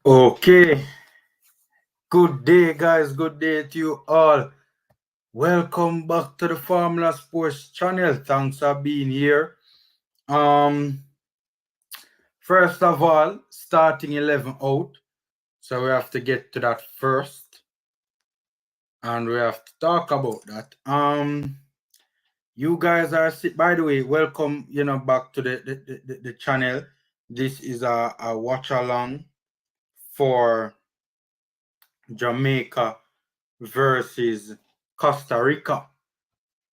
Okay, good day, guys. Good day to you all. Welcome back to the Formula Sports channel. Thanks for being here. First of all, starting 11 out, so we have to get to that first, and we have to talk about that. You guys are, by the way, welcome. Back to the channel. This is a watch along for Jamaica versus Costa Rica.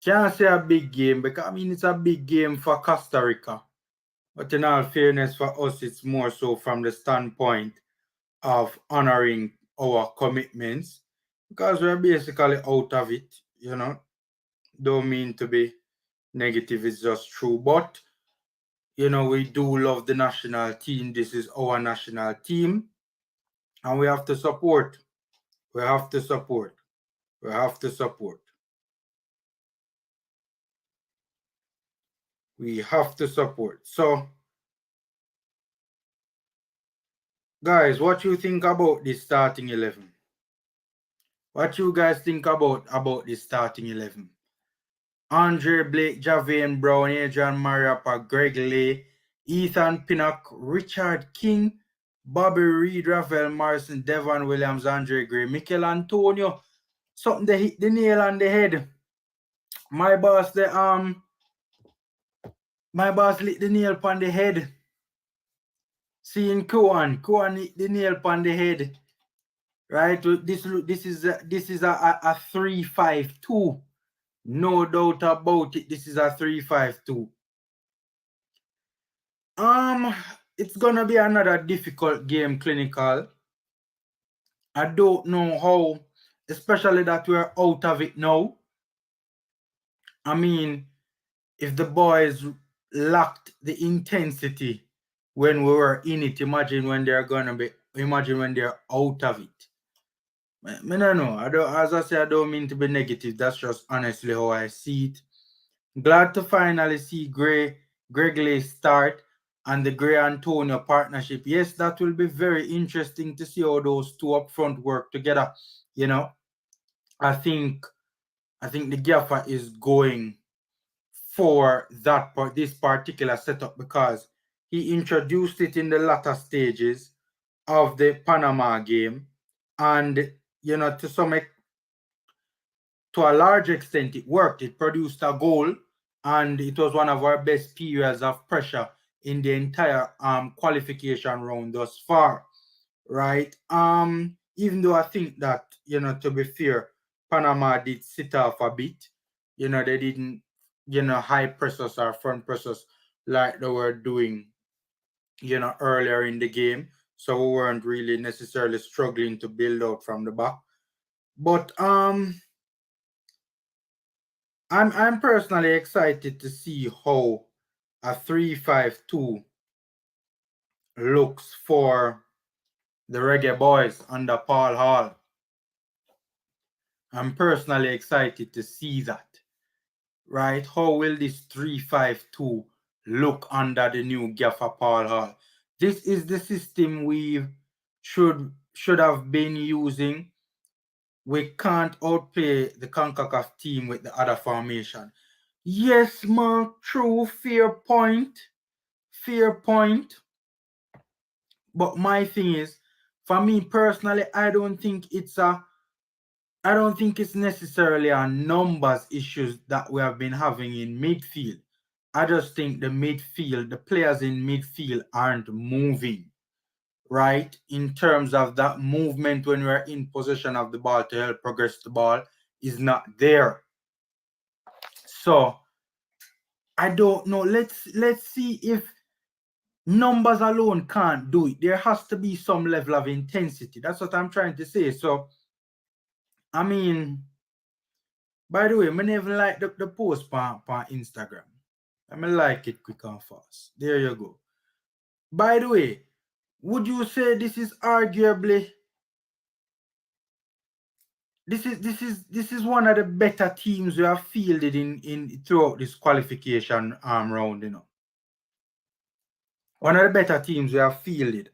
Can't say a big game because it's a big game for Costa Rica. But in all fairness, for us, it's more so from the standpoint of honoring our commitments because we're basically out of it, Don't mean to be negative, it's just true. But, we do love the national team. This is our national team. And we have to support. We have to support. We have to support. We have to support. So, guys, what you think about this starting 11? What you guys think about this starting 11? Andre Blake, Javane Brown, Adrian Mariappa, Greg Lay, Ethan Pinnock, Richard King, Bobby Reed, Rafael Morrison, Devon Williams, Andre Gray, Mikel Antonio. Something they hit the nail on the head. My boss lit the nail on the head. Seeing Kuan hit the nail on the head. Right? This is a 3-5-2. No doubt about it. This is a 3-5-2. It's gonna be another difficult game, clinical. I don't know how, especially that we're out of it now. I mean, if the boys lacked the intensity when we were in it, imagine when they're out of it. I don't know. As I say, I don't mean to be negative. That's just honestly how I see it. Glad to finally see Greg Lay start and the Gray Antonio partnership. Yes, that will be very interesting to see how those two up front work together. I think the gaffer is going for this particular setup because he introduced it in the latter stages of the Panama game, and to a large extent it worked. It produced a goal, and it was one of our best periods of pressure in the entire qualification round thus far, right? Even though I think that, to be fair, Panama did sit off a bit. They didn't, high press us or front press us like they were doing, earlier in the game. So we weren't really necessarily struggling to build out from the back. But I'm personally excited to see how a 3-5-2 looks for the Reggae Boyz under Paul Hall. I'm personally excited to see that. Right? How will this 3-5-2 look under the new gaffer Paul Hall? This is the system we should have been using. We can't outplay the Concacaf team with the other formation. Yes, Mark, true, fair point. Fair point. But my thing is, for me personally, I don't think it's necessarily a numbers issues that we have been having in midfield. I just think the players in midfield aren't moving, right? In terms of that movement when we're in possession of the ball to help progress the ball is not there. So I don't know. Let's see if numbers alone can't do it. There has to be some level of intensity. That's what I'm trying to say. So, I mean, by the way, I never like the post on Instagram. I like it quick and fast. There you go. By the way, would you say this is arguably this is one of the better teams we have fielded in throughout this qualification round, One of the better teams we have fielded.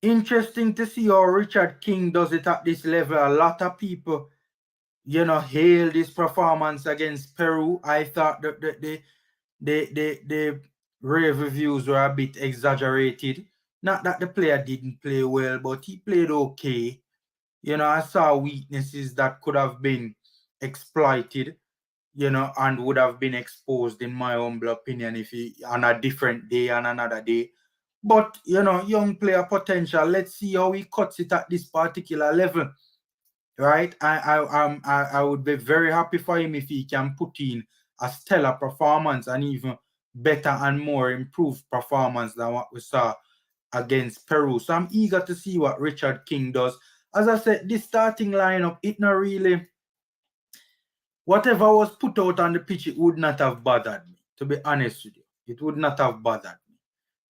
Interesting to see how Richard King does it at this level. A lot of people, hail this performance against Peru. I thought that the rave reviews were a bit exaggerated. Not that the player didn't play well, but he played okay. I saw weaknesses that could have been exploited, and would have been exposed, in my humble opinion, if he on a different day and another day. But young player potential. Let's see how he cuts it at this particular level, right? I would be very happy for him if he can put in a stellar performance and even better and more improved performance than what we saw against Peru. So I'm eager to see what Richard King does. As I said, this starting lineup, it not really, whatever was put out on the pitch, it would not have bothered me, to be honest with you. It would not have bothered me.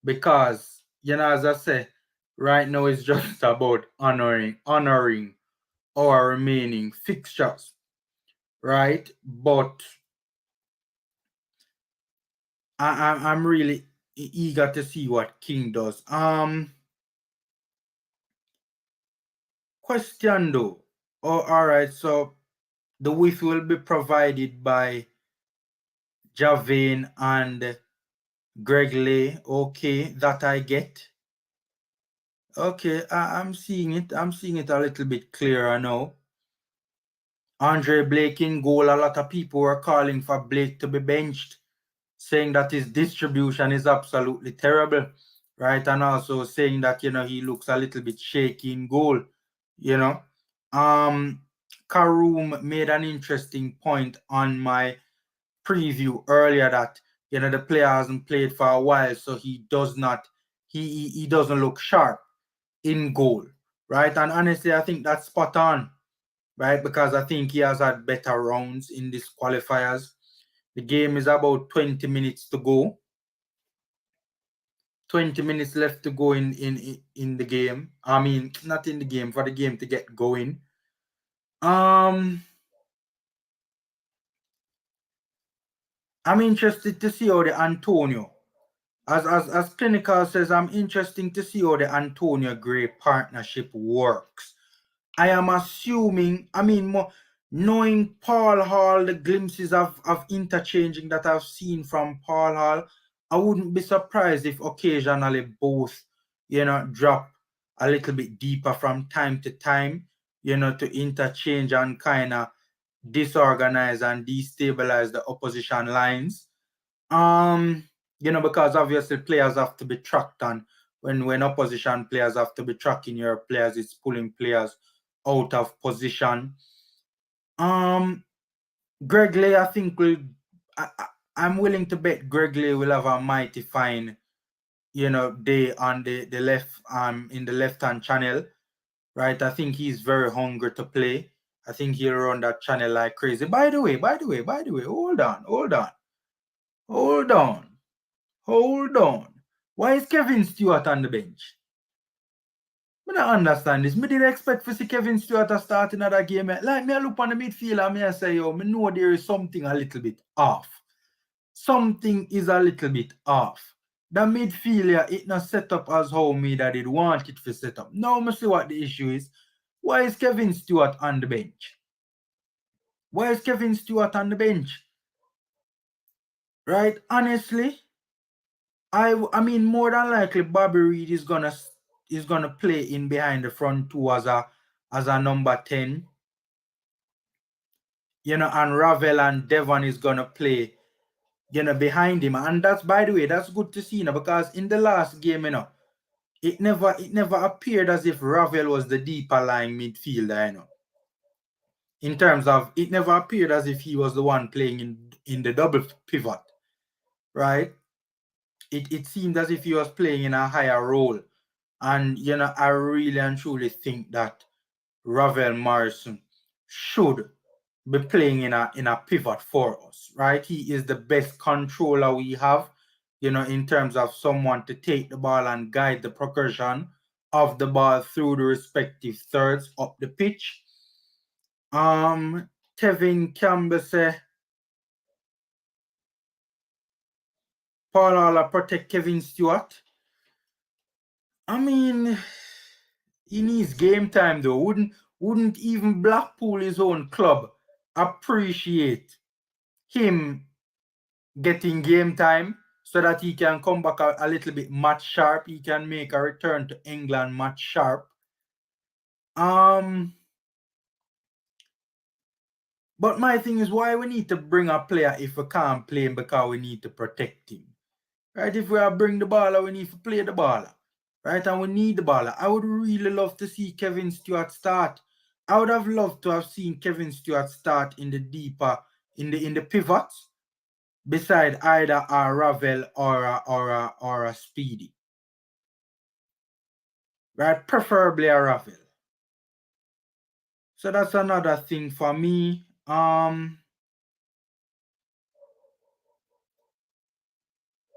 Because, as I say, right now it's just about honoring our remaining fixtures, right? But I'm really eager to see what King does. Question though. Oh, all right. So the width will be provided by Javane and Greg Lay. Okay, that I get. Okay, I'm seeing it. I'm seeing it a little bit clearer now. Andre Blake in goal. A lot of people were calling for Blake to be benched, saying that his distribution is absolutely terrible, right? And also saying that, he looks a little bit shaky in goal, Karoom made an interesting point on my preview earlier that, the player hasn't played for a while, so he doesn't look sharp in goal, right? And honestly, I think that's spot on, right? Because I think he has had better rounds in these qualifiers. The game is about 20 minutes to go. 20 minutes left to go in the game. I mean, not in the game, for the game to get going. I'm interested to see how the Antonio, as Clinical says, I'm interested to see how the Antonio Gray partnership works. I am assuming, knowing Paul Hall, the glimpses of interchanging that I've seen from Paul Hall, I wouldn't be surprised if occasionally both, drop a little bit deeper from time to time, to interchange and kind of disorganize and destabilize the opposition lines. Because obviously players have to be tracked, and when opposition players have to be tracking your players, it's pulling players out of position. Greg Lay, I think I'm willing to bet Greg Lay will have a mighty fine, day on the left in the left-hand channel, right? I think he's very hungry to play. I think he'll run that channel like crazy. By the way, hold on. Why is Kevin Stewart on the bench? I don't understand this. I didn't expect to see Kevin Stewart to start another game. Like, me I look on the midfield and I say, I know there is something a little bit off. Something is a little bit off. The midfield, it not set up as how me that it want it to set up. Now I see what the issue is. Why is Kevin Stewart on the bench? Why is Kevin Stewart on the bench? Right? Honestly, I mean, more than likely Bobby Reed is gonna play in behind the front two as a number 10. And Ravel and Devon is gonna play, behind him. And that's, by the way, that's good to see, because in the last game, it never appeared as if Ravel was the deeper lying midfielder, In terms of, it never appeared as if he was the one playing in the double pivot, right? It seemed as if he was playing in a higher role. And, I really and truly think that Ravel Morrison should be playing in a pivot for us, right? He is the best controller we have, in terms of someone to take the ball and guide the progression of the ball through the respective thirds up the pitch. Kevin Campbell say Paul Alla protect Kevin Stewart. I mean, He needs game time though. Wouldn't even Blackpool, his own club, appreciate him getting game time so that he can come back a little bit match sharp? He can make a return to England match sharp. But my thing is, why we need to bring a player if we can't play him because we need to protect him? Right? If we are bring the baller, we need to play the baller. Right? And we need the baller. I would really love to see Kevin Stewart start. I would have loved to have seen Kevin Stewart start in the deeper, in the pivots, beside either a Ravel or a Speedy. Right? Preferably a Ravel. So that's another thing for me.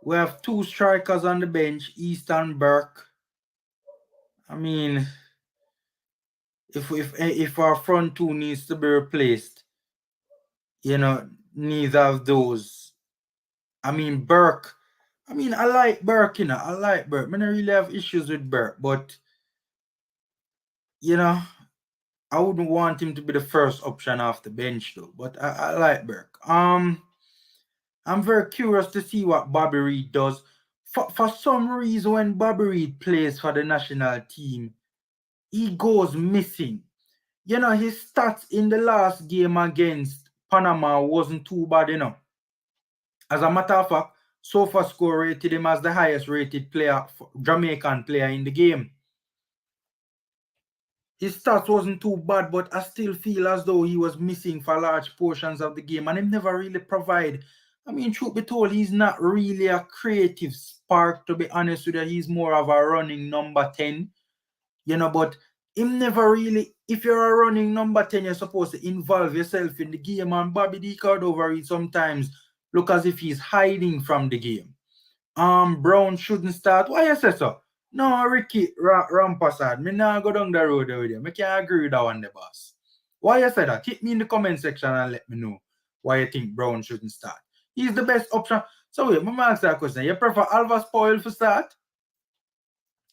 We have two strikers on the bench, East and Burke. I mean, if our front two needs to be replaced, you know, neither of those. I mean, Burke. I mean, I like Burke, you know. I like Burke. I don't really have issues with Burke, but you know, I wouldn't want him to be the first option off the bench though. But I like Burke. I'm very curious to see what Bobby Reid does. For some reason, when Bobby Reid plays for the national team, he goes missing. You know, his stats in the last game against Panama wasn't too bad, you know. As a matter of fact, SofaScore rated him as the highest rated player, Jamaican player in the game. His stats wasn't too bad, but I still feel as though he was missing for large portions of the game, and he never really provide. I mean, truth be told, he's not really a creative spark, to be honest with you. He's more of a running number 10, you know, but him never really, if you're a running number 10, you're supposed to involve yourself in the game, and Bobby D. Cordova sometimes look as if he's hiding from the game. Brown shouldn't start. Why you say so? No, Ricky Rampassad. Me nah go down the road with you. Me can't agree with that one, the boss. Why you say that? Hit me in the comment section and let me know why you think Brown shouldn't start. He's the best option. So wait, me ask that question. You prefer Alvas Powell to start?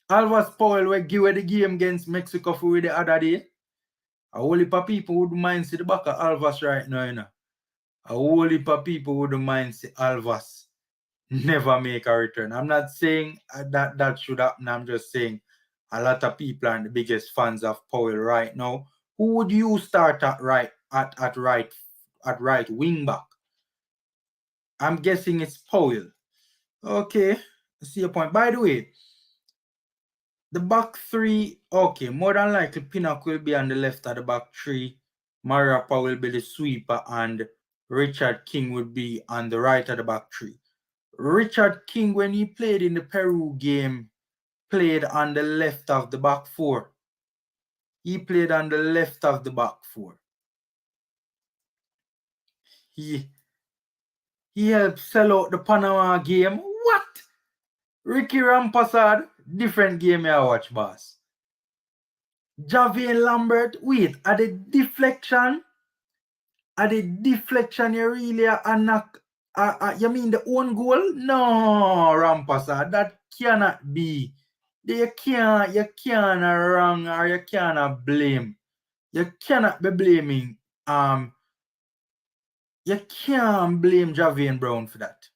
Alvas Powell will give away the game against Mexico for the other day. A whole heap of people wouldn't mind see the back of Alvas right now, you know. A whole heap of people wouldn't mind see Alvas never make a return. I'm not saying that should happen. I'm just saying a lot of people are the biggest fans of Powell right now. Who would you start at right wing back? I'm guessing it's Powell. Okay, I see your point. By the way, the back three, okay, more than likely Pinnock will be on the left of the back three. Mariapa will be the sweeper, and Richard King will be on the right of the back three. Richard King, when he played in the Peru game, played on the left of the back four. He played on the left of the back four. He helped sell out the Panama game. What? Ricky Rampassad, different game I watch, boss. Javier Lambert, wait, at the deflection you really are knock. You mean the own goal? No, Rampassad, that cannot be. You can't wrong or you cannot blame. You cannot be blaming. You can't blame Javier Brown for that.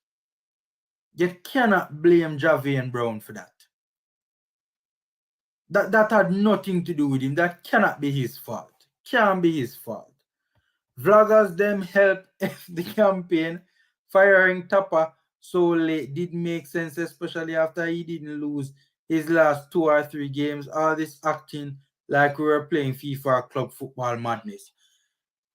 You cannot blame Javier Brown for that. That had nothing to do with him. That cannot be his fault. Can't be his fault. Vloggers them help the campaign. Firing Tapper so late did make sense, especially after he didn't lose his last 2 or 3 games. All this acting like we were playing FIFA club football madness.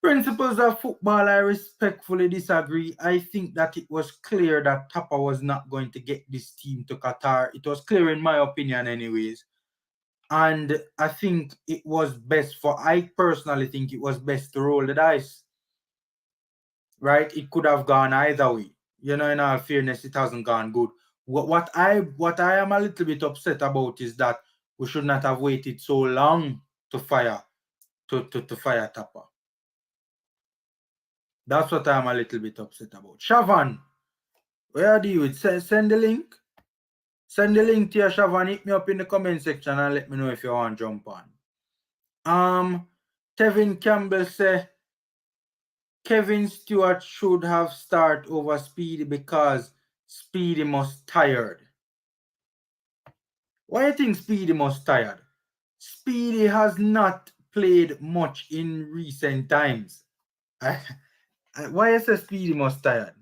Principles of football, I respectfully disagree. I think that it was clear that Tapper was not going to get this team to Qatar. It was clear in my opinion anyways. And I think it was best I personally think it was best to roll the dice. Right? It could have gone either way. You know, in all fairness, it hasn't gone good. What I am a little bit upset about is that we should not have waited so long to fire Tapper. That's what I'm a little bit upset about. Shavan, where are you? Send the link. Send the link to your Shavan, hit me up in the comment section and let me know if you want to jump on. Tevin Campbell say Kevin Stewart should have start over Speedy because Speedy must tired. Why do you think Speedy must tired? Speedy has not played much in recent times. Why is Speedy must tired?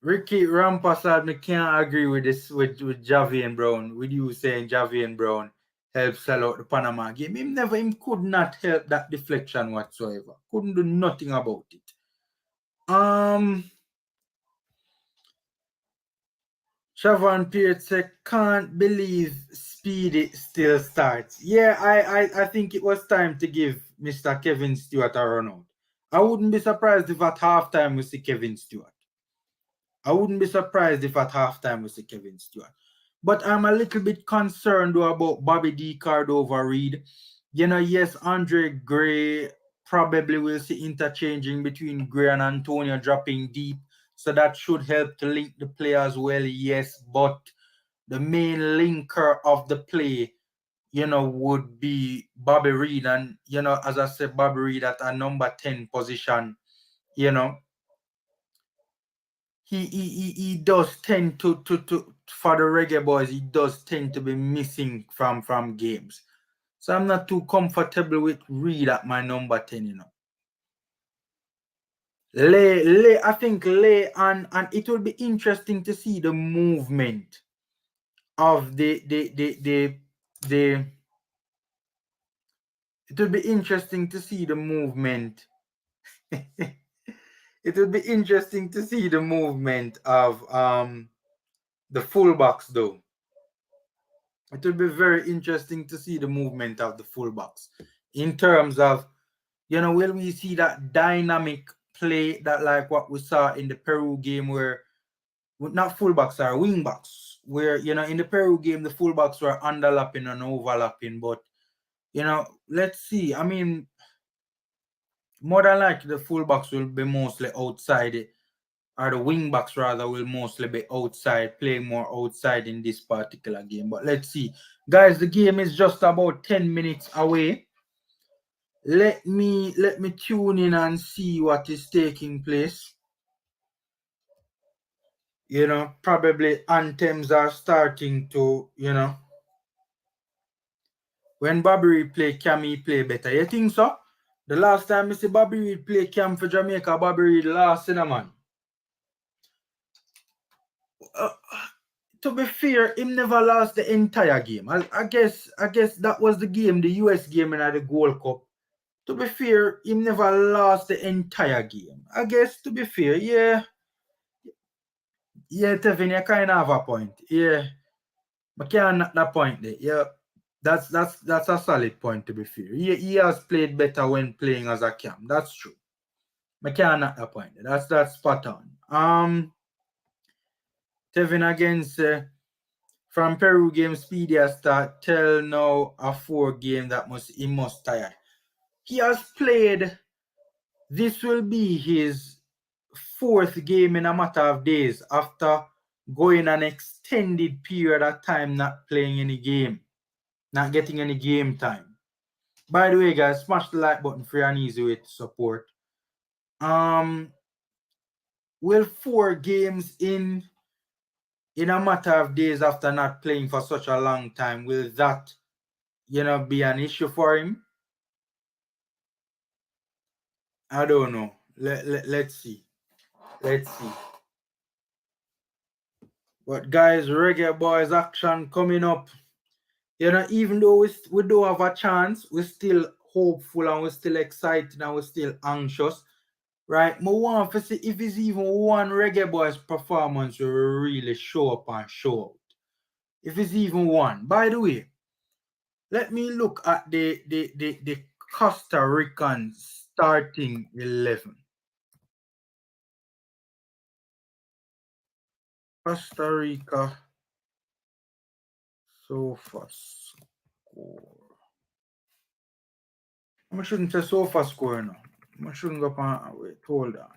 Ricky Rampasad, me can't agree with this with Javian Brown. With you saying Javian Brown helped sell out the Panama game. Him could not help that deflection whatsoever. Couldn't do nothing about it. Siobhan Pierce said, can't believe Speedy still starts. Yeah, I think it was time to give Mr. Kevin Stewart a run out. I wouldn't be surprised if at halftime we see Kevin Stewart. I wouldn't be surprised if at halftime we see Kevin Stewart. But I'm a little bit concerned though about Bobby D. Cardova-Reid. You know, yes, Andre Gray probably will see interchanging between Gray and Antonio dropping deep. So that should help to link the players well, yes. But the main linker of the play, you know, would be Bobby Reid. And, you know, as I said, Bobby Reid at a number 10 position, you know, he does tend to for the Reggae Boyz, he does tend to be missing from games. So I'm not too comfortable with Reid at my number 10, you know. I think Lay and it will be interesting to see the movement of the it will be interesting to see the movement. It will be interesting to see the movement of the fullbacks though. It will be very interesting to see the movement of the fullbacks in terms of, you know, will we see that dynamic play that like what we saw in the Peru game where not fullbacks are wingbacks, where, you know, in the Peru game the fullbacks were underlapping and overlapping, but, you know, let's see. I mean, more than likely the fullbacks will be mostly outside it, or the wingbacks rather will mostly be outside, playing more outside in this particular game. But let's see. Guys, the game is just about 10 minutes away. Let me tune in and see what is taking place. You know, probably anthems are starting to, you know. When Bobby Reid play Cam, he play better. You think so? The last time I see Bobby Reid play Cam for Jamaica, Bobby Reid lost, you know, man. To be fair, him never lost the entire game. I guess that was the game, the US game in the Gold Cup. To be fair, him never lost the entire game. I guess, to be fair, yeah. Yeah, Tevin, you kind of have a point. Yeah. But can't knock that point there. Yeah. That's a solid point, to be fair. He has played better when playing as a Cam. That's true. I can't knock that point there. That's spot on. Tevin against from Peru game, Speedy has start till now a 4 game that he must tired. He has played, this will be his 4th game in a matter of days after going an extended period of time not playing any game, not getting any game time. By the way, guys, smash the like button for an easy way to support. Will 4 games in a matter of days after not playing for such a long time, will that, you know, be an issue for him? I don't know. Let's see. Let's see. But guys, Reggae Boyz action coming up. You know, even though we do have a chance, we're still hopeful and we're still excited and we're still anxious. Right? I want to see if it's even one Reggae Boyz performance will really show up and show out. If it's even one. By the way, let me look at the Costa Rican starting 11. Costa Rica SOFA score. I shouldn't say SOFA score now. I shouldn't go on. Wait, hold on.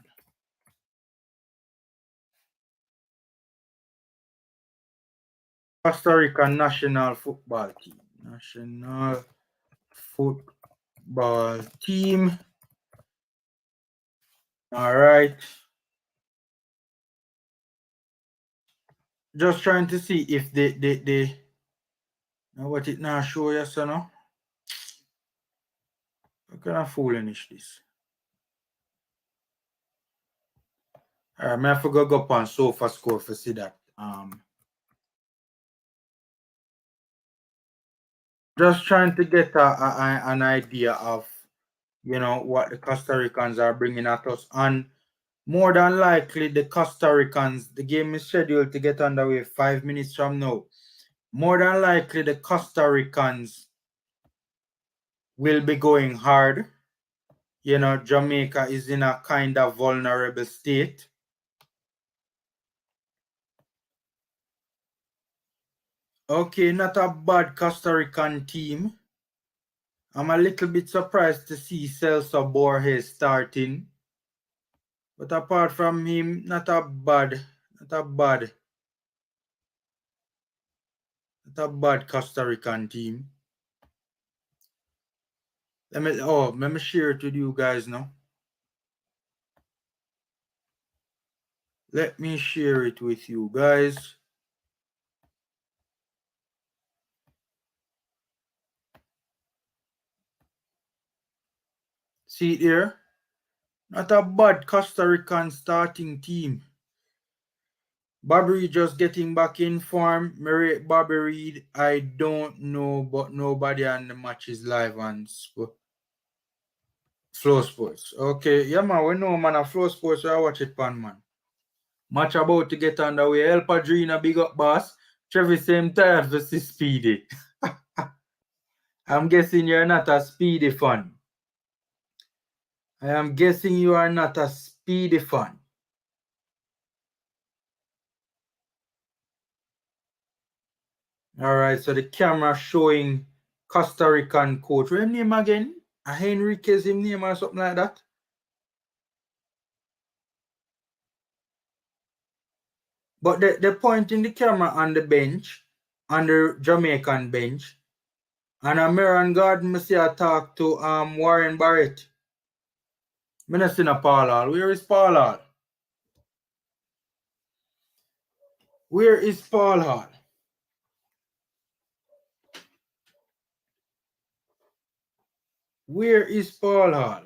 Costa Rica national football team. National football team. All right. Just trying to see if they now what it now show you, so no? What kind of foolishness this? Alright, I have to go up on SofaScore for see that. Just trying to get an idea of, you know, what the Costa Ricans are bringing at us. And more than likely, the Costa Ricans, the game is scheduled to get underway 5 minutes from now. More than likely, the Costa Ricans will be going hard. You know, Jamaica is in a kind of vulnerable state. Okay, not a bad Costa Rican team. I'm a little bit surprised to see Celso Borges starting. But apart from him, not a bad Costa Rican team. Let me share it with you guys now. Let me share it with you guys. See it here? Not a bad Costa Rican starting team. Bobby Reed just getting back in form. Mary Bobby Reed, I don't know, but nobody on the match is live on Flow Sports. Okay, yeah man, we know man, a Flow Sports, I watch it pan man. Match about to get underway. El Padrino, big up boss. Travis same tired versus Speedy. I'm guessing you're not a Speedy fan. I am guessing you are not a Speedy fan. Alright, so the camera showing Costa Rican coach. What's his name again? Henrique's his name or something like that? But they're pointing the camera on the bench, on the Jamaican bench. And a Marion Garden, I see I talk to Warren Barrett. I don't see no Paul Hall. Where is Paul Hall? Where is Paul Hall? Where is Paul Hall?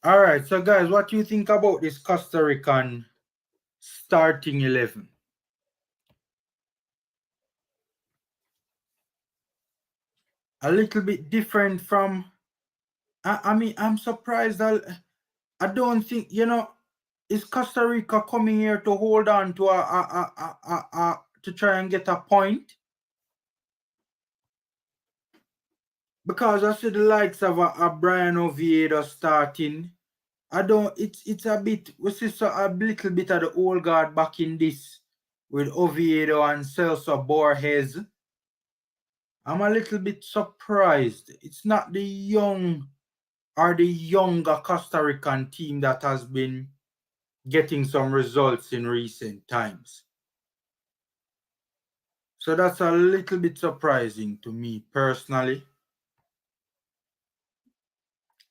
All right, so guys, what do you think about this Costa Rican starting 11? A little bit different from, I mean, I'm surprised. I don't think, you know, is Costa Rica coming here to hold on to to try and get a point? Because I see the likes of a Brian Oviedo starting. I don't, it's a bit, we see so a little bit of the old guard back in this with Oviedo and Celso Borges. I'm a little bit surprised. It's not the young or the younger Costa Rican team that has been getting some results in recent times. So that's a little bit surprising to me personally.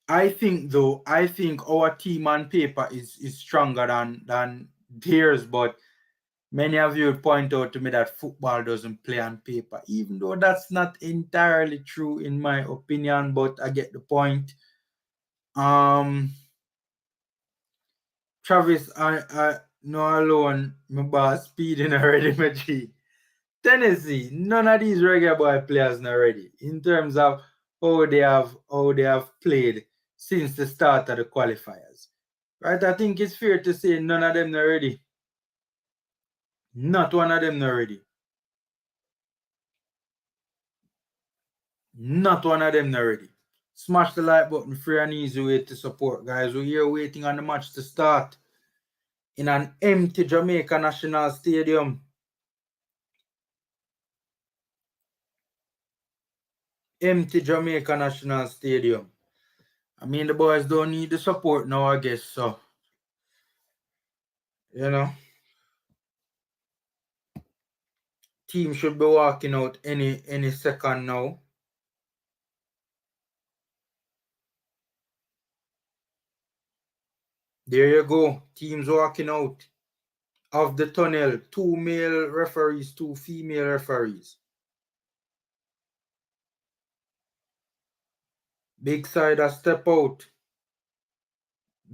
I think our team on paper is stronger than theirs, but many of you point out to me that football doesn't play on paper, even though that's not entirely true in my opinion, but I get the point. Travis, I no alone, my boss speeding already, my G. Tennessee, none of these reggae boy players not ready in terms of how they have played since the start of the qualifiers. Right? I think it's fair to say none of them not ready. Not one of them not ready. Not one of them not ready. Smash the like button, free and easy way to support, guys. We're here waiting on the match to start in an empty Jamaica National Stadium. Empty Jamaica National Stadium. I mean, the boys don't need the support now, I guess, so. You know. Team should be walking out any second now. There you go. Teams walking out of the tunnel. 2 male referees, 2 female referees. Big side a step out.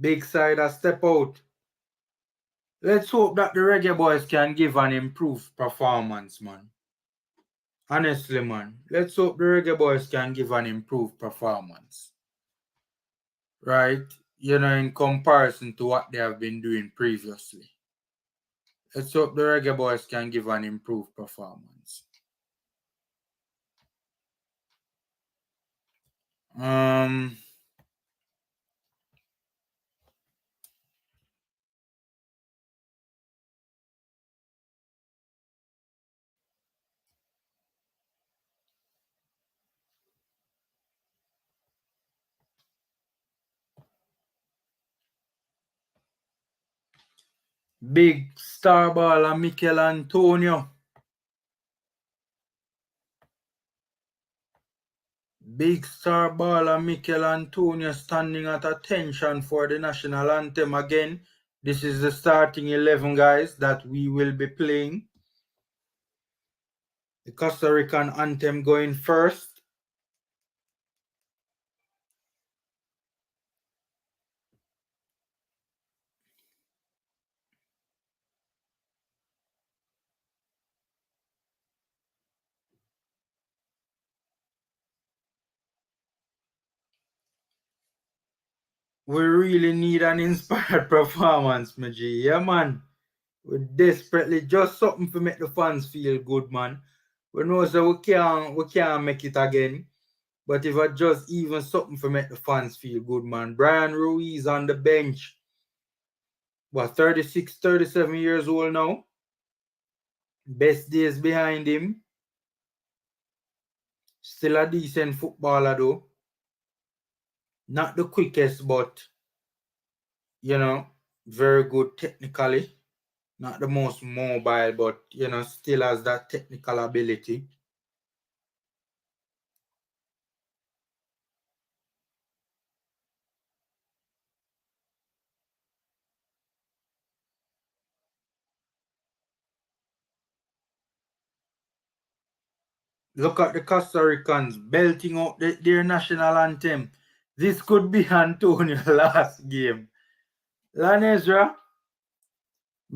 Big side a step out. Let's hope that the Reggae Boys can give an improved performance, man. Honestly, man. Let's hope the Reggae Boys can give an improved performance. Right? You know, in comparison to what they have been doing previously. Let's hope the Reggae Boys can give an improved performance. Big star baller Mikel Antonio. Big star baller Mikel Antonio standing at attention for the national anthem again. This is the starting 11, guys, that we will be playing. The Costa Rican anthem going first. We really need an inspired performance, my G. Yeah, man. We desperately just something to make the fans feel good, man. We know so we can't make it again. But if I just even something to make the fans feel good, man. Brian Ruiz on the bench. What, 36, 37 years old now? Best days behind him. Still a decent footballer though. Not the quickest, but, you know, very good technically. Not the most mobile, but, you know, still has that technical ability. Look at the Costa Ricans belting out their national anthem. This could be Antonio's last game. Lanezra,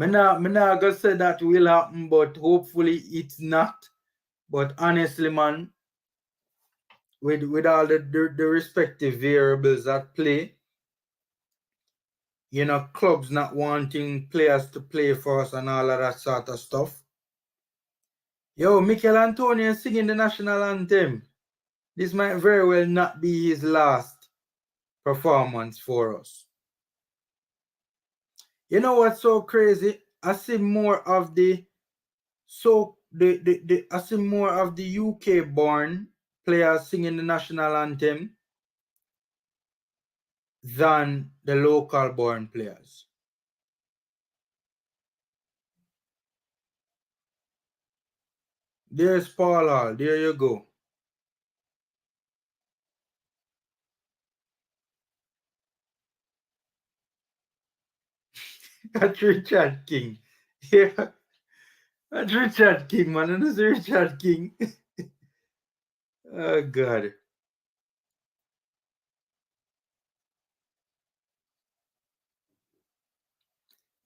I'm not gonna say that will happen, but hopefully it's not. But honestly, man, with all the respective variables at play, you know, clubs not wanting players to play for us and all of that sort of stuff. Yo, Mikel Antonio singing the national anthem. This might very well not be his last performance for us. You know what's so crazy? I see more of the I see more of the UK born players singing the national anthem than the local born players. There's Paul Hall. There you go. That's Richard King. Yeah. That's Richard King, man. And that's Richard King. Oh, God.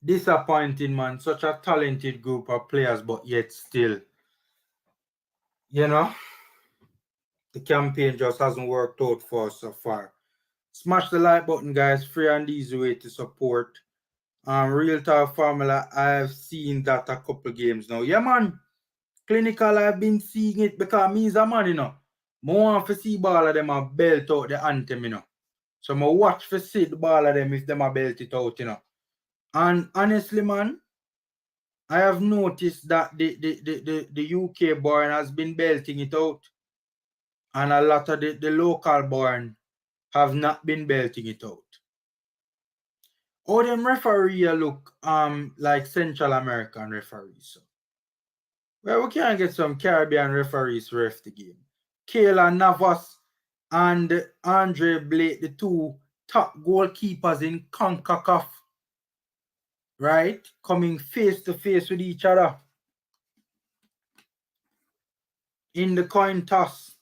Disappointing, man. Such a talented group of players, but yet still, you know, the campaign just hasn't worked out for us so far. Smash the like button, guys. Free and easy way to support. Real Talk Formula, I've seen that a couple games now. Yeah, man. Clinical, I've been seeing it because me's a man, you know. I want to see ball of them a belt out the anthem, you know. So I watch for see the ball of them if them a belt it out, you know. And honestly, man, I have noticed that the UK born has been belting it out. And a lot of the local born have not been belting it out. All them referee look like Central American referees. So. Well, we can get some Caribbean referees to ref the game. Kayla Navas and Andre Blake, the two top goalkeepers in CONCACAF, right? Coming face to face with each other in the coin toss.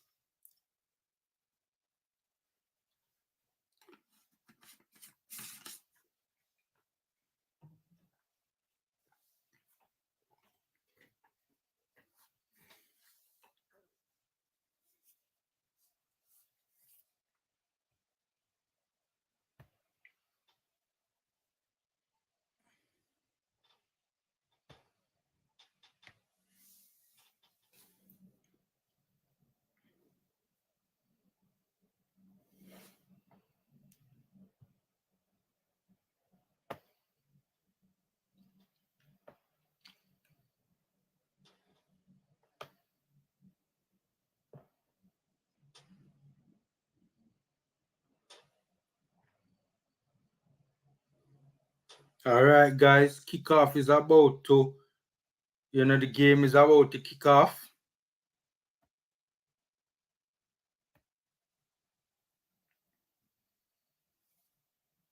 All right, guys, kickoff is about to, the game is about to kick off.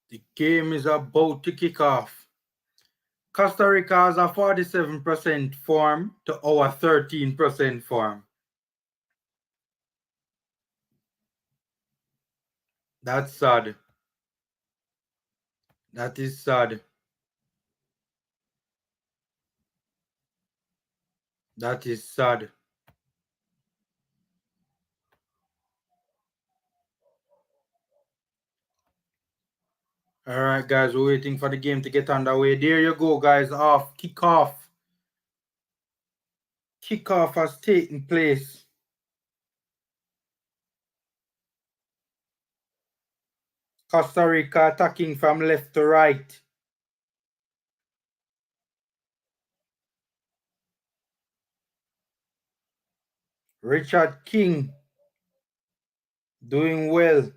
The game is about to kick off. Costa Rica has a 47% form to our 13% form. That's sad. That is sad. That is sad. All right, guys, we're waiting for the game to get underway. There you go, guys. Kickoff. Kickoff has taken place. Costa Rica attacking from left to right. Richard King doing well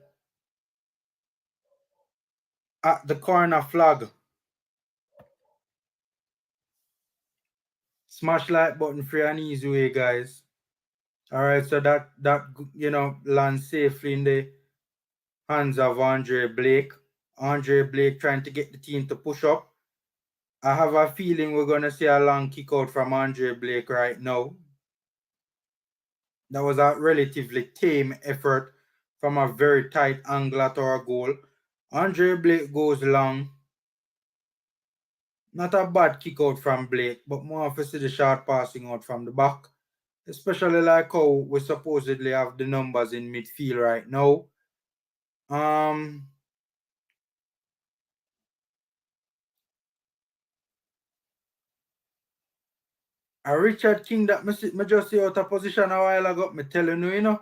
at the corner flag. Smash like button free and easy way, guys. All right, so that lands safely in the hands of Andre Blake. Andre Blake trying to get the team to push up. I have a feeling we're going to see a long kick out from Andre Blake right now. That was a relatively tame effort from a very tight angle at our goal. Andre Blake goes long. Not a bad kick out from Blake, but more of a see the short passing out from the back. Especially like how we supposedly have the numbers in midfield right now. A Richard King that me just see out of position a while ago, me telling you,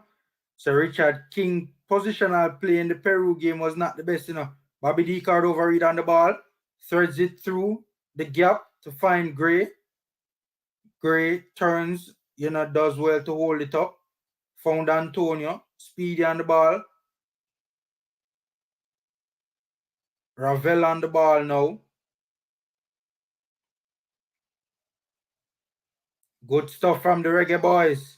So Richard King positional play in the Peru game was not the best, Bobby D card overread on the ball, threads it through the gap to find Gray. Gray turns, does well to hold it up. Found Antonio, speedy on the ball. Ravel on the ball now. Good stuff from the Reggae Boyz.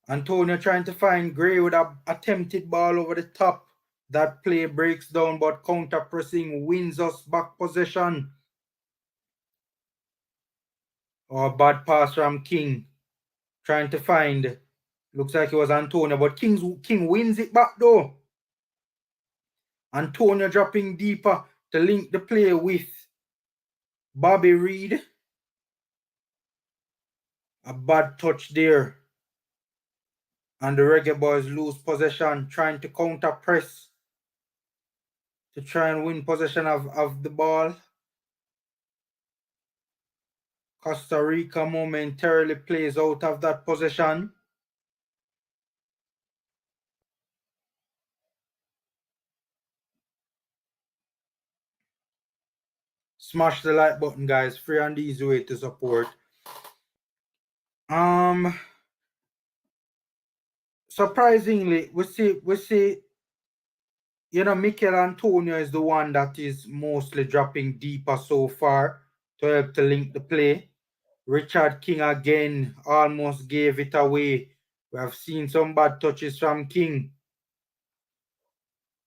Antonio trying to find Gray with an attempted ball over the top. That play breaks down, but counter pressing wins us back possession. Or bad pass from King. Trying to find. Looks like it was Antonio, but King wins it back though. Antonio dropping deeper to link the play with Bobby Reed. A bad touch there. And the Reggae Boyz lose possession, trying to counter press to try and win possession of the ball. Costa Rica momentarily plays out of that possession. Smash the like button, guys. Free and easy way to support. surprisingly, we see, you know, Mikel Antonio is the one that is mostly dropping deeper so far to help to link the play. Richard King again almost gave it away. We have seen some bad touches from King.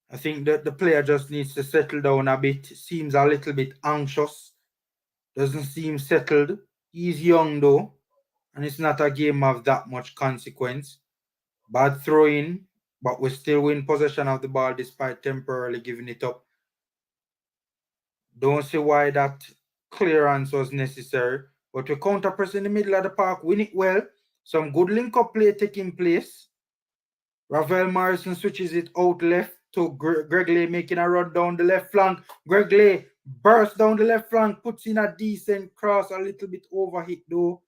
I think that the player just needs to settle down a bit. Seems a little bit anxious. Doesn't seem settled. He's young though, and it's not a game of that much consequence. Bad throw-in, but we still win possession of the ball despite temporarily giving it up. Don't see why that clearance was necessary, but we counter press in the middle of the park, win it well. Some good link-up play taking place. Ravel Morrison switches it out left to Gregley making a run down the left flank. Gregley bursts down the left flank, puts in a decent cross, a little bit overhit though.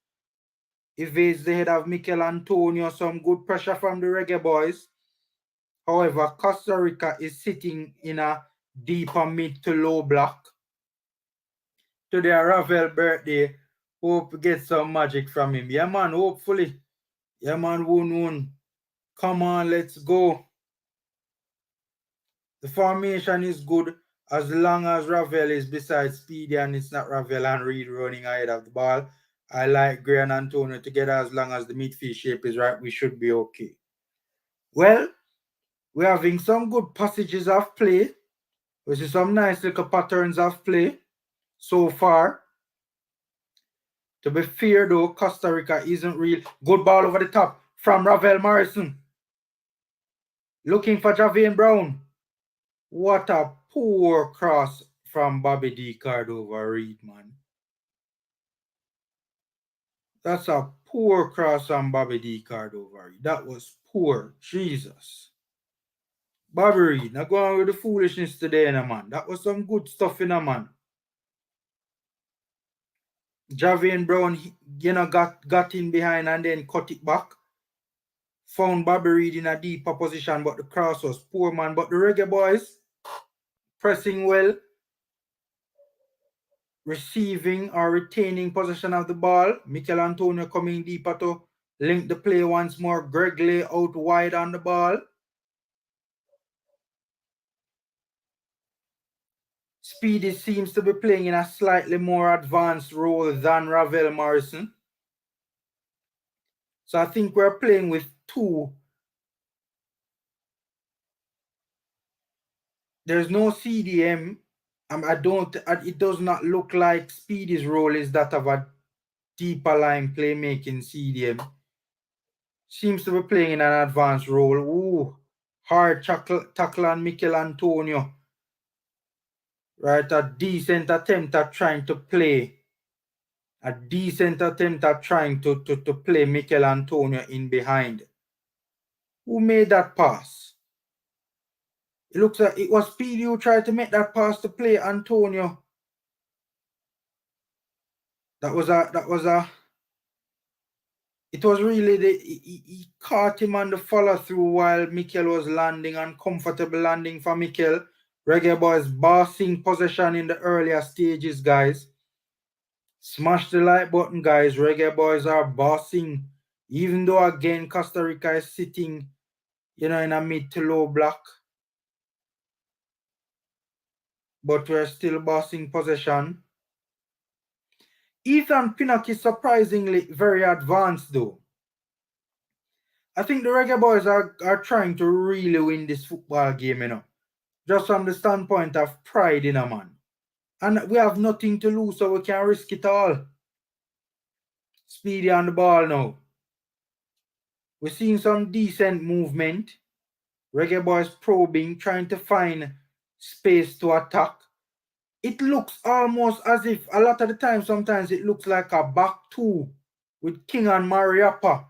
Evades the head of Mikel Antonio, some good pressure from the Reggae Boyz. However, Costa Rica is sitting in a deeper mid to low block. Today, Ravel birthday. Hope we get some magic from him. Yeah, man, hopefully. Yeah, man, woon. Come on, let's go. The formation is good as long as Ravel is beside Speedy and it's not Ravel and Reed running ahead of the ball. I like Gray and Antonio together as long as the midfield shape is right. We should be okay. Well, we're having some good passages of play. We see some nice little patterns of play so far. To be fair though, Costa Rica isn't real. Good ball over the top from Ravel Morrison. Looking for Javian Brown. What a poor cross from Bobby D. Cardova Reed, man. That's a poor cross from Bobby D. Cardova Reed. That was poor. Jesus. Bobby Reed, not going with the foolishness today, man. That was some good stuff in a man. Javian Brown, you know, got in behind and then cut it back. Found Bobby Reed in a deeper position, but the cross was poor, man. But the Reggae Boyz pressing well, receiving or retaining possession of the ball. Mikel Antonio coming deeper to link the play once more. Gregley out wide on the ball. Speedy seems to be playing in a slightly more advanced role than Ravel Morrison. So I think we're playing with two. There's no CDM. It does not look like Speedy's role is that of a deeper line playmaking CDM. Seems to be playing in an advanced role. Ooh, hard tackle on Mikel Antonio. Right, a decent attempt at trying to play. A decent attempt at trying to play Mikel Antonio in behind. Who made that pass? It looks like it was Speedy who tried to make that pass to play Antonio. It was really he caught him on the follow through while Mikel was landing, uncomfortable landing for Mikel. Reggae Boyz bossing possession in the earlier stages, guys. Smash the like button, guys. Reggae Boyz are bossing. Even though, again, Costa Rica is sitting, you know, in a mid to low block. But we're still bossing possession. Ethan Pinnock is surprisingly very advanced, though. I think the Reggae Boyz are trying to really win this football game, you know. Just from the standpoint of pride in a man. And we have nothing to lose, so we can risk it all. Speedy on the ball now. We're seeing some decent movement. Reggae Boyz probing, trying to find space to attack. It looks almost as if, a lot of the time, sometimes it looks like a back two with King and Mariappa.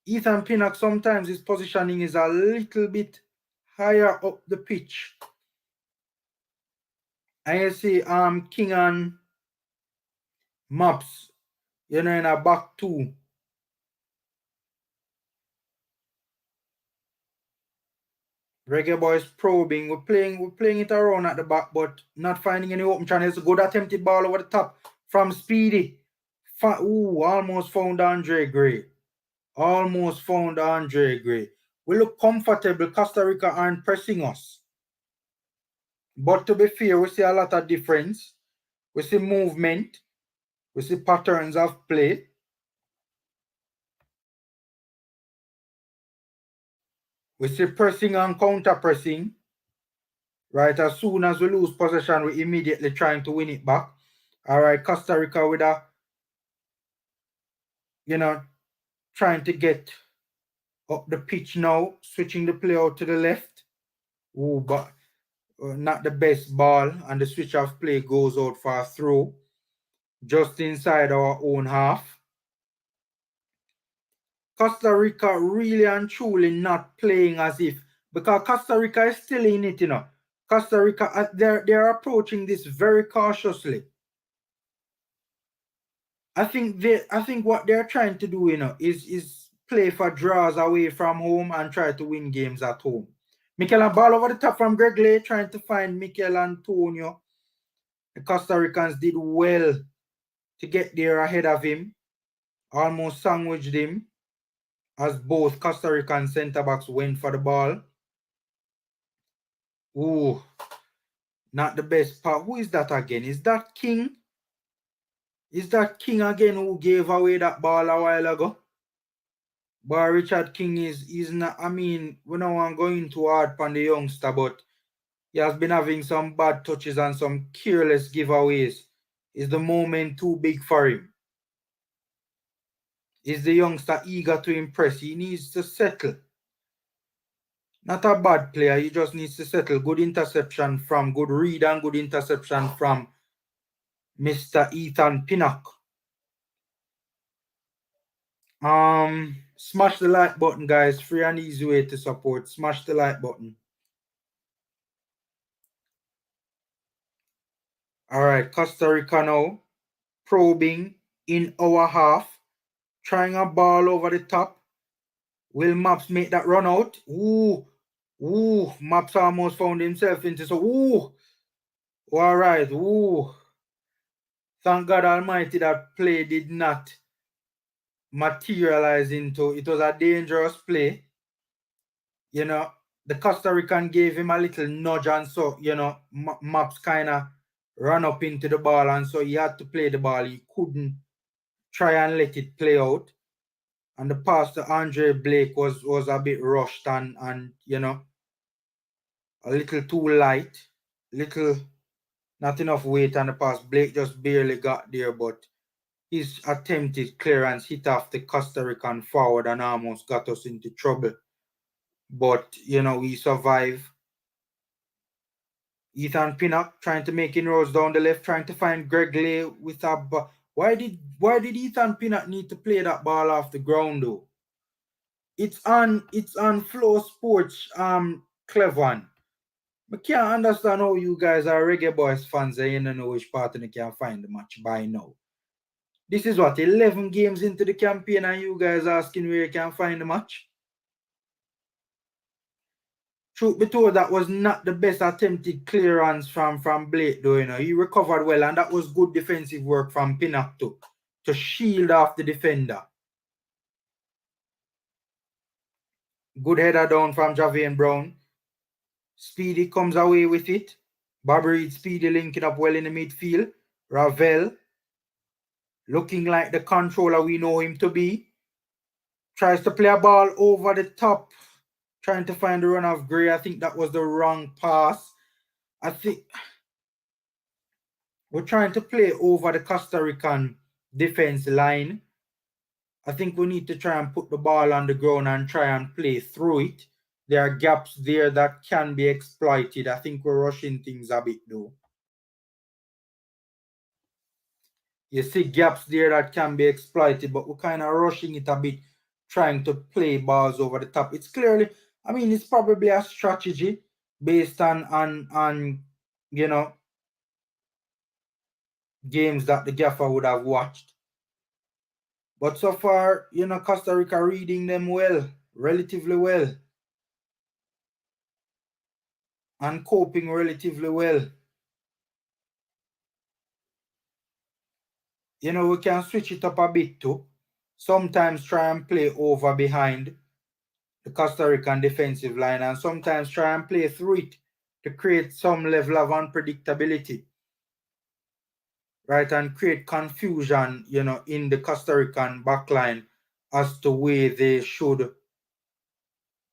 Ethan Pinnock, sometimes his positioning is a little bit higher up the pitch. And you see King and Maps, you know, in a back two. Reggae Boyz probing. We're playing it around at the back, but not finding any open channels. A good attempted ball over the top from Speedy. Almost found Andre Gray. Almost found Andre Gray. We look comfortable. Costa Rica aren't pressing us. But to be fair, we see a lot of difference. We see movement. We see patterns of play. We see pressing and counter-pressing. Right, as soon as we lose possession, we immediately trying to win it back. All right, Costa Rica with a, trying to get up the pitch now, switching the play out to the left. Oh, but not the best ball, and the switch of play goes out for a throw, just inside our own half. Costa Rica really and truly not playing as if, because Costa Rica is still in it, Costa Rica, they're approaching this very cautiously. I think what they're trying to do, is play for draws away from home and try to win games at home. Mikel and ball over the top from Greg Lay, trying to find Mikel Antonio. The Costa Ricans did well to get there ahead of him. Almost sandwiched him as both Costa Rican centre-backs went for the ball. Ooh, not the best part. Who is that again? Is that King? Is that King again who gave away that ball a while ago? But Richard King is not, I mean, we don't want going too hard on the youngster, but he has been having some bad touches and some careless giveaways. Is the moment too big for him? Is the youngster eager to impress? He needs to settle. Not a bad player, he just needs to settle. Good interception from, good read and good interception from Mr. Ethan Pinnock. Smash the like button, guys. Free and easy way to support. Smash the like button. All right, Costa Rica now probing in our half, trying a ball over the top. Will Maps make that run out? Ooh, Maps almost found himself into so. Ooh, all right. Ooh, thank God Almighty that play did not materialize into. It was a dangerous play. The Costa Rican gave him a little nudge, and so Maps kind of ran up into the ball, and so he had to play the ball. He couldn't try and let it play out. And the pass to Andre Blake was a bit rushed and a little too light, not enough weight on the pass. Blake just barely got there, but his attempted clearance hit off the Costa Rican forward and almost got us into trouble. But we survive. Ethan Pinnock trying to make inroads down the left, trying to find Greg Lay with a. Why did Ethan Pinnock need to play that ball off the ground though? It's on Flow Sports Clevan. I can't understand how you guys are Reggae Boyz fans and you don't know which part of the can find the match by now. This is what, 11 games into the campaign and you guys asking where you can find the match? Truth be told, that was not the best attempted clearance from Blake though, He recovered well and that was good defensive work from Pinnock to shield off the defender. Good header down from Javian Brown. Speedy comes away with it. Bobby Reed Speedy linking up well in the midfield. Ravel, looking like the controller we know him to be. Tries to play a ball over the top. Trying to find the run of Gray. I think that was the wrong pass. I think we're trying to play over the Costa Rican defense line. I think we need to try and put the ball on the ground and try and play through it. There are gaps there that can be exploited. I think we're rushing things a bit though. You see gaps there that can be exploited, but we're kind of rushing it a bit, trying to play balls over the top. It's clearly, I mean, it's probably a strategy based on games that the gaffer would have watched. But so far, Costa Rica reading them well, relatively well. And coping relatively well. We can switch it up a bit too. sometimes try and play over behind the Costa Rican defensive line, and sometimes try and play through it to create some level of unpredictability, right, and create confusion, in the Costa Rican backline as to where they should,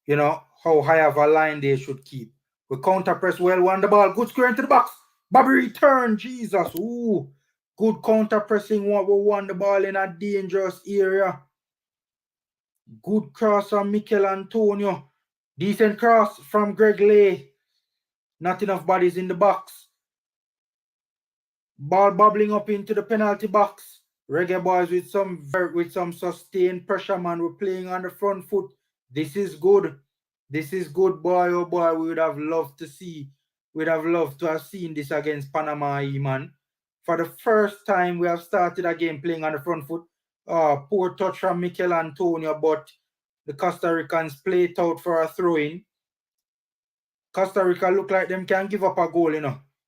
how high of a line they should keep. We counter press well, won the ball, good square into the box. Bobby return, Jesus, ooh, good counter pressing, we won the ball in a dangerous area. Good cross from Mikel Antonio. Decent cross from Greg Lay. Not enough bodies in the box. Ball bubbling up into the penalty box. Reggae Boyz with some sustained pressure, man. We're playing on the front foot. This is good. This is good, boy. Oh boy, we would have loved to see. We'd have loved to have seen this against Panama, man. For the first time, we have started a game playing on the front foot. Poor touch from Mikel Antonio, but the Costa Ricans play it out for a throw-in. Costa Rica look like them can give up a goal,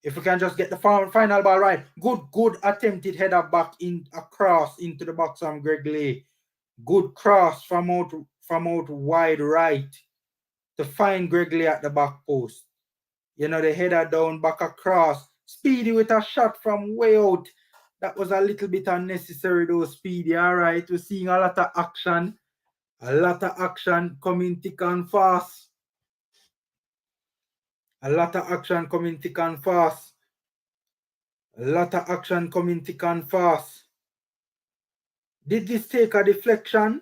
If we can just get the final ball right. Good attempted header back across into the box from Greg Lay. Good cross from out wide right to find Greg Lay at the back post. The header down back across. Speedy with a shot from way out. That was a little bit unnecessary though, Speedy. All right, we're seeing a lot of action. A lot of action coming thick and fast. A lot of action coming thick and fast. A lot of action coming thick and fast. Did this take a deflection?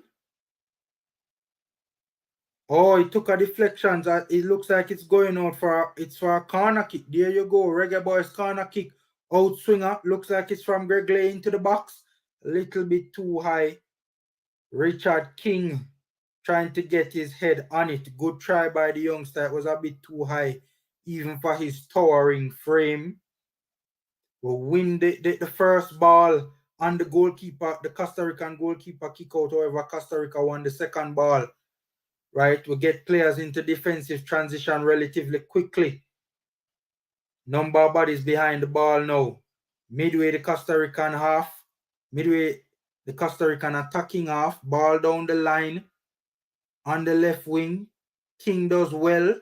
Oh, it took a deflection. It looks like it's going out for a corner kick. There you go. Reggae Boyz corner kick. Out swinger. Looks like it's from Greg Lay into the box. A little bit too high. Richard King trying to get his head on it. Good try by the youngster. It was a bit too high, even for his towering frame. We'll win the first ball on the goalkeeper, the Costa Rican goalkeeper kick out. However, Costa Rica won the second ball. Right, we get players into defensive transition relatively quickly. Number of bodies behind the ball now. Midway the Costa Rican half. Midway the Costa Rican attacking half. Ball down the line. On the left wing. King does well.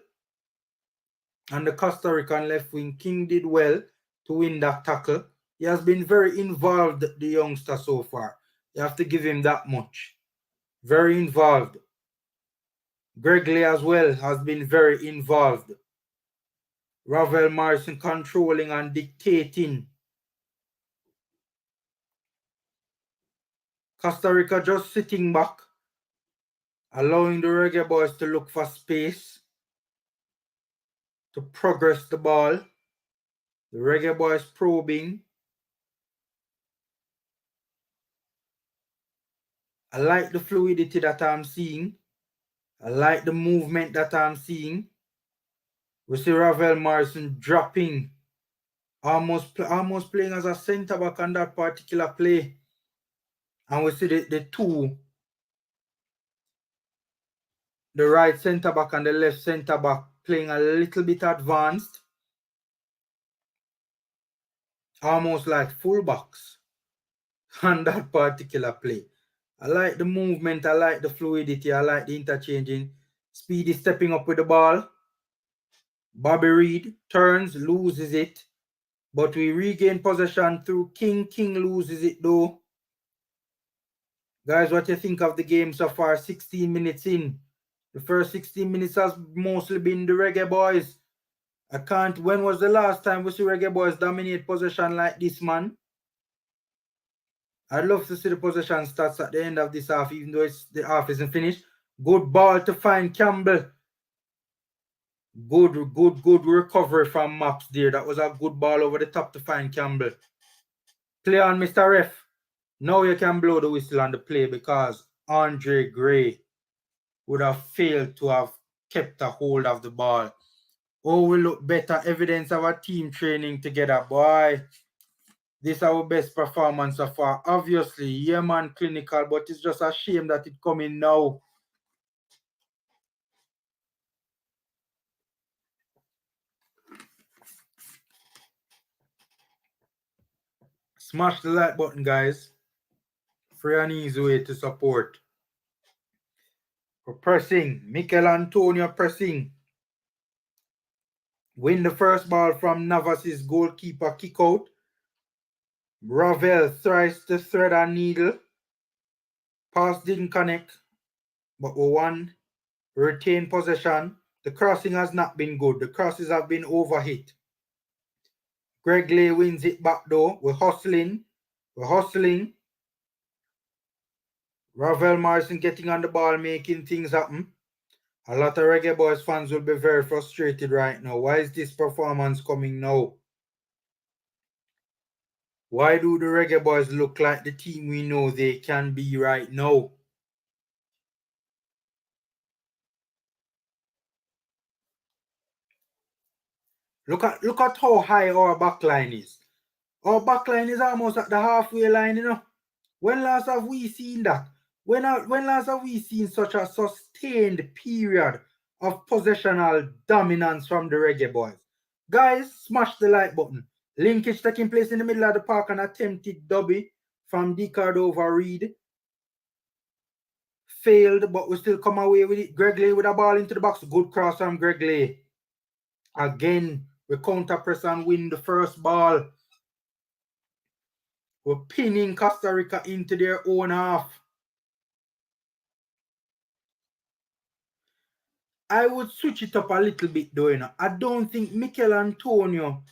On the Costa Rican left wing, King did well to win that tackle. He has been very involved, the youngster, so far. You have to give him that much. Very involved. Greg Lay as well has been very involved. Ravel Morrison controlling and dictating. Costa Rica just sitting back, allowing the Reggae Boyz to look for space to progress the ball. The Reggae Boyz probing. I like the fluidity that I'm seeing. I like the movement that I'm seeing. We see Ravel Morrison dropping, almost playing as a centre back on that particular play. And we see the right centre back and the left centre back playing a little bit advanced. Almost like fullbacks on that particular play. I like the movement, I like the fluidity, I like the interchanging. Speedy stepping up with the ball. Bobby Reed turns, loses it. But we regain possession through King. King loses it though. Guys, what do you think of the game so far? 16 minutes in. The first 16 minutes has mostly been the Reggae Boyz. When was the last time we see Reggae Boyz dominate possession like this, man? I'd love to see the possession stats at the end of this half, even though the half isn't finished. Good ball to find Campbell. Good recovery from Maps there. That was a good ball over the top to find Campbell. Play on, Mr. Ref. Now you can blow the whistle on the play because Andre Gray would have failed to have kept a hold of the ball. Oh, we look better. Evidence of our team training together, boy. This is our best performance so far. Obviously, yeah, man, clinical, but it's just a shame that it coming now. Smash the like button, guys. Free and easy way to support. We're pressing. Mikel Antonio pressing. Win the first ball from Navas's goalkeeper kick out. Ravel tries to thread a needle. Pass didn't connect, but we won. Retain possession. The crossing has not been good. The crosses have been overhit. Greg Lay wins it back though. We're hustling. Ravel Morrison getting on the ball, making things happen. A lot of Reggae Boyz fans will be very frustrated right now. Why is this performance coming now? Why do the Reggae Boyz look like the team we know they can be right now? Look at how high our backline is. Our backline is almost at the halfway line, you know. When last have we seen that? When last have we seen such a sustained period of possessional dominance from the Reggae Boyz? Guys, smash the like button. Linkage taking place in the middle of the park, an attempted dubby from Cordova Reed. Failed, but we still come away with it. Greg Lay with a ball into the box. Good cross from Greg Lay. Again, we counter press and win the first ball. We're pinning Costa Rica into their own half. I would switch it up a little bit though, you know. I don't think Mikel Antonio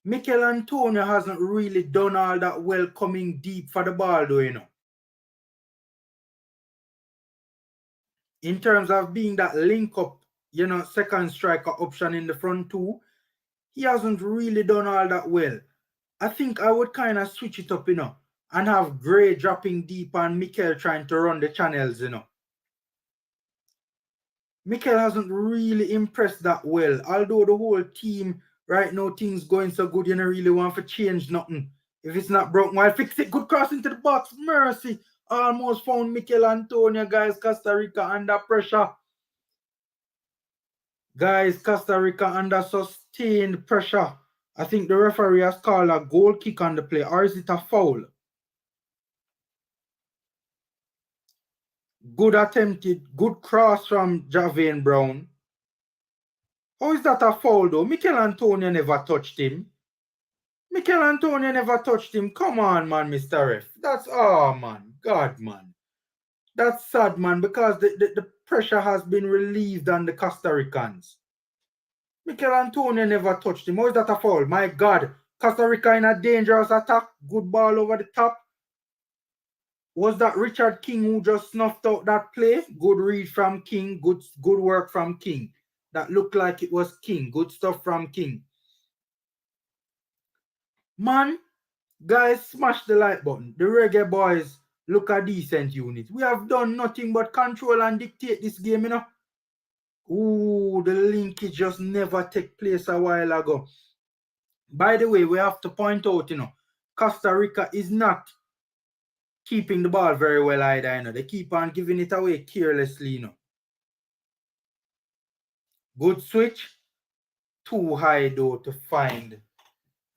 hasn't really done all that well coming deep for the ball though, you know. In terms of being that link up, you know, second striker option in the front two, he hasn't really done all that well. I think I would kind of switch it up, you know, and have Gray dropping deep and Mikel trying to run the channels, you know. Mikel hasn't really impressed that well. Although the whole team right now, things going so good, you don't really want to change nothing. If it's not broken, well, fix it. Good cross into the box. Mercy. Almost found Mikel Antonio, guys. Costa Rica under pressure. Guys, Costa Rica under sustained pressure. I think the referee has called a goal kick on the play. Or is it a foul? Good attempted. Good cross from Javane Brown. How is that a foul though? Mikel Antonio never touched him. Mikel Antonio never touched him. Come on, man, Mr. Ref. That's, oh, man. God, man. That's sad, man, because the pressure has been relieved on the Costa Ricans. Mikel Antonio never touched him. How is that a foul? My God. Costa Rica in a dangerous attack. Good ball over the top. Was that Richard King who just snuffed out that play? Good read from King. Good work from King. That looked like it was King. Good stuff from King. Man, guys, smash the like button. The Reggae Boyz look a decent unit. We have done nothing but control and dictate this game, you know. Ooh, the linkage just never take place a while ago. By the way, we have to point out, you know, Costa Rica is not keeping the ball very well either, you know. They keep on giving it away carelessly, you know. Good switch. Too high, though, to find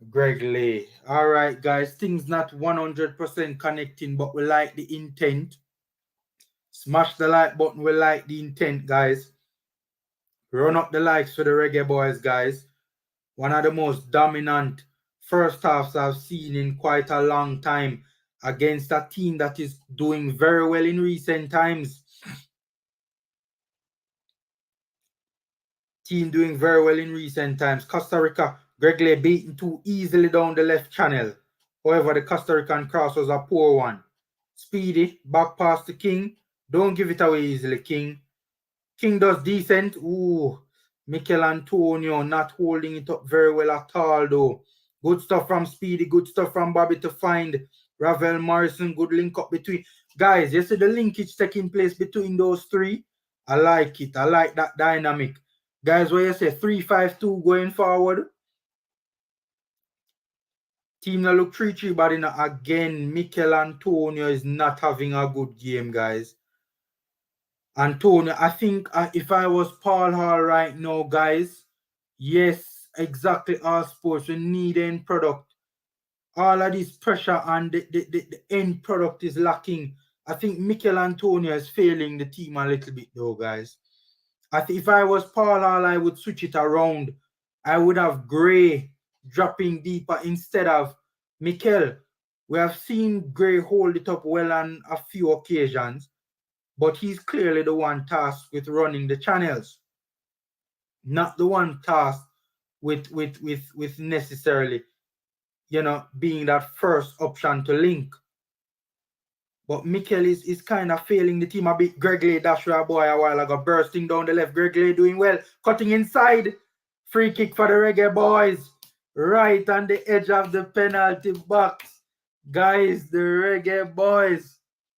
Greg Lay. All right, guys. Things not 100% connecting, but we like the intent. Smash the like button. We like the intent, guys. Run up the likes for the Reggae Boyz, guys. One of the most dominant first halves I've seen in quite a long time against a team that is doing very well in recent times. Team doing very well in recent times. Costa Rica, Greg Lay beaten too easily down the left channel. However, the Costa Rican cross was a poor one. Speedy, back pass to King. Don't give it away easily, King. King does decent. Ooh, Mikel Antonio not holding it up very well at all, though. Good stuff from Speedy. Good stuff from Bobby to find Ravel Morrison. Good link up between. Guys, you see the linkage taking place between those three? I like it. I like that dynamic. Guys, what you say? 3-5-2 going forward. Team now look 3-3, but again, Mikel Antonio is not having a good game, guys. Antonio, I think if I was Paul Hall right now, guys, yes, exactly, all sports, we need end product. all of this pressure and the end product is lacking. I think Mikel Antonio is failing the team a little bit though, guys. I think if I was Paul Hall, I would switch it around. I would have Gray dropping deeper instead of Mikel. We have seen Gray hold it up well on a few occasions, but he's clearly the one tasked with running the channels, not the one tasked with necessarily, being that first option to link. But Mikel is kind of failing the team a bit. Greg Lay dash a boy a while ago, bursting down the left. Greg Lay doing well, cutting inside. Free kick for the Reggae Boyz. Right on the edge of the penalty box. Guys, the Reggae Boyz.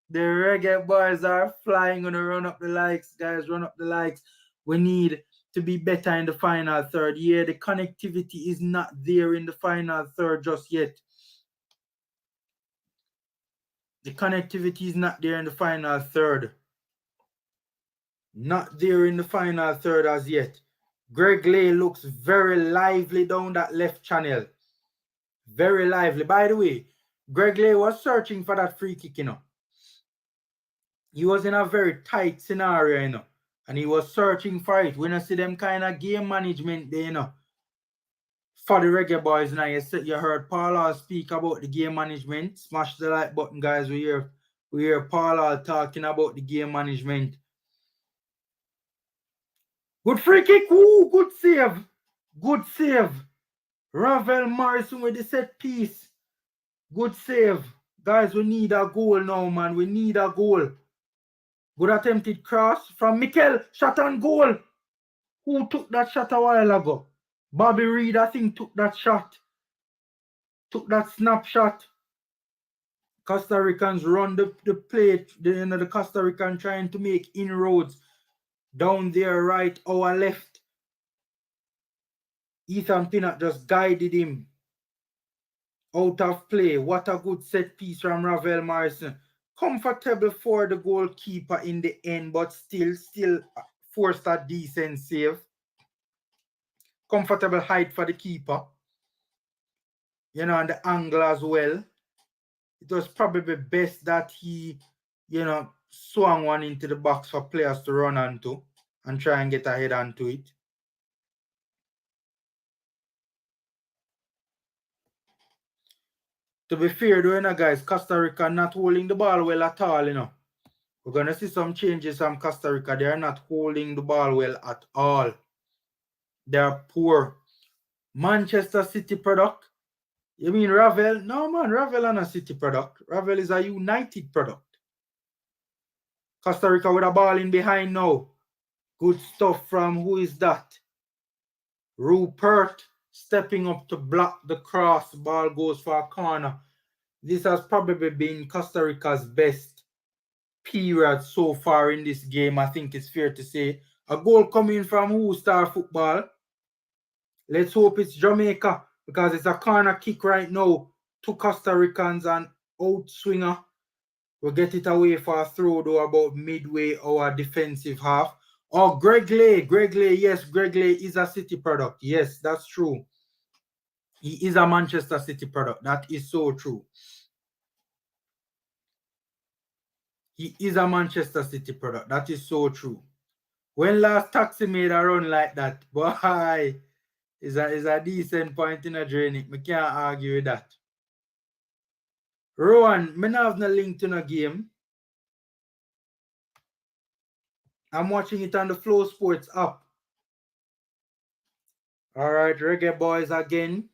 The Reggae Boyz are flying. Gonna run up the likes, guys. Run up the likes. We need to be better in the final third. Yeah, the connectivity is not there in the final third just yet. The connectivity is not there in the final third. Not there in the final third as yet. Greg Lay looks very lively down that left channel. Very lively. By the way, Greg Lay was searching for that free kick, He was in a very tight scenario, And he was searching for it. We don't see them kind of game management there, For the Reggae Boyz now. You heard Paul speak about the game management. Smash the like button, guys. We hear Paul talking about the game management. Good free kick. Ooh, good save. Good save. Ravel Morrison with the set piece. Good save. Guys, we need a goal now, man. We need a goal. Good attempted cross from Mikel. Shot on goal. Who took that shot a while ago? Bobby Reed, I think, took that shot. Took that snapshot. Costa Ricans run the play. The Costa Rican trying to make inroads. Down there, right, our left. Ethan Pinnock just guided him out of play. What a good set piece from Ravel Morrison. Comfortable for the goalkeeper in the end, but still forced a decent save. Comfortable height for the keeper. And the angle as well. It was probably best that he, swung one into the box for players to run onto and try and get ahead onto it. To be fair though, guys, Costa Rica not holding the ball well at all, We're going to see some changes from Costa Rica. They are not holding the ball well at all. They are poor. Manchester City product. You mean Ravel? No, man, Ravel is not a City product. Ravel is a United product. Costa Rica with a ball in behind now. Good stuff from, who is that? Rupert stepping up to block the cross. Ball goes for a corner. This has probably been Costa Rica's best period so far in this game. I think it's fair to say. A goal coming from who? Star Football. Let's hope it's Jamaica, because it's a corner kick right now to Costa Ricans and outswinger. We'll get it away for a throw though about midway our defensive half. Oh, Greg Lay. Greg Lay, yes, Greg Lay is a City product. Yes, that's true. He is a Manchester City product. That is so true. He is a Manchester City product. That is so true. When last Taxi made a run like that, boy, is a decent point in a journey. I can't argue with that. Rowan, I don't have no link to no game. I'm watching it on the Flow Sports app. All right, Reggae Boyz again.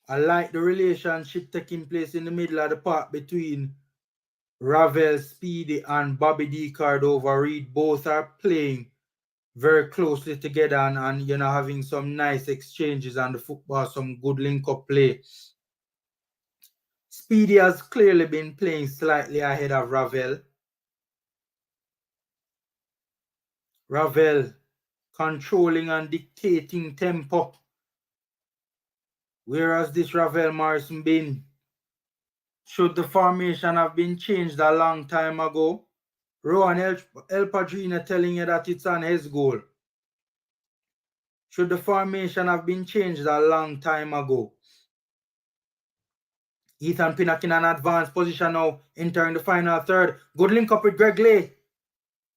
I like the relationship taking place in the middle of the park between Ravel, Speedy, and Bobby D. Cardova-Reid. Both are playing very closely together and having some nice exchanges on the football, some good link-up play. Speedy has clearly been playing slightly ahead of Ravel. Ravel controlling and dictating tempo. Where has this Ravel Morrison been? Should the formation have been changed a long time ago? Rowan El Padrino telling you that it's on his goal. Should the formation have been changed a long time ago? Ethan Pinnock in an advanced position now, entering the final third. Good link up with Greg Lay.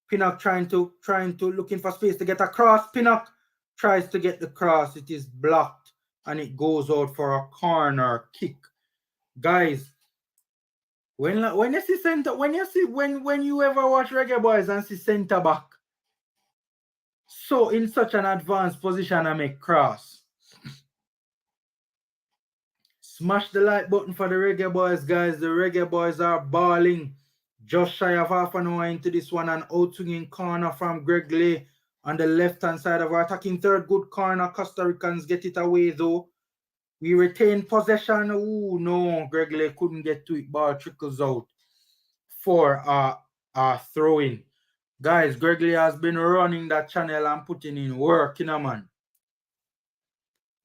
Pinnock trying to looking for space to get across. Pinnock tries to get the cross. It is blocked and it goes out for a corner kick. Guys, when you see center, when you ever watch Reggae Boyz and see center back, so in such an advanced position and make cross. Smash the like button for the Reggae Boyz, guys. The Reggae Boyz are balling. Just shy of half an hour into this one, an out-swinging corner from Greg Lay on the left-hand side of our attacking third. Good corner. Costa Ricans get it away though. We retain possession. Oh no, Greg Lay couldn't get to it. Ball trickles out for a throw-in. Guys, Greg Lay has been running that channel and putting in work, you know, man.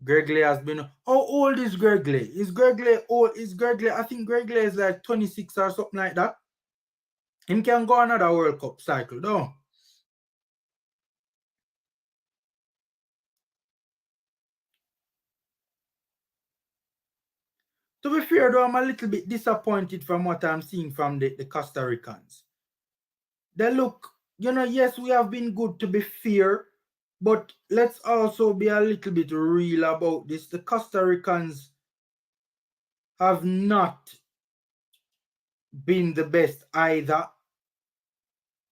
Greg Lay has been. How old is Greg Lay? Is Greg Lay old? Is Greg Lay? I think Greg Lay is like 26 or something like that. Him can go another World Cup cycle, though. To be fair, though, I'm a little bit disappointed from what I'm seeing from the Costa Ricans. They look, you know, yes, we have been good, to be fair, but let's also be a little bit real about this. The Costa Ricans have not been the best either.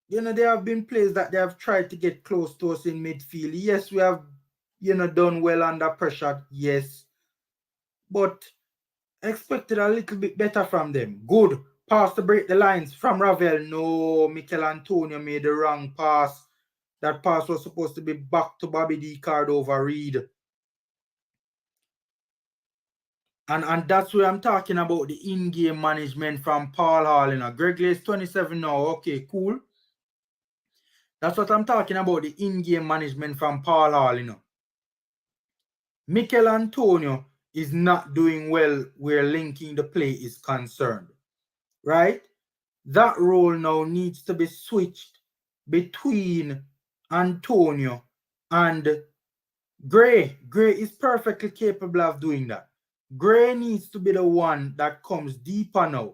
You know, there have been plays that they have tried to get close to us in midfield. Yes, we have, you know, done well under pressure. Yes. But expected a little bit better from them. Good. Pass to break the lines from Ravel. No, Mikel Antonio made the wrong pass. That pass was supposed to be back to Bobby D. Card over Reed. And that's where I'm talking about the in-game management from Paul Hall. You know, Greg Lay is 27 now. Okay, cool. That's what I'm talking about, the in-game management from Paul Hall, you know. Mikel Antonio is not doing well where linking the play is concerned, right? That role now needs to be switched between Antonio and Gray. Gray is perfectly capable of doing that. Gray needs to be the one that comes deeper now,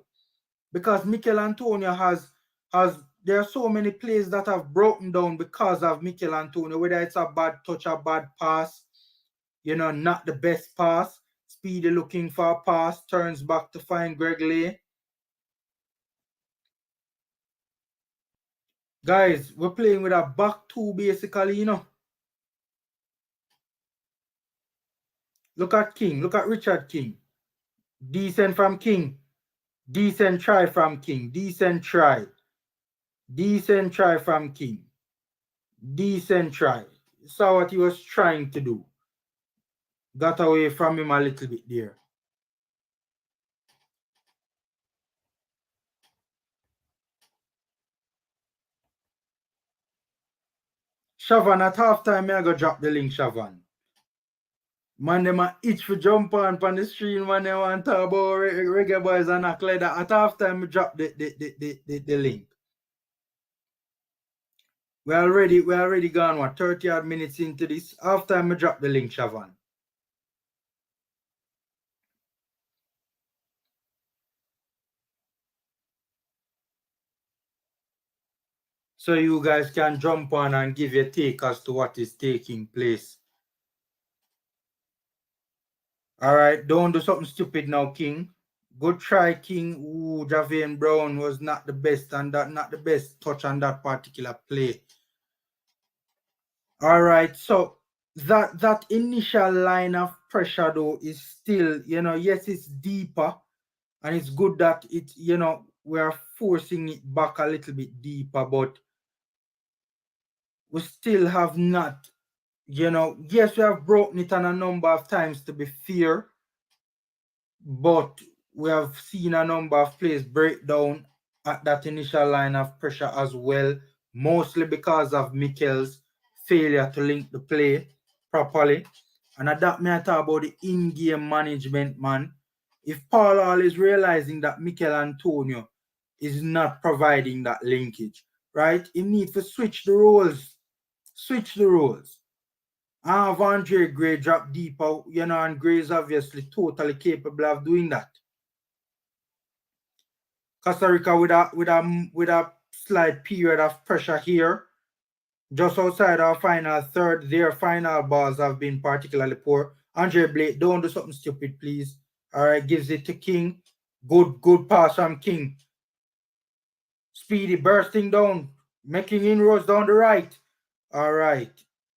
because Mikel Antonio has there are so many plays that have broken down because of Mikel Antonio, whether it's a bad touch, a bad pass, you know, not the best pass. Speedy looking for a pass, turns back to find Greg Lay. Guys, we're playing with a back two basically, you know. Look at King. Look at Richard King. Decent from King. Decent try from King. Decent try. Decent try from King. Decent try. Saw what he was trying to do. Got away from him a little bit there. Shavan, at halftime, I go drop the link, Shavan. Man, them a itch for jump on the stream, man. They want to talk about Reggae Boyz and act like that. At halftime, I drop the link. We're already gone, what, 30 odd minutes into this. Halftime, I drop the link, Shavan. So you guys can jump on and give your take as to what is taking place. All right, don't do something stupid now, King. Good try, King. Ooh, Javian Brown was not the best, and that not the best touch on that particular play. All right, so that initial line of pressure though is still, you know, yes, it's deeper, and it's good that it, you know, we're forcing it back a little bit deeper, but we still have not, you know, yes, we have broken it on a number of times, to be fair, but we have seen a number of plays break down at that initial line of pressure as well, mostly because of Mikel's failure to link the play properly. And at that, I talk about the in-game management, man. If Paul Hall is realizing that Mikel Antonio is not providing that linkage, right? He needs to switch the roles. Switch the roles. I have Andre Gray drop deeper, you know, and Gray is obviously totally capable of doing that. Costa Rica with a slight period of pressure here. Just outside our final third, their final balls have been particularly poor. Andre Blake, don't do something stupid, please. All right, gives it to King. Good pass from King. Speedy bursting down, making inroads down the right. All right.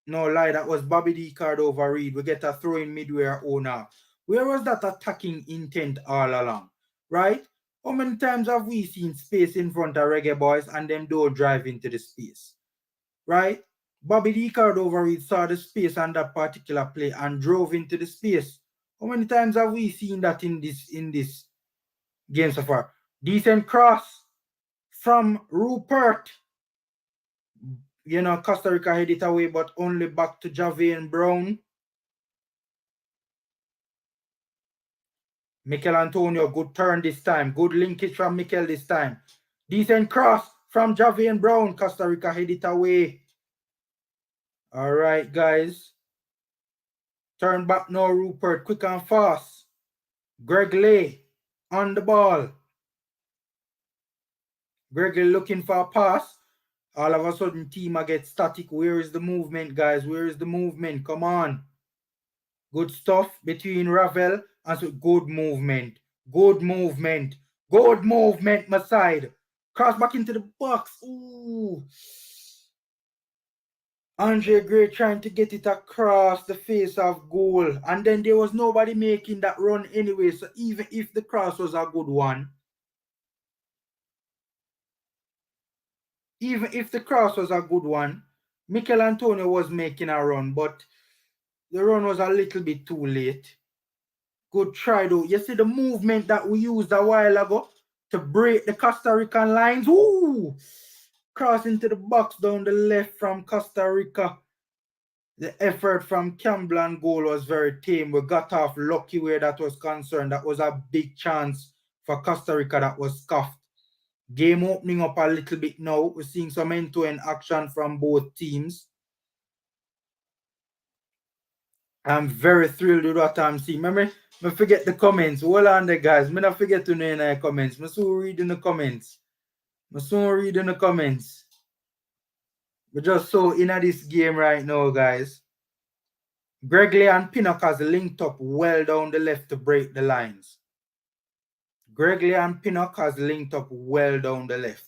No lie, that was Bobby D card over Reed. We get a throw in midway our own now. Where was that attacking intent all along? Right? How many times have we seen space in front of Reggae Boyz and them don't drive into the space? Right? Bobby D card over Reed saw the space on that particular play and drove into the space. How many times have we seen that in this game so far? Decent cross from Rupert. You know, Costa Rica head it away, but only back to Javian Brown. Mikel Antonio, good turn this time. Good linkage from Mikel this time. Decent cross from Javian Brown. Costa Rica head it away. All right, guys. Turn back now, Rupert. Quick and fast. Greg Lay on the ball. Greg Lay looking for a pass. All of a sudden, Tima gets static. Where is the movement, guys? Where is the movement? Come on. Good stuff between Ravel and so good movement. Good movement. Good movement, my side. Cross back into the box. Ooh. Andre Gray trying to get it across the face of goal. And then there was nobody making that run anyway. So even if the cross was a good one, Mikel Antonio was making a run, but the run was a little bit too late. Good try though. You see the movement that we used a while ago to break the Costa Rican lines. Ooh! Cross into the box down the left from Costa Rica. The effort from Campbell and goal was very tame. We got off lucky where that was concerned. That was a big chance for Costa Rica that was scuffed. Game opening up a little bit now. We're seeing some end-to-end action from both teams. I'm very thrilled with what I'm seeing. Remember, I forget the comments. Hold on there, guys. I don't forget to know in the comments. I soon read in the comments. We just saw in this game right now, guys. Gregley and Pinnock has linked up well down the left to break the lines. Gregley and Pinnock has linked up well down the left.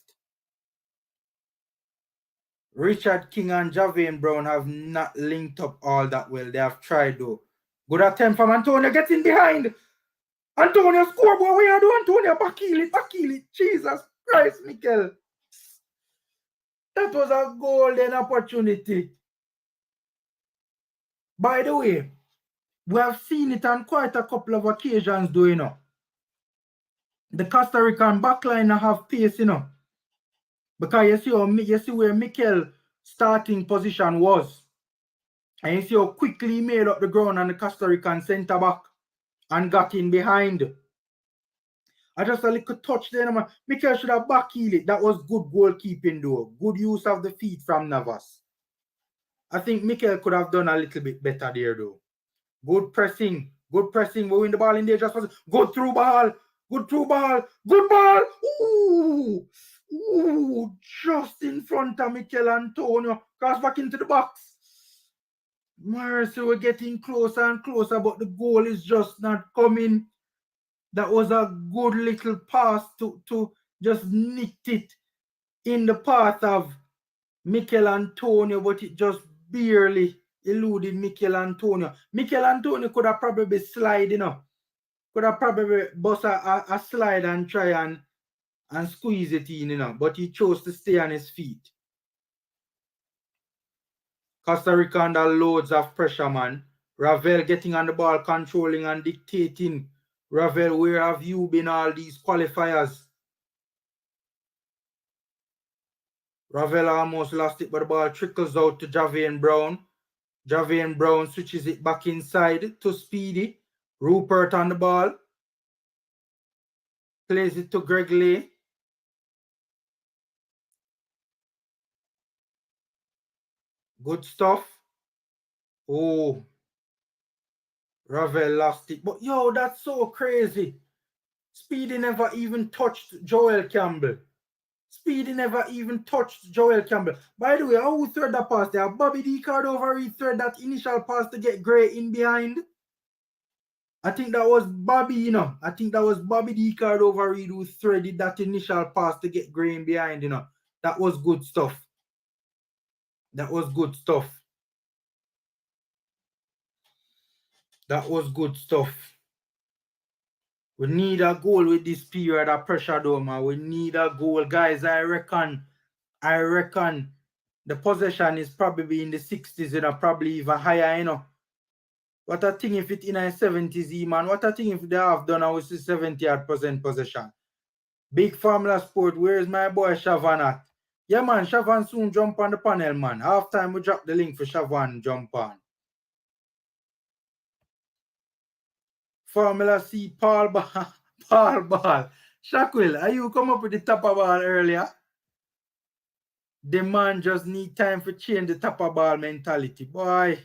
Richard King and Javian Brown have not linked up all that well. They have tried though. Good attempt from Antonio getting behind. Antonio scoreboard. We are doing Antonio. Bakil it. Jesus Christ, Mikel. That was a golden opportunity. By the way, we have seen it on quite a couple of occasions, though, you know. The Costa Rican backline have pace, you know. Because you see where Mikel starting position was. And you see how quickly he made up the ground on the Costa Rican centre back and got in behind. I just a little touch there, man. Mikel should have backheel it. That was good goalkeeping, though. Good use of the feet from Navas. I think Mikel could have done a little bit better there, though. Good pressing. We win the ball in there. Just good through ball. Good ball. Ooh. Just in front of Mikel Antonio. Cross back into the box. Mercy, we're getting closer and closer, but the goal is just not coming. That was a good little pass to just nick it in the path of Mikel Antonio, but it just barely eluded Mikel Antonio. Mikel Antonio could have probably slide, you know. Could have probably bust a slide and try and squeeze it in, you know. But he chose to stay on his feet. Costa Rica under loads of pressure, man. Ravel getting on the ball, controlling and dictating. Ravel, where have you been all these qualifiers? Ravel almost lost it, but the ball trickles out to Javian Brown. Javian Brown switches it back inside to Speedy. Rupert on the ball. Plays it to Greg Lay. Good stuff. Oh. Ravel lost it. But yo, that's so crazy. Speedy never even touched Joel Campbell. Speedy never even touched Joel Campbell. By the way, who thread that pass there? Bobby D card over he thread that initial pass to get Gray in behind. I think that was Bobby, you know. I think that was Bobby D card over who threaded that initial pass to get Gray in behind, you know. That was good stuff. That was good stuff. That was good stuff. We need a goal with this period of pressure though, man. We need a goal. Guys, I reckon the possession is probably in the 60s, you know, probably even higher, you know. What a thing if it in the 70s, man. What a thing if they have done with 70% possession. Big Formula Sport, where's my boy Shavan at? Yeah, man, Shavan soon jump on the panel, man. Half time we drop the link for Shavan jump on. Formula C, Paul Ball. Paul Ball. Shaquille, are you come up with the top of ball earlier? The man just need time for change the top of ball mentality. Boy,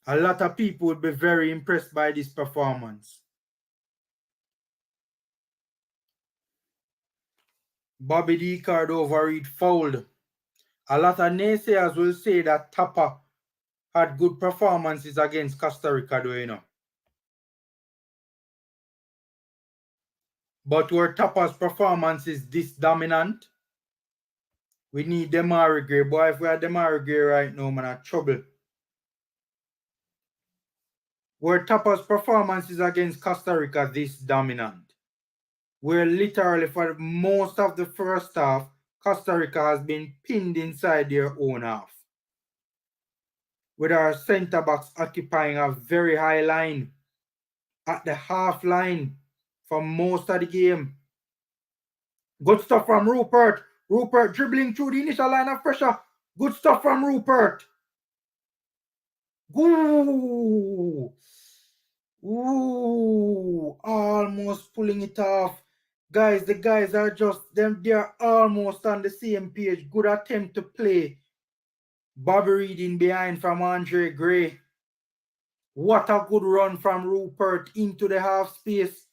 a lot of people would be very impressed by this performance. Bobby D card overread fouled. A lot of naysayers will say that Tapa had good performances against Costa Rica, though, you know. But were Tapa's performance is this dominant? We need Demari Gray. Boy, if we had Demari Gray right now, man, I'm trouble. Were Tapa's performances against Costa Rica this dominant? Where literally for most of the first half, Costa Rica has been pinned inside their own half, with our centre backs occupying a very high line at the half line for most of the game. Good stuff from Rupert. Rupert dribbling through the initial line of pressure. Good stuff from Rupert. Ooh. Ooh. Almost pulling it off. Guys, the guys are just, they're almost on the same page. Good attempt to play. Bobby Reed in behind from Andre Gray. What a good run from Rupert into the half space.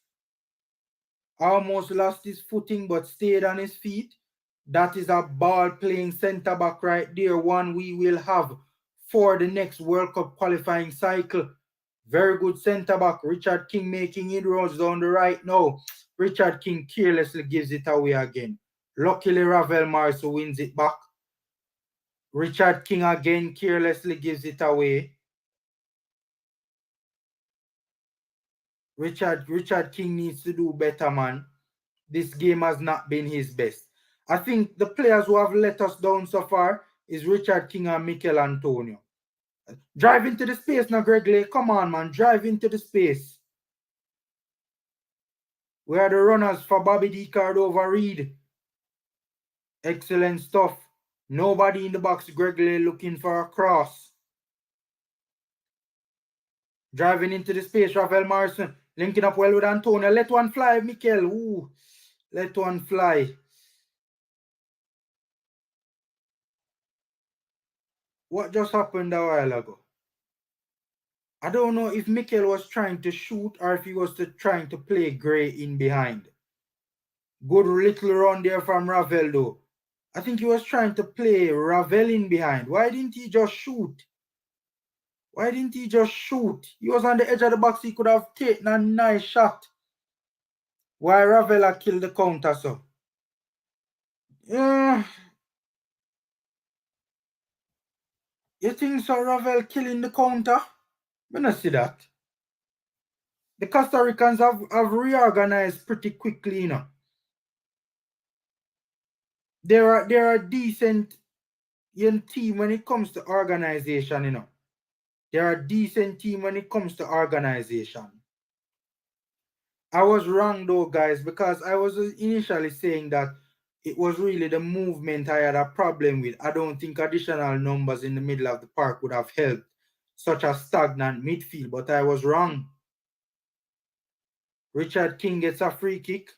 Almost lost his footing but stayed on his feet. That is a ball-playing centre-back right there. One we will have for the next World Cup qualifying cycle. Very good centre-back. Richard King making inroads down the right now. Richard King carelessly gives it away again. Luckily, Ravel Morris wins it back. Richard King again carelessly gives it away. Richard King needs to do better, man. This game has not been his best. I think the players who have let us down so far is Richard King and Mikel Antonio. Drive into the space now, Greg Lake. Come on, man. Drive into the space. We are the runners for Bobby D card over Reed. Excellent stuff. Nobody in the box. Greg Lake looking for a cross. Driving into the space, Rafael Morrison. Linking up well with Antonio. Let one fly, Mikel. Ooh. Let one fly. What just happened a while ago? I don't know if Mikel was trying to shoot or if he was trying to play Gray in behind. Good little run there from Ravel though. I think he was trying to play Ravel in behind. Why didn't he just shoot? Why didn't he just shoot? He was on the edge of the box. He could have taken a nice shot. Why Ravel killed the counter, so? Yeah. You think so, Ravel killing the counter? I don't see that. The Costa Ricans have reorganized pretty quickly, you know. They're a decent team when it comes to organization, you know. They're a decent team when it comes to organization. I was wrong though, guys, because I was initially saying that it was really the movement I had a problem with. I don't think additional numbers in the middle of the park would have helped such a stagnant midfield, but I was wrong. Richard King gets a free kick.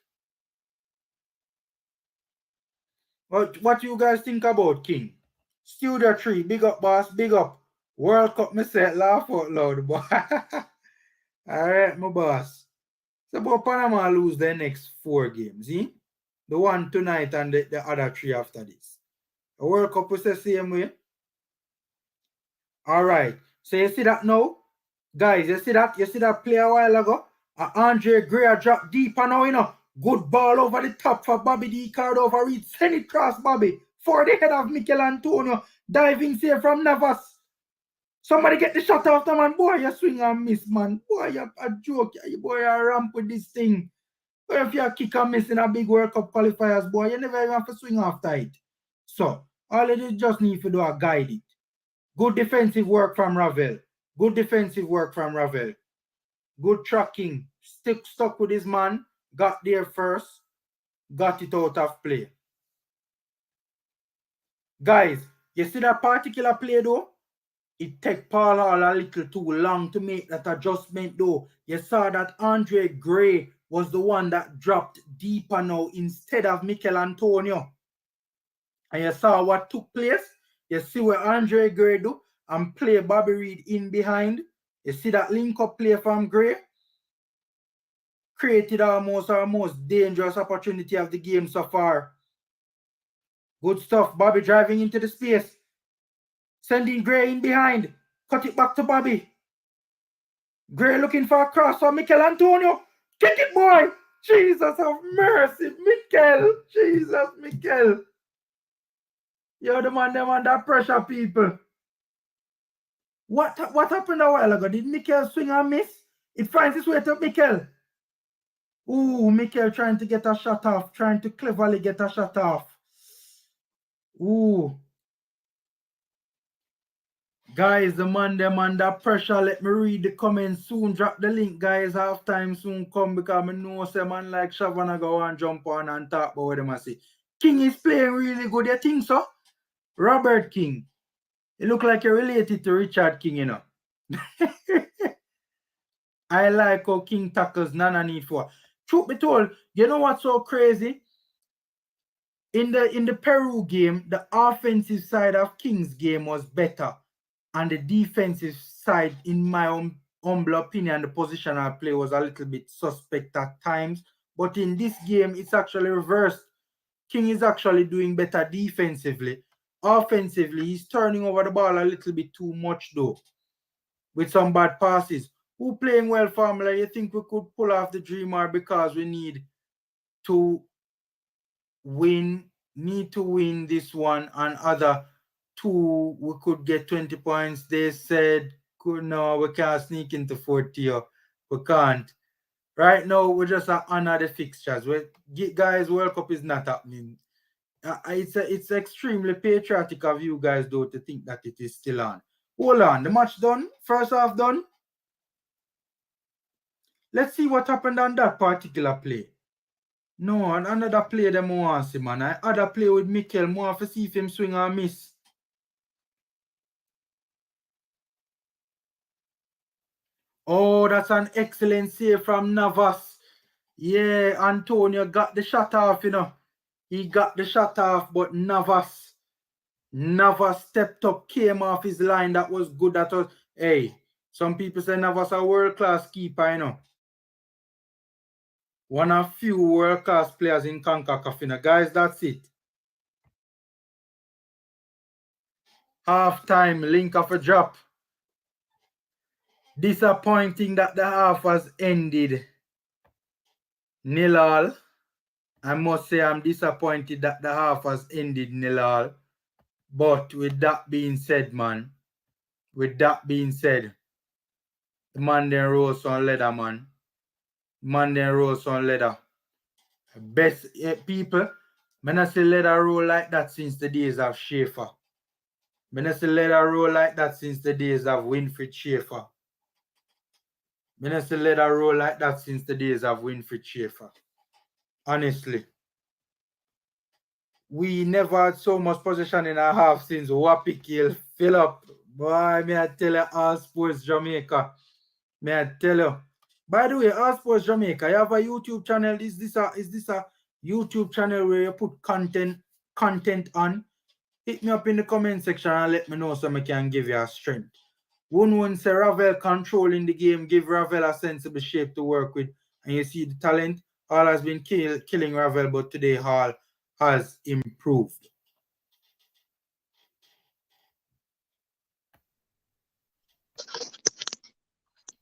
What do you guys think about King? Studio 3, big up, boss, big up. World Cup, me say laugh out loud, boy. All right, my boss. So, but Panama lose their next 4 games, see? The one tonight and the other 3 after this. The World Cup was the same way. All right. So you see that now? Guys, you see that? You see that play a while ago? Andre Gray dropped deep and now, you know. Good ball over the top for Bobby D. Card over reach. Send it cross Bobby. For the head of Mikel Antonio. Diving save from Navas. Somebody get the shot off the man. Boy, you swing and miss, man. Boy, you a joke. Boy, you ramp with this thing. But if you kick and miss in a big World Cup qualifiers, boy, you never even have to swing after it. So, all you just need to do is guide it. Good defensive work from Ravel. Good defensive work from Ravel. Good tracking. Stuck with his man. Got there first. Got it out of play. Guys, you see that particular play though? It took Paul Hall a little too long to make that adjustment though. You saw that Andre Gray was the one that dropped deeper now instead of Mikel Antonio. And you saw what took place? You see what Andre Gray do and play Bobby Reed in behind. You see that link up play from Gray? Created almost our most dangerous opportunity of the game so far. Good stuff. Bobby driving into the space. Sending Gray in behind. Cut it back to Bobby. Gray looking for a cross for Mikel Antonio. Kick it, boy. Jesus have mercy. Mikel. Jesus, Mikel. You're the man them under pressure, people. What happened a while ago? Did Mikel swing and miss? It finds its way to Mikel. Ooh, Mikel trying to get a shot off. Trying to cleverly get a shot off. Ooh. Guys, the man them under pressure. Let me read the comments soon. Drop the link, guys. Half time soon come because I know some man like Shavana go and jump on and talk about what them I say. King is playing really good. You think so? Robert King. You look like you're related to Richard King, you know. I like how King tackles Nana need for. Truth be told, you know what's so crazy? In the Peru game, the offensive side of King's game was better. And the defensive side, in my humble opinion, the positional play was a little bit suspect at times. But in this game, it's actually reversed. King is actually doing better defensively. Offensively, he's turning over the ball a little bit too much though, with some bad passes. Who playing well, Formula? You think we could pull off the dream, or because we need to win this one and other two, we could get 20 points. They said, no, we can't sneak into 40. We can't. Right now, we just honor the fixtures. Guys, World Cup is not happening. It's extremely patriotic of you guys, though, to think that it is still on. Hold on. The match done? First half done? Let's see what happened on that particular play. No, another play them want to see, man. I other play with Mikel. More to see if him swing or miss. Oh, that's an excellent save from Navas. Yeah, Antonio got the shot off, you know. He got the shot off, but Navas stepped up, came off his line. That was good. That was, hey, some people say Navas a world-class keeper, you know. One of few world-class players in Concacaf, you know. Guys, that's it. Half-time, link of a drop. Disappointing that the half has ended 0-0. I must say I'm disappointed that the half has ended 0-0. But with that being said, man, the man then rolls on leather, man. Best people, I not see leather roll like that since the days of Schaefer. I not see leather roll like that since the days of Winfried Schaefer. I not see leather roll like that since the days of Winfried Schaefer. Honestly. We never had so much possession in a half since Wappy kill Philip. Boy, may I tell you, All Sports Jamaica. May I tell you. By the way, All Sports Jamaica, you have a YouTube channel. Is this a YouTube channel where you put content on? Hit me up in the comment section and let me know so I can give you a strength. One say Ravel controlling the game, give Ravel a sensible shape to work with. and you see the talent. Hall has been killing Ravel, but today Hall has improved.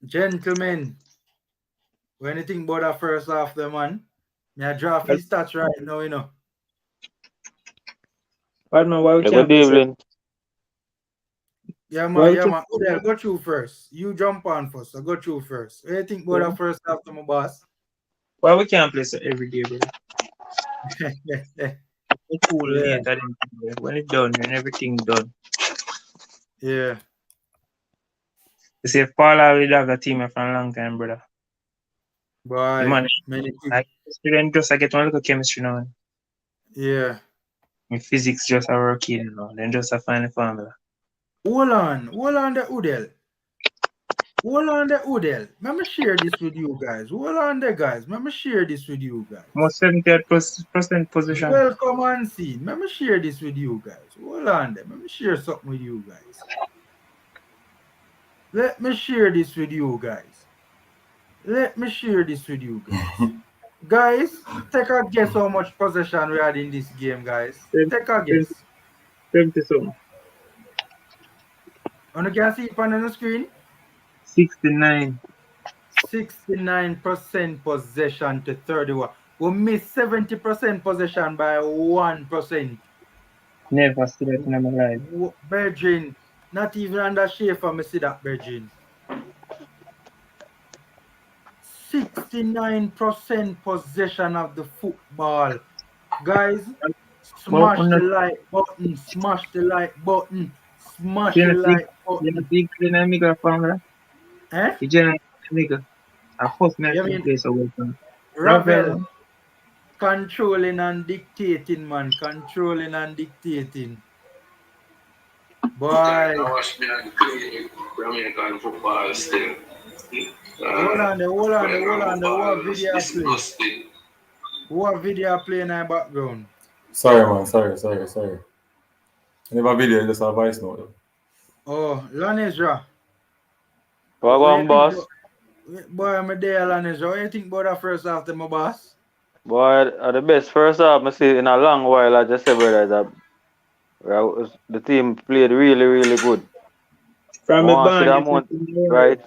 Gentlemen, when you think about that first half, the man, I draft his stats right now, you know. Pardon, why we Good can't evening. Yeah, man. Udell, go through first. You jump on first, so go through first. What do you think about that first half, my boss? Why we can't play so every day, bro? Yeah. It's cool later than when it's done, when everything done. Yeah. You see, Paul already have a team for a long time, brother. Boy, Man, many like student just I get one little chemistry now. Yeah. My physics just are working, you know. Then just I find the formula. Hold on the Udell. Let me share this with you guys. Hold on there, guys. Let me share this with you guys. Most 78% position. Welcome on scene. Let me share this with you guys. Hold on there. Let me share something with you guys. Let me share this with you guys. Guys, take a guess how much possession we had in this game, guys. Take a guess. 70 something. And you can see it on the screen? 69. 69% possession to 31. We missed 70% possession by 1%. Never see that in my life. Virgin, not even under Schaefer, me see that, Virgin. 69% possession of the football. Guys, smash the like button. Smash the like button. Smash the like button. You know, big Jamaica formula? Eh? The Jamaica. I first met the place I work on. Ravel. Controlling and dictating, man. Controlling and dictating. Boy. I watch Jamaican football still. Hold on there. What video play? What video play in the background? Sorry, man. Sorry. I never video, just a voice note. Oh, Lanesra. What on, boss? Boy, I'm there, Lanesra. What do you think about that first half, my boss? Boy, the best first half I see in a long while. I just said, brother, that the team played really, really good. From the band, right?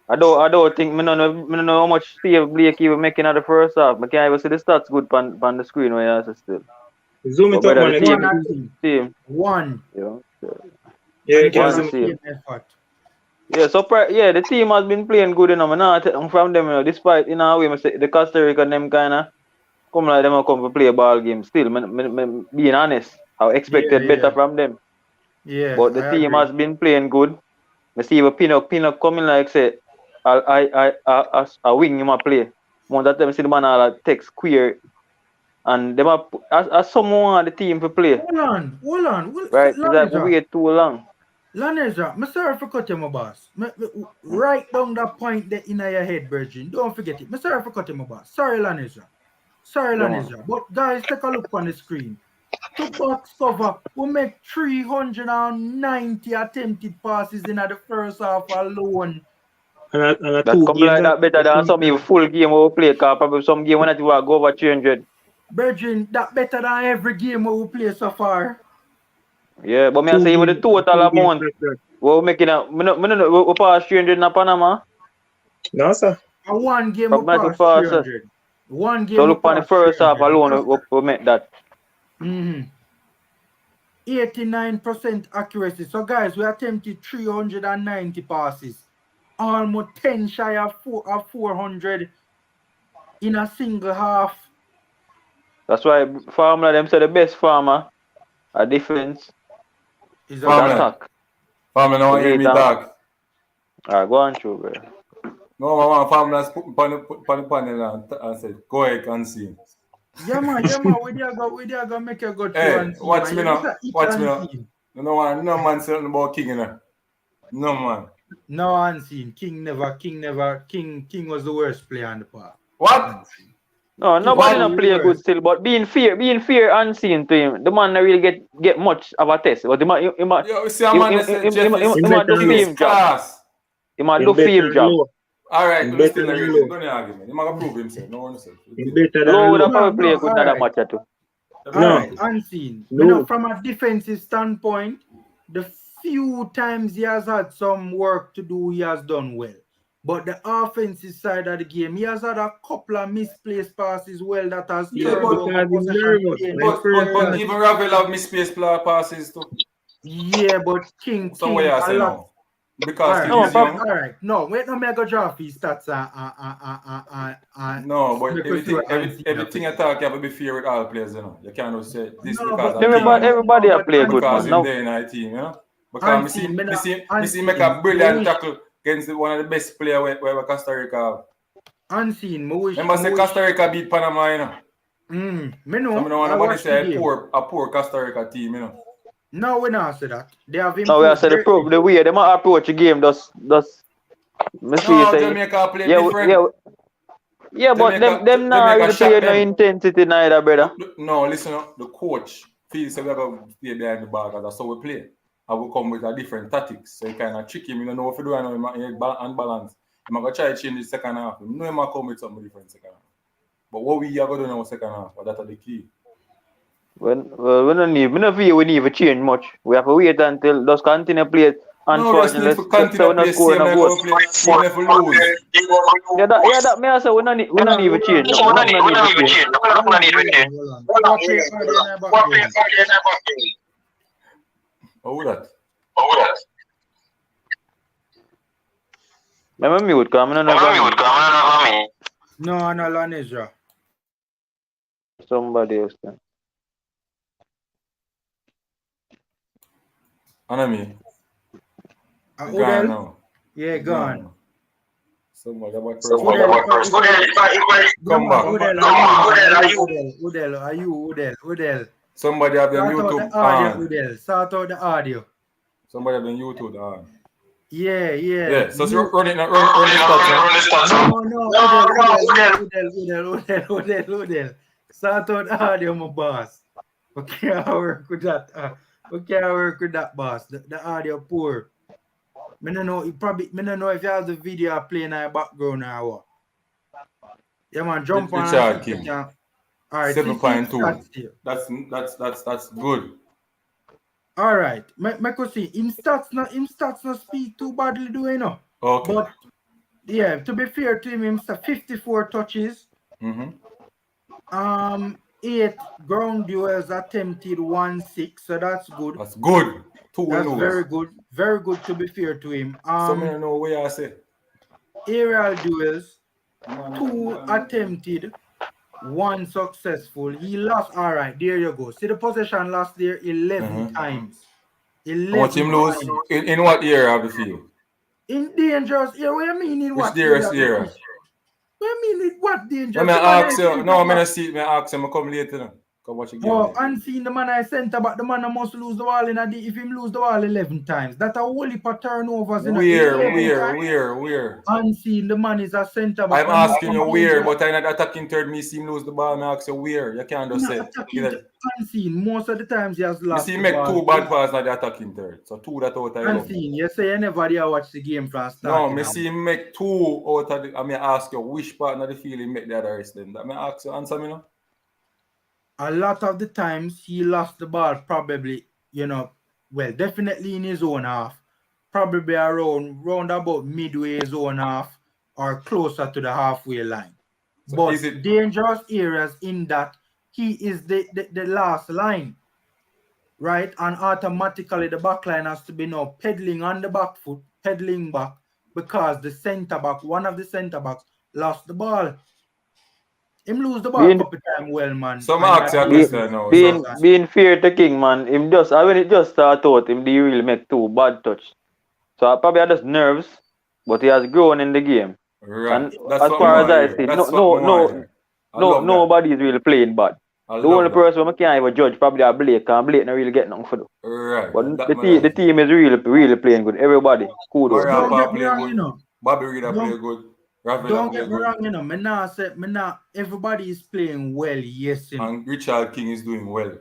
I don't think I don't know how much Steve Blake even making at the first half. I can't even see the stats good on the screen when you have still. Zoom it up, man. The team. One. Yeah. Yeah, you can zoom it up. Yeah, so the team has been playing good enough. I'm from them, you know, despite in a way the Costa Rica them kinda come like them come to play a ball game. Still, being honest, I expected better from them. Yeah. But the team has been playing good. I see a Pinnock coming like say I wing him a play. One that time I see the man all text queer and them as someone on the team to play. Hold on. Right, is that we wait too long. Lanesra, I'm sorry for cutting my boss. Write down that point there in your head, Virgin. Don't forget it. I'm sorry for cutting my boss. Sorry, Lanesra. But guys, take a look on the screen. To box cover, we make 390 attempted passes in the first half alone. And that come like that better than some full game we play, because probably some game when it will go over 300. Virgin, that better than every game we play so far. Yeah, but I say with the total amount, we're making we pass 300 in Panama. No, sir. One game we pass 300. One game so look on the first half alone, we make that. 89% accuracy. So guys, we attempted 390 passes. Almost 10 shy of 400 in a single half. That's why farmer them say the best farmer a defense is attack. Farmer no hear me talk. Alright, go on through, bro. No, farmer put the panel and said, go ahead and see. Yeah man, we there go make you go through and see. Watch me now. No man say nothing about King, you know. No man. No unseen. King was the worst player on the park. What? No, nobody not play good still, but being fair unseen to him, the man not really get much of a test. But he might do film job. He might do film job. All right, He's but still better not than really Low. going to argue. He might prove himself. No one himself. He's better Low than would have Low. probably played No, good in that alright. match too. No. Alright, unseen. No. You know, from a defensive standpoint, the few times he has had some work to do, he has done well. But the offensive side of the game, he has had a couple of misplaced passes well that has Yeah, turned over Because he's possession nervous. dangerous But areas. even Ravel have misplaced passes too. Yeah, but King, So what you a say lot. now? Because Alright, still he's young. alright. No, wait, no, me go draft his stats. No, but because you are unseen. everything I talk, you have to be fair with all players, you know. You can't just say this No, because but I'm King. Everybody have played good, Because man. him No. there in our team, you know. Because Unseen, me see make a brilliant tackle against one of the best players where Costa Rica have. Unseen, me wish. Remember say Costa Rica beat Panama, you know. Me know. So me don't want I nobody watched the say game. a poor Costa Rica team, you know. No, we not say that. They have improved. No, we have said the way they might approach the game just me see No, say Jamaica play different. Yeah, but them not really play no intensity neither, brother. No, listen up. The coach feels we're going to play behind the ball because that's how we play. I will come with a different tactics. So you kind of trick him. You don't know what to do and unbalance. I'm going to try to change the second half. You know, I'm come with something different second half. But what we are going to do now second half, that's the key. We don't need to change much. We have to wait until just continue play it. Unfortunately, no, continue play same like we play, even if we lose. Yeah, that me I say we don't need to change. We don't need to change. Oh, that. Let me mute, because I'm not me. No, Lanesia. Somebody else then. Anami. Odell? Now. Yeah, gone. Somebody about first. Come back. Odell. Somebody have been YouTube on. Sort out the audio. Somebody have been YouTube on. Yeah. So run the stats. No, Odell. Sort out the audio, my boss. We can't work with that. Boss. The audio poor. I don't know if you have the video playing in the background or what. Yeah, man, jump on. Richard King. All right, 7.2. That's good. All right, I could see him stats not speak too badly, do you know? Okay. But yeah, to be fair to him, 54 touches. 8 ground duels attempted, 1-6, so that's good. That's good. That's very good to be fair to him. So I know where I say. Aerial duels, 2 attempted, 1 successful. He lost. All right, there you go. See the possession lost there 11 times. 11 How much him lose? In what area of the field? In dangerous area. What do you mean in what dangerous area? What do you mean in what dangerous? Let me ask you. No, I'm going to see. I ask him. I come later now. Come watch again. Oh, unseen the man I center back. The man must lose the ball if him lose the ball 11 times. That's a whole heap of turnovers. Where? Unseen the man is a center back. I'm asking you where, but I'm not attacking third. Me see him lose the ball. I ask you where. You can't just say. Unseen. Most of the times he has lost. You see, make 2 bad passes not the attacking third. So 2 that out of unseen. You say you never did watch the game from start. No, me see him make 2 out of the. I mean, ask you which part of the field he make the other rest. Then I mean, ask you answer me now. A lot of the times he lost the ball probably, definitely in his own half, probably around about midway his own half or closer to the halfway line. So but dangerous areas in that he is the last line, right? And automatically the back line has to be now pedaling on the back foot, pedaling back because one of the centre backs lost the ball. Him lose the ball a couple times, well, man. Some ask you question now. Being fair to King, man, when it just start out, him did really make 2 bad touch. So I probably had just nerves, but he has grown in the game. Right. And as far as I see, nobody is really playing bad. The only person I can't even judge probably are Blake, and Blake not really get nothing for them. Right. But the team is really playing good. Everybody, kudos. Don't get me wrong, Bobby Reader play good. Don't get me wrong, everybody is playing well, yes. And Richard King is doing well.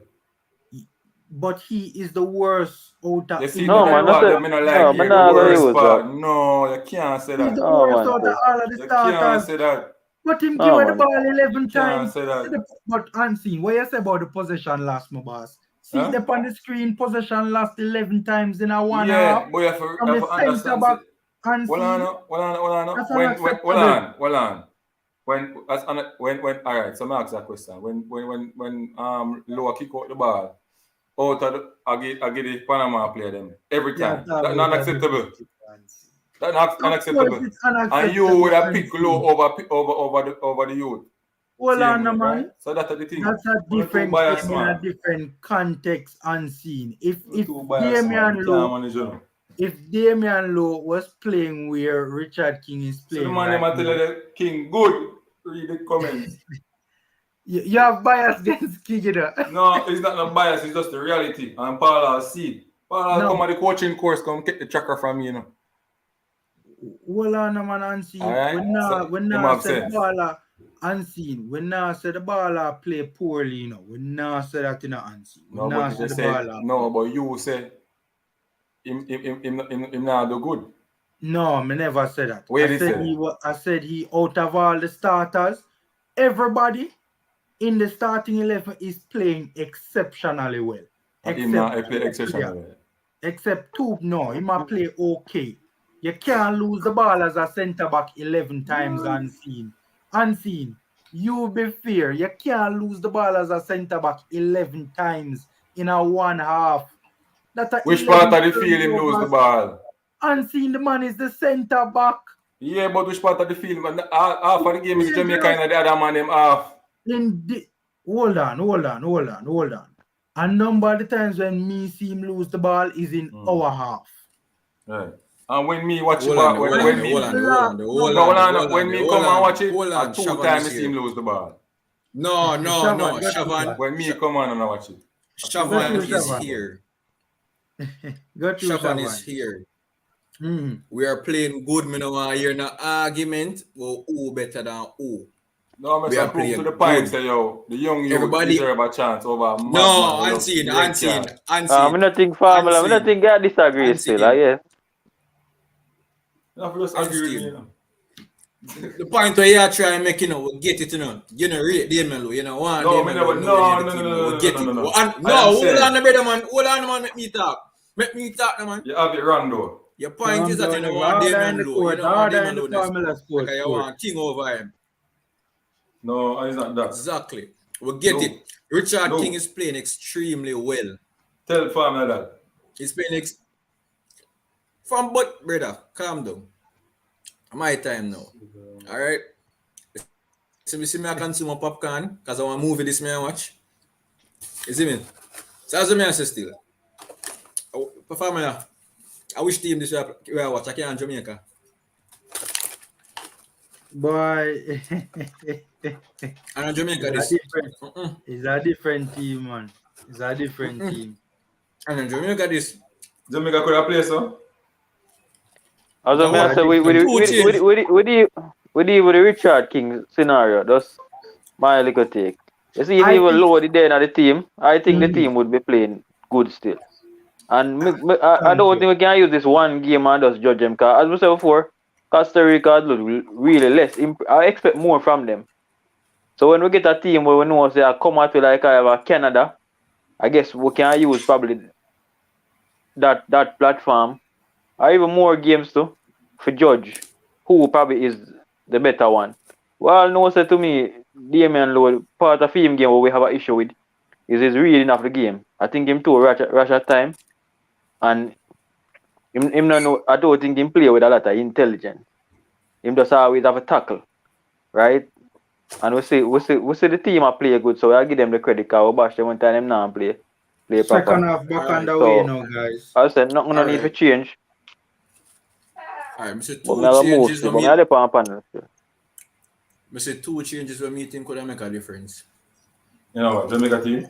but he is the worst out of You see, No, man, that's it. me not No, like man, the not gonna worst use part. that. No, you can't say He's that. the No, worst man, out of Chris. all of the You can't starters. say that. But him No, give away the man. ball 11 You can't times. say that. But unseen, what you say about the possession loss, my boss? See Huh? the on the screen, possession lost 11 times in a one Yeah, half but you have from to the centre understand. back Hold unseen. on. That's When, unacceptable. hold on. When, all right, so I ask that question. When Loa kick out the ball, out of I get the Panama play them every Yeah, time. that That's was not a acceptable. different unseen. That's not Of course, unacceptable. it's And you unacceptable. would have picked Unseen. Low over the youth. Hold Same on, way, man. right? So that's the thing. That's a We're too different biased, game in a man. different context unseen. If We're too biased, man. Damian We Lowe, can't manage them. if Damian Lowe was playing where Richard King is So the playing man right them tell now, the King good. Read the comments. you have bias against King, you know. No, it's not no bias, it's just the reality. And Paul will see. Paul will No. come at the coaching course, come get the tracker from me, you know. Hold on, man, unseen. Alright, so When it now makes said the sense. baller unseen. When now said the baller play poorly, you know. When now said that in the unseen. When No, now but you said the just say baller. no, but you say him not do good. No, I never said that. Where I did said say he that? was. I said he out of all the starters, everybody in the starting 11 is playing exceptionally well. And him not play exceptionally. Except two, no, he might play okay. You can't lose the ball as a centre back 11 times unseen. Unseen. You be fair. You can't lose the ball as a centre back 11 times in a one half. That's a Which part of the 11 field him lose the turnovers. ball? Unseen, the man is the centre back. Yeah, but which part of the field? Man, half of the game is Jamaica and the other man them half. Hold on. A number of the times when me see him lose the ball is in our half. Right. And when me watch Hold it, on, when me come and watch it, at 2 times I see him lose the ball. No, Shavan. When me come on and I watch it. Shavan is here. Go to Shavan is here. We are playing good. Me no want hear no argument. Well, who better than who? No, I'm We are prove to playing the point good. say yo, the young youth Everybody- deserve a chance over No, unseen. I'm not think formula. I'm not think I disagree Unseen. still. Yes. No, just agree with me, you know. The point where you are trying to make, you know, we get it, you know. You know, rate Damian Lowe, you know, one No, Damian me never- Lowe, we get it. no. Hold I am on, saying- brother, man. Hold on, man. Make me talk, man. You have it wrong though. Your point is that you don't want Damian Lowe. You don't want Damian Lowe. Like you want King over him. No, it's not that. Exactly. We get No. it. Richard No. King is playing extremely well. Tell family that. He's playing but brother, calm down. My time now. Alright. So we see me I consume a popcorn because I want to movie this me I watch. You see me? So as me I say still. Family, I wish team this way I watch. I can't Jamaica. Boy, And in Jamaica this. it's a different team, man. It's a different team. And in Jamaica this. Jamaica could have played so. As No, I say, with the Richard King scenario, that's my little take. You see, if he was lower there in the team, I think the team would be playing good still. And I don't think we can use this one game and just judge them. Because as we said before, Costa Rica look really less. I expect more from them. So when we get a team where we know say I come out with like I have a Canada, I guess we can use probably that platform. Or even more games too for judge who probably is the better one. Well, no say to me, Damian Lowe, part of him game where we have an issue with is his reading of the game. I think him too rush at time, and him no know. I don't think him play with a lot of intelligence. Him just always have a tackle, right? And we see the team are play good, so I give them the credit. Cause we bash them one time them now play proper. Second half back on the way now, guys. I said nothing no need to change. Alright, Mr. But Two I have changes but when I have on panel. Mr. Two changes when me think could make a difference. You know what, Jamaica team?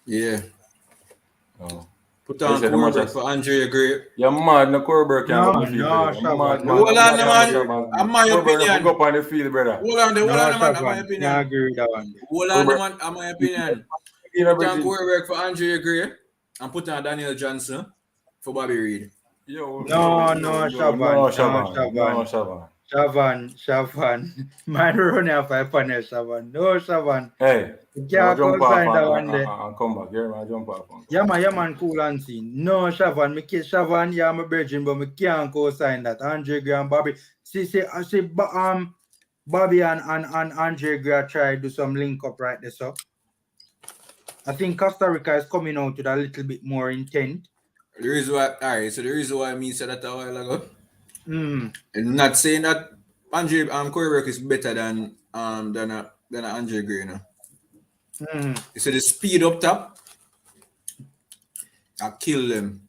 Yeah. Oh. Put on Corbett for Andrea Gray. You're mad, no Corbett can't go on the field. You're mad, man. Hold on, man. I'm my opinion. Go up on the field, brother. Hold on, man. I'm my I opinion. agree with that one. Hold on, man. I'm my opinion. Put on Corbett for Andrea Gray. and put on Daniel Johnson for Bobby Reed. No, Shavan. Man run off a panel, Shavan. No, Shavan. Hey, You can't jump go sign that off one there. and come back. Yeah, man, jump off. Yeah, man, cool and see. No, Shavan, Shavan, yeah, I'm a virgin, but I can't go sign that. Andre Gray and Bobby. Bobby and Andre Gray try to do some link up right there, so. I think Costa Rica is coming out with a little bit more intent. The reason why I said that a while ago. I'm not saying that Andre Corey Burke is better than Andre Gray now. So the speed up top, I kill them.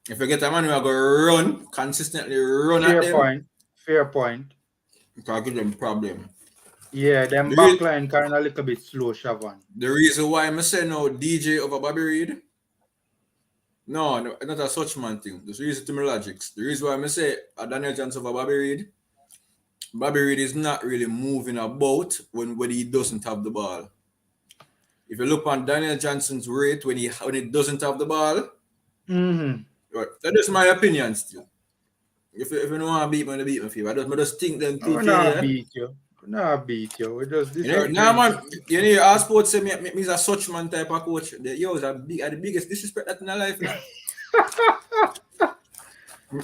If you get a man who are going to consistently run at them. Fair point. I'll give them problem. Yeah, them backline kind of a little bit slow, Shavan. The reason why I'm saying no DJ over Bobby Reed, no, not a such man thing. There's reason to my logics. The reason why I'm saying Daniel Johnson over Bobby Reed is not really moving about when he doesn't have the ball. If you look on Daniel Johnson's rate when he doesn't have the ball, right, that is my opinion still. If you don't want to beat me, beat me. I just think them two things. No, beat you. We just nah, man. You know, our sports say me is a such man type of coach. Yo, is the biggest disrespect that in our life now.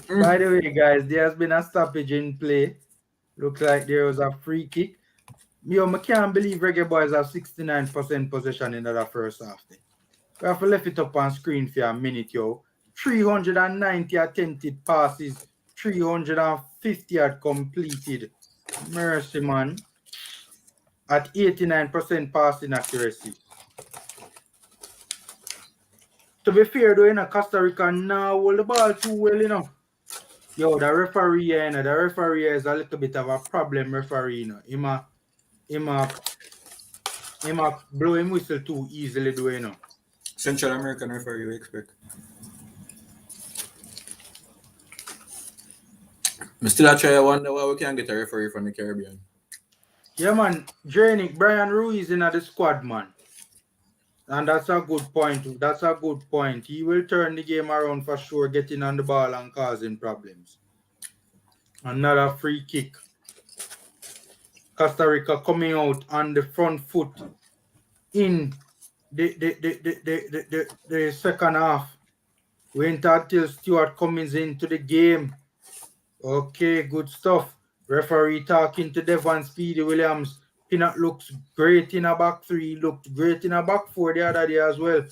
By the way, guys, there has been a stoppage in play. Looks like there was a free kick. I can't believe Reggae Boyz have 69% possession in the first half. We have to left it up on screen for a minute, yo. 390 attempted passes, 350 had completed. Mercy, man. At 89% passing accuracy. To be fair, though, Costa Rica now hold the ball too well, Yo, the referee, the referee is a little bit of a problem referee, He blow him whistle too easily, though, Central American referee, you expect? I still try to wonder why we can't get a referee from the Caribbean. Yeah, man. Brian Ruiz in the squad, man. And that's a good point. That's a good point. He will turn the game around for sure, getting on the ball and causing problems. Another free kick. Costa Rica coming out on the front foot in the second half. Wait until Stuart Cummins into the game. Okay, good stuff. Referee talking to Devon Speedy Williams. Pinnock looks great in a back three. Looked great in a back four the other day as well.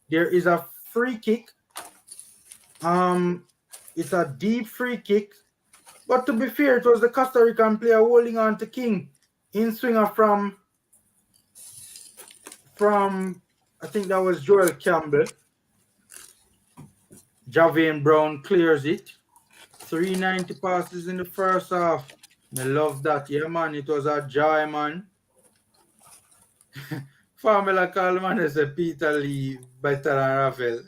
There is a free kick. It's a deep free kick. But to be fair, it was the Costa Rican player holding on to King. In swinger from I think that was Joel Campbell. Javian Brown clears it. 390 passes in the first half. I love that. Yeah, man. It was a joy, man. Formula call, man, is a Peter Lee better than Rafael.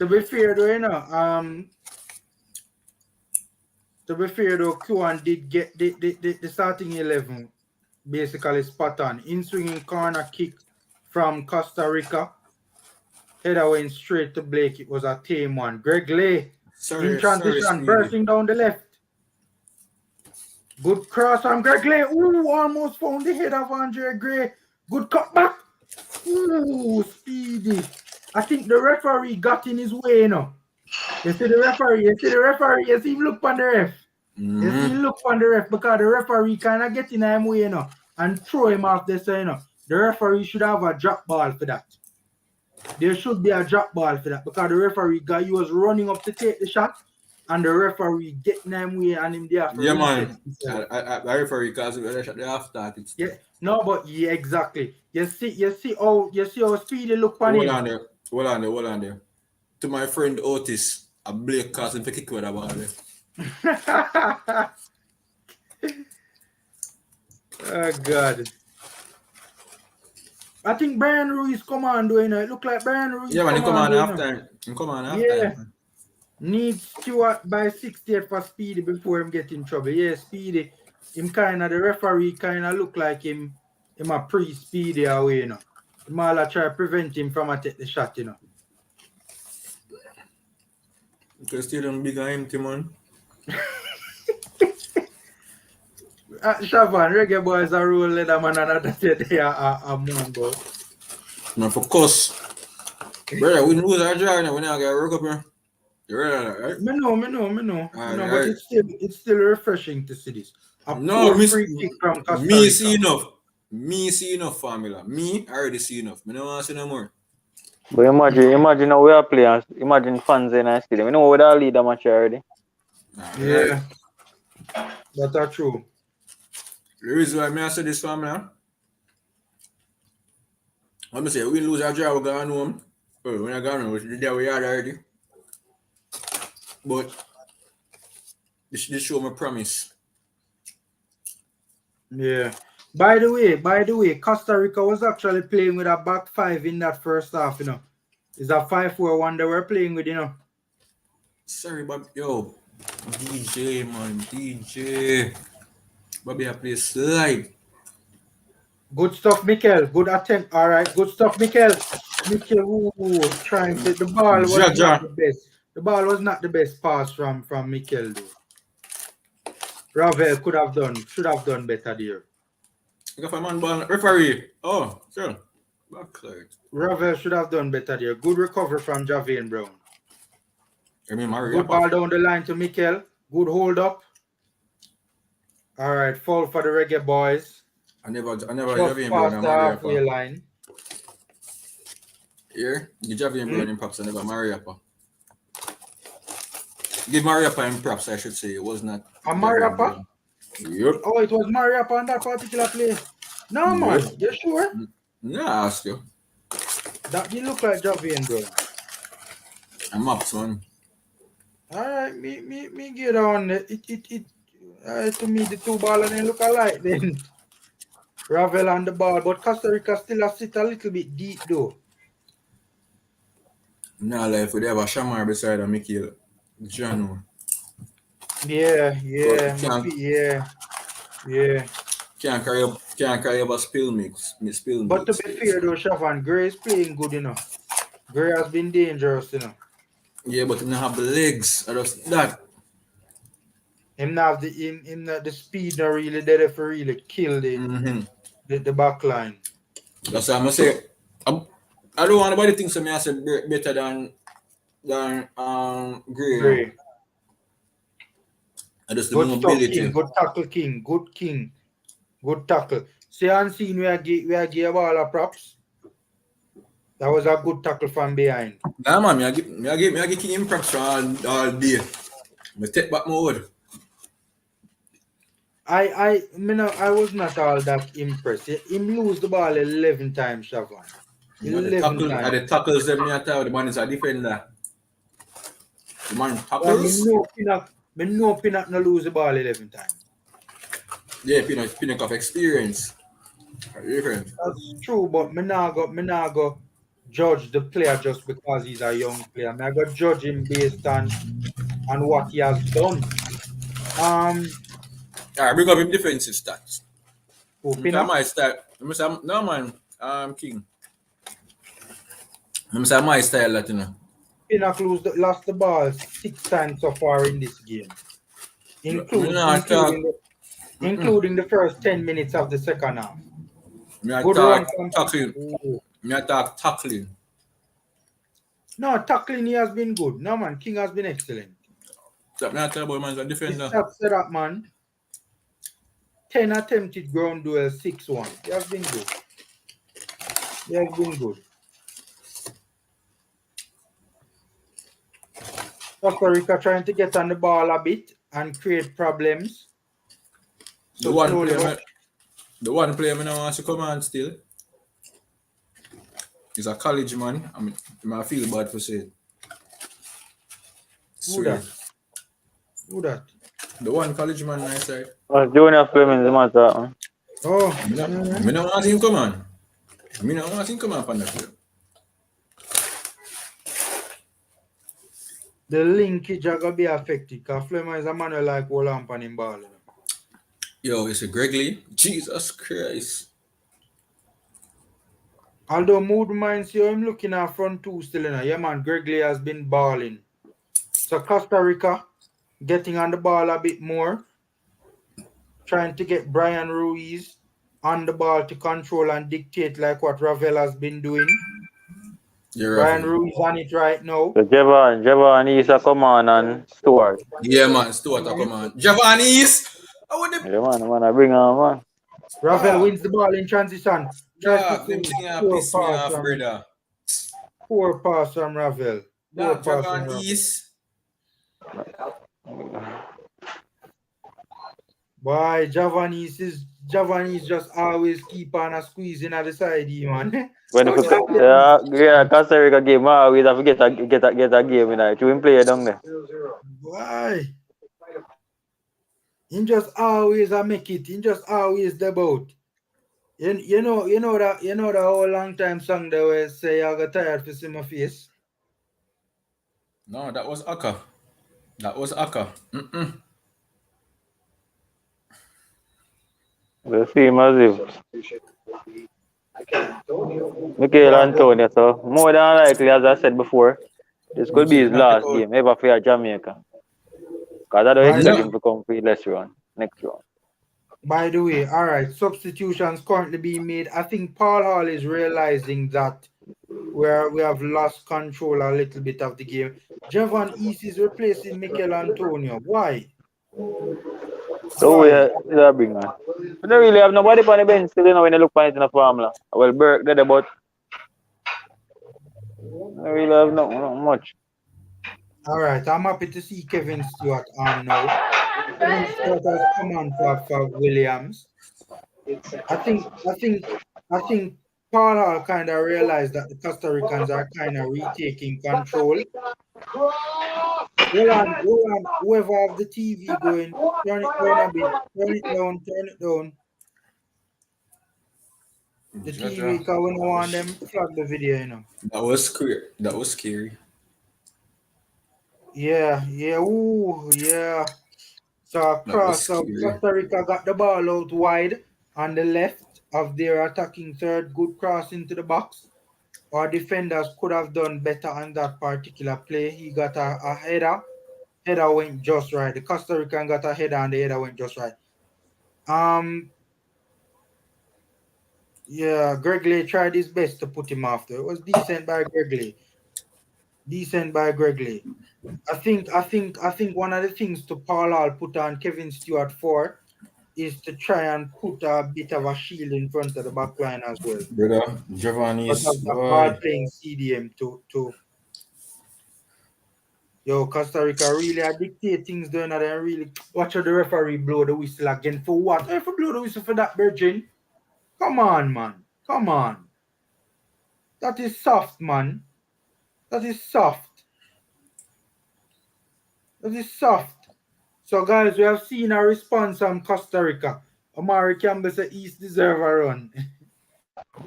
To be fair, though, Q1 did get the starting 11 basically spot on. In swinging corner kick from Costa Rica. Header went straight to Blake. It was a tame one. Greg Lay in transition, bursting down the left. Good cross from Greg Lay. Ooh, almost found the head of Andre Gray. Good cut back. Ooh, Speedy. I think the referee got in his way, You see the referee. You see him look on the ref. You see him look on the ref because the referee kind of get in his way, and throw him off there, so, The referee should have a drop ball for that. There should be a drop ball for that because the referee guy, he was running up to take the shot and the referee getting him way and him there. Yeah, man. The referee because the shot they have targets. Yeah, no, but yeah, exactly. You see how Speedy look on him. Hold on there. To my friend Otis, a Blake casting for kick with a ball there. Oh God. I think Brian Ruiz come on doing it. Look like Brian Ruiz. Yeah, man, he come on halftime. Yeah. Needs Stewart by 68 for Speedy before him get in trouble. Yeah, Speedy. Him kind of the referee kind of look like him a pre-Speedy away, Mala try to prevent him from taking the shot, you know. Because still big and empty, man. Shavan, Reggae Boyz are rule leather man and that they are a mongo. Man, for course. Brother, we lose our draw now. We now get work up here. You ready, right? Me know. Alright. But it's still refreshing to see this. No, free kick from Costa me Rica. see enough. Me see enough, formula. Me already see enough. Me don't want to see no more. But imagine how we are playing. Imagine fans in our stadium. You know we are lead the match already. Yeah. That's true. The reason why I say this, formula. Let me say, we lose our draw, we go home. Oh, when I go home, the day we are already. But this show me promise. Yeah. By the way, Costa Rica was actually playing with a back five in that first half, you know. It's a 5-4-1 they were playing with, you know. Sorry, but yo, DJ, man, DJ. Bobby, I play slide. Good stuff, Mikel. Good attempt. All right. Good stuff, Mikel. Mikel, trying to. The ball was not the best. The ball was not the best pass from Mikel, though. Ravel should have done better there. I got a man ball. Referee. Oh, sure. Backside. Ravel should have done better there. Good recovery from Javian Brown. I mean, Good ball down the line to Mikel. Good hold up. All right. Foul for the Reggae Boyz. I never Just Javian past Brown the halfway line. Here, the Javian Brown in props. I never Mariapa. Give Mariapa in props, I should say. It was not. A Mariapa? Yep. Oh, it was Mariapa on that particular play. No, man. You sure? Yeah, I ask you. That didn't look like Javian Brown. I'm up, son. All right, me get on it. To me, the two ball and they look alike then. Ravel on the ball, but Costa Rica still sit a little bit deep though. Nah, like if we have a Shamar beside a Mikel Jano. Yeah. Can't carry up a spill mix. But to be fair though, Shavan, Gray is playing good, you know. Gray has been dangerous, you know. Yeah, but he don't have the legs. I just that. Him not the speed not really there for really kill the back line. That's what I'm gonna say. I don't want nobody thinks me I said better than Gray. I just the Good mobility. King, good tackle King, good tackle. See and see we are give a ball of props. That was a good tackle from behind. Nah man, me I give King him props for all day. Me take back my word. I was not all that impressed. Him lose the ball 11 times, Shavan. 11 times. The tackles them me the man is a defender. The man tackles. Me know Pinnock no lose the ball 11 times. Yeah, Pinnock of experience. Different. That's true, but me nah go judge the player just because he's a young player. I go judge him based on what he has done. Alright, bring up him defensive stats. Pinnock? My style. No man, King. I'm my style that you know. Pinnock lost the ball 6 times so far in this game. Including the first 10 minutes of the second half. Good run from tackling. Me attack tackling. No, tackling he has been good. No man, King has been excellent. Stop me tell boy man's a defender. Stop set up man. 10 attempted ground duel, 6-1. He has been good. Costa Rica trying to get on the ball a bit and create problems. So the one player I want to come on still. He's a college man. I feel bad for saying. Who that? The one college man I said. Junior Fleming, the matter, man. Oh, I don't want him come on. I don't want him come on for that. The linkage are going to be affected because Fleming is a man who like hold on him ball. Yo, it's a Gregley. Jesus Christ. Although mood minds you, I'm looking at front two still, you know. Yeah, man, Gregory has been balling. So Costa Rica getting on the ball a bit more, trying to get Brian Ruiz on the ball to control and dictate like what Ravel has been doing. You're Brian right. Ruiz on it right now. So Javon, Isa come on and Stuart. Yeah, man. Stuart, come on. Giovanni's. I want them. Yeah, man, I bring on, man. Ravel wins the ball in transition. Tries to Dog, them thing poor piss me pass off, from, brother. poor pass from Ravel. Poor Dog, pass from Ravel. Giovanni's. Boy, Javanese just always keep on a squeezing at the side, man. When if Costa Rica game, I always have to get a game in it. You play down there. Why? He just always make it. He just always the boat. You know that whole long time song they will say I got tired to see my face. No, that was Aka. That was Aka. Let's see massive. Michael Antonio, so more than likely, as I said before, this could be his last game ever for Jamaica. Because I don't expect him to come for next round. By the way, all right, substitutions currently being made. I think Paul Hall is realizing that we have lost control a little bit of the game. Javon East is replacing Michael Antonio. Why? So yeah, bring on. We don't really have nobody on the bench still, you know, when you look on it in the formula. Well, Burke did about. We don't really have not much. All right, I'm happy to see Kevin Stewart on now. Kevin Stewart has come on for Williams. I think Paul Hall kind of realized that the Costa Ricans are kind of retaking control. Hold on, whoever have the TV going, turn it down a bit, turn it down. The TV, because we don't want them to flag the video, you know. That was scary. Yeah, ooh, yeah. So Costa Rica got the ball out wide on the left of their attacking third. Good cross into the box. Our defenders could have done better on that particular play. He got a header. Header went just right. The Costa Rican got a header and the header went just right. Yeah, Gregory tried his best to put him after. It was decent by Gregory. I think one of the things to Paul Hall put on Kevin Stewart for is to try and put a bit of a shield in front of the back line as well. Brother, Giovanni is ball playing CDM to Costa Rica really dictate things doing that and really watch how the referee blow the whistle again for what? If you blow the whistle for that, Virgin. Come on, man. Come on. That is soft, man. That is soft. So, guys, we have seen a response from Costa Rica. Amari Campbell said East deserve a run.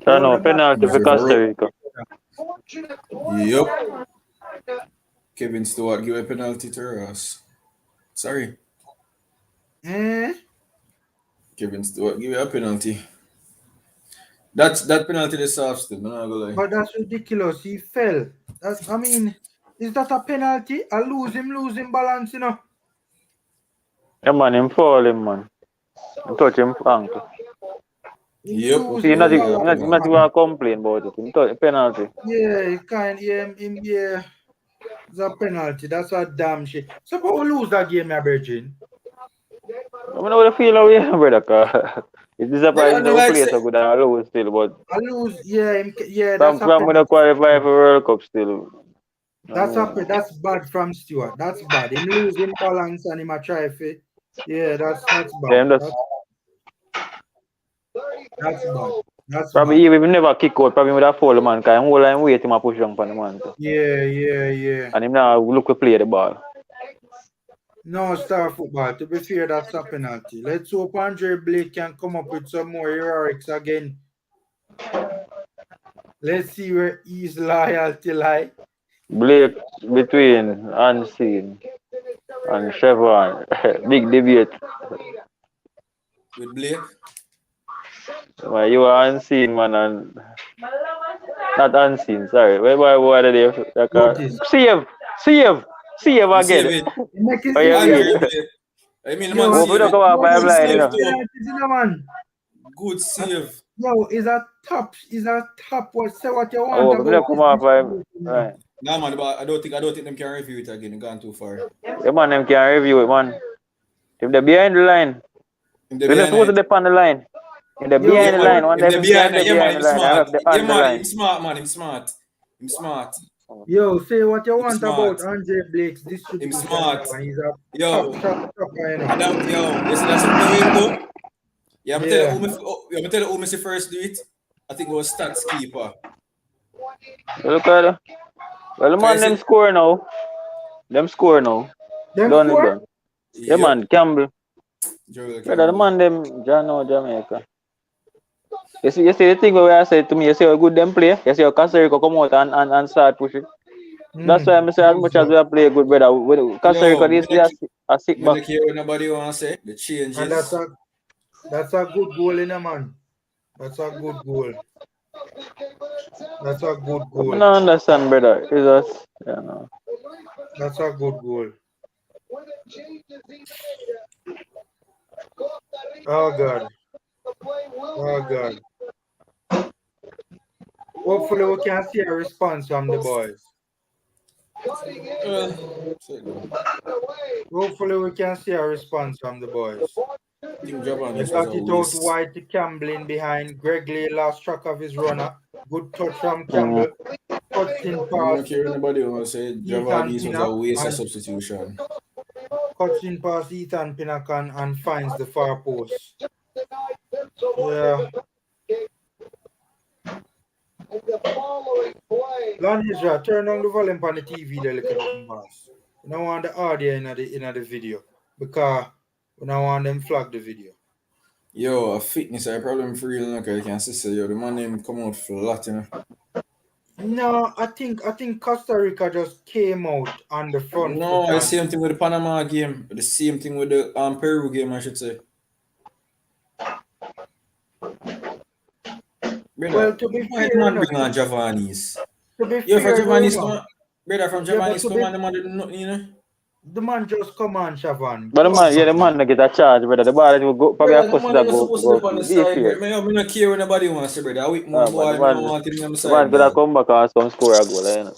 No penalty for Costa Rica. Yep. Kevin Stewart give a penalty to us. Sorry. Kevin Stewart give a penalty. That penalty is soft still, I'm not gonna lie. But that's ridiculous. He fell. Is that a penalty? I losing balance, you know. Yeah, man, him fall him, man. Touch him ankle. Yep. See, not even complain about it. Him touch penalty. Yeah, yeah. It's a penalty. That's a damn shit. Suppose we lose that game, my virgin. I don't know what I feel away, brother. It's disappointing that we play so good and I lose still, but I lose, yeah. From we don't qualify for World Cup still. That's bad from Stewart. That's bad. Him losing balance and him a try for. Yeah, that's bad. That's bad. Probably even if we never kick out, probably would have fall man, because I'm whole wait him a push down for the man. Yeah. And him now look to play the ball. No star football. To be fair, that's a penalty. Let's hope Andre Blake can come up with some more heroics again. Let's see where his loyalty lie. Blake between Unseen and Chevron. Big debate. With Blake? Well, you are unseen, man, and not unseen. Sorry. Where are they? Notice. Save You save again. it. You make it Oh, yeah, And serious. we- I mean, the Yo, man Hope we save don't it. come off by yo, Good blind, you save, know. though. penalties in the man. Good save. Yo, is a top. What say what you I want hope we about don't come off by. Right. Nah, man, but I don't think them can review it again. It gone too far. The man them can review it, man. If they're behind the line, If they we're not behind supposed to it. dip on the line. If they're Yo, behind the Yeah, man. line, one If they them can't behind be it, yeah, man, behind him the line. I smart. have the Yeah, on the man, line. him smart, man. Him smart. Him smart. Yo, say what you Him want smart. about Andre Blake's Him distribution. smart. Man. He's a Yo, top shot stopper, you know. Adam, yo, you see that's something we him do? Yeah, I'm Yeah. tell you who me see first do it. I think it was stats keeper. Look at it. Well, the man Cause them score now. Them Done score? it done. Yeah, man, Campbell. Joel Brother, the Campbell. man them Jamaica. You see the thing where I said to me, you see how good them play. You see how Costa Rica come out and start pushing. That's why I say as much as we are play good, brother. With Costa Rica this year a sick Me back. not care what nobody want to say. The changes. And that's a good goal in a man. That's a good goal. That's a good I goal. don't understand, brother. It's just, you know. That's a good goal. Oh God. Oh God. Hopefully we can see a response from the boys. Hopefully we can see a response from the boys. They got it out wide to Campbell in behind. Greg Lee lost track of his runner. Good touch from Campbell. Cuts in I pass. don't care nobody want to say Javadis was a waste of substitution. Cuts in past Ethan Pinnacan and finds the far post. Yeah. Landisra, turn on the volume on the TV there, look at the boss. We don't want the audio in the video because we don't want them flag the video. Yo, a fitness a problem for real, okay? You can see, yo, the man name come out flat, you know. No, I think Costa Rica just came out on the front. No, the same thing with the Panama game. The same thing with the Peru game, I should say. Brother, Well, to be fair, man bring on Javanis. To be Yo, from fair, Javanis come on. Brother, from Yeah, but Javanis to come be- on, the man did nothing, you know. the man just come on, Shavan. But the man don't get a charge, brother. The ball will go probably Brother, a the first man that is supposed to go. be on the Be side, fair. bro. Me not care what nobody wants to say, brother. I weak more boy, But I don't want him on the the side. man could have dog. come back and some score a goal, you know.